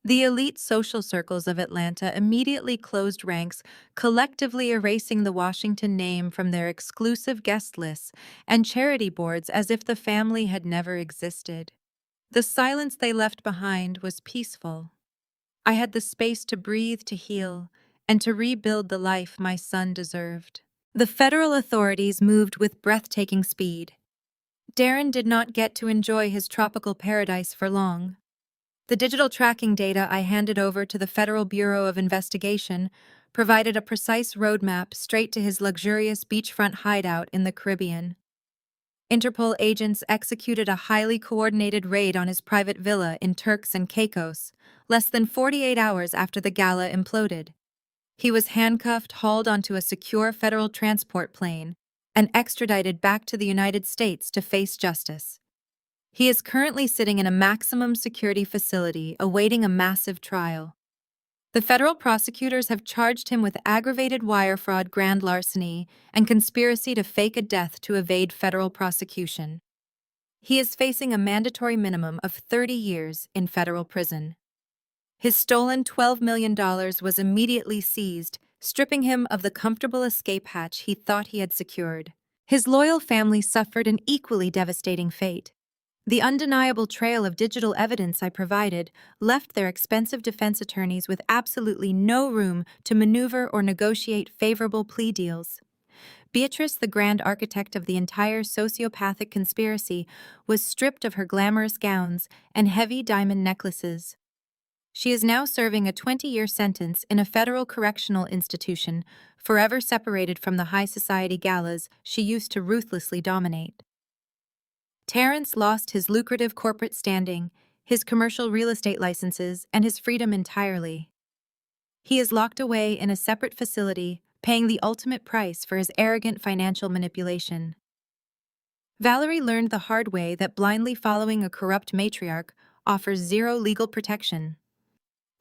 A: The elite social circles of Atlanta immediately closed ranks, collectively erasing the Washington name from their exclusive guest lists and charity boards as if the family had never existed. The silence they left behind was peaceful. I had the space to breathe, to heal, and to rebuild the life my son deserved. The federal authorities moved with breathtaking speed. Darren did not get to enjoy his tropical paradise for long. The digital tracking data I handed over to the Federal Bureau of Investigation provided a precise roadmap straight to his luxurious beachfront hideout in the Caribbean. Interpol agents executed a highly coordinated raid on his private villa in Turks and Caicos, less than 48 hours after the gala imploded. He was handcuffed, hauled onto a secure federal transport plane, and extradited back to the United States to face justice. He is currently sitting in a maximum security facility awaiting a massive trial. The federal prosecutors have charged him with aggravated wire fraud, grand larceny, and conspiracy to fake a death to evade federal prosecution. He is facing a mandatory minimum of 30 years in federal prison. His stolen $12 million was immediately seized, stripping him of the comfortable escape hatch he thought he had secured. His loyal family suffered an equally devastating fate. The undeniable trail of digital evidence I provided left their expensive defense attorneys with absolutely no room to maneuver or negotiate favorable plea deals. Beatrice, the grand architect of the entire sociopathic conspiracy, was stripped of her glamorous gowns and heavy diamond necklaces. She is now serving a 20-year sentence in a federal correctional institution, forever separated from the high society galas she used to ruthlessly dominate. Terrence lost his lucrative corporate standing, his commercial real estate licenses, and his freedom entirely. He is locked away in a separate facility, paying the ultimate price for his arrogant financial manipulation. Valerie learned the hard way that blindly following a corrupt matriarch offers zero legal protection.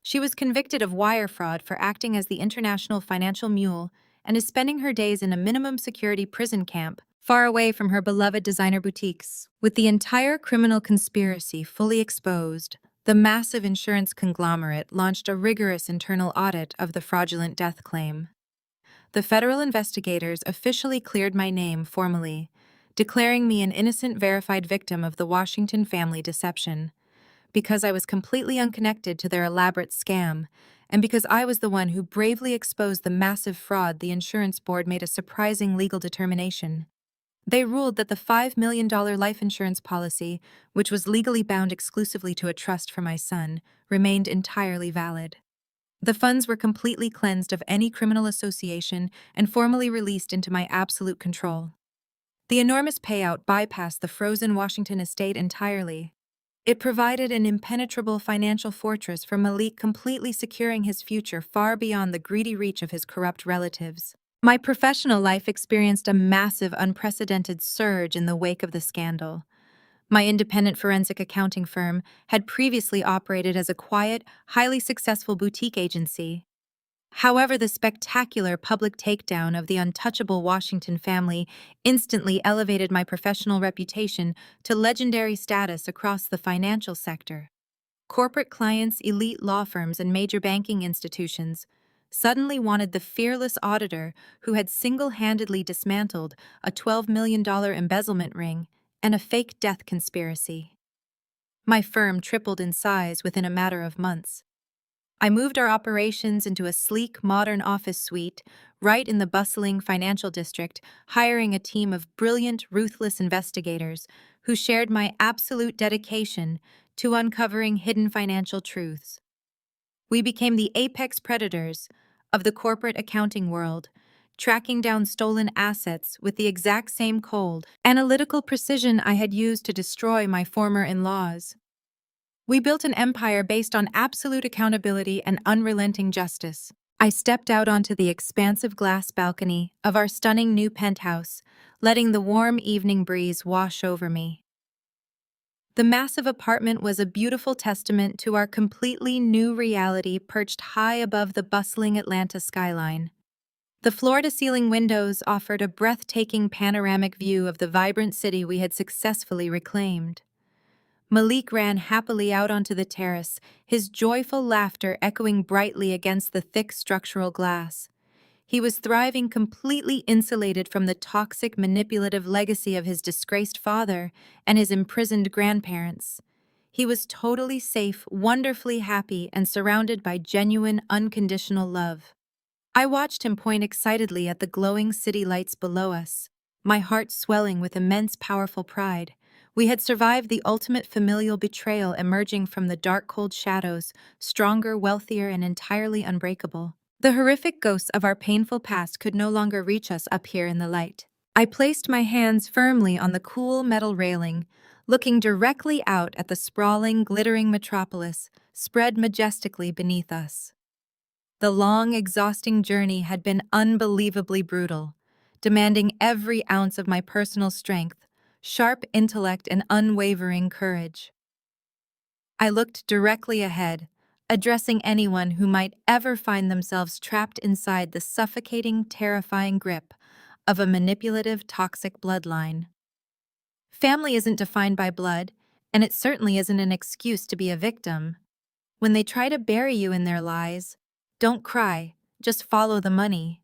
A: She was convicted of wire fraud for acting as the international financial mule and is spending her days in a minimum security prison camp far away from her beloved designer boutiques. With the entire criminal conspiracy fully exposed, the massive insurance conglomerate launched a rigorous internal audit of the fraudulent death claim. The federal investigators officially cleared my name formally, declaring me an innocent verified victim of the Washington family deception, because I was completely unconnected to their elaborate scam, and because I was the one who bravely exposed the massive fraud. The insurance board made a surprising legal determination. They ruled that the $5 million life insurance policy, which was legally bound exclusively to a trust for my son, remained entirely valid. The funds were completely cleansed of any criminal association and formally released into my absolute control. The enormous payout bypassed the frozen Washington estate entirely. It provided an impenetrable financial fortress for Malik, completely securing his future far beyond the greedy reach of his corrupt relatives. My professional life experienced a massive, unprecedented surge in the wake of the scandal. My independent forensic accounting firm had previously operated as a quiet, highly successful boutique agency. However, the spectacular public takedown of the untouchable Washington family instantly elevated my professional reputation to legendary status across the financial sector. Corporate clients, elite law firms, and major banking institutions suddenly wanted the fearless auditor who had single-handedly dismantled a $12 million embezzlement ring and a fake death conspiracy. My firm tripled in size within a matter of months. I moved our operations into a sleek, modern office suite right in the bustling financial district, hiring a team of brilliant, ruthless investigators who shared my absolute dedication to uncovering hidden financial truths. We became the apex predators of the corporate accounting world, tracking down stolen assets with the exact same cold, analytical precision I had used to destroy my former in-laws. We built an empire based on absolute accountability and unrelenting justice. I stepped out onto the expansive glass balcony of our stunning new penthouse, letting the warm evening breeze wash over me. The massive apartment was a beautiful testament to our completely new reality, perched high above the bustling Atlanta skyline. The floor-to-ceiling windows offered a breathtaking panoramic view of the vibrant city we had successfully reclaimed. Malik ran happily out onto the terrace, his joyful laughter echoing brightly against the thick structural glass. He was thriving, completely insulated from the toxic, manipulative legacy of his disgraced father and his imprisoned grandparents. He was totally safe, wonderfully happy, and surrounded by genuine, unconditional love. I watched him point excitedly at the glowing city lights below us, my heart swelling with immense, powerful pride. We had survived the ultimate familial betrayal, emerging from the dark, cold shadows, stronger, wealthier, and entirely unbreakable. The horrific ghosts of our painful past could no longer reach us up here in the light. I placed my hands firmly on the cool metal railing, looking directly out at the sprawling, glittering metropolis spread majestically beneath us. The long, exhausting journey had been unbelievably brutal, demanding every ounce of my personal strength, sharp intellect, and unwavering courage. I looked directly ahead, addressing anyone who might ever find themselves trapped inside the suffocating, terrifying grip of a manipulative, toxic bloodline. Family isn't defined by blood, and it certainly isn't an excuse to be a victim. When they try to bury you in their lies, don't cry, just follow the money.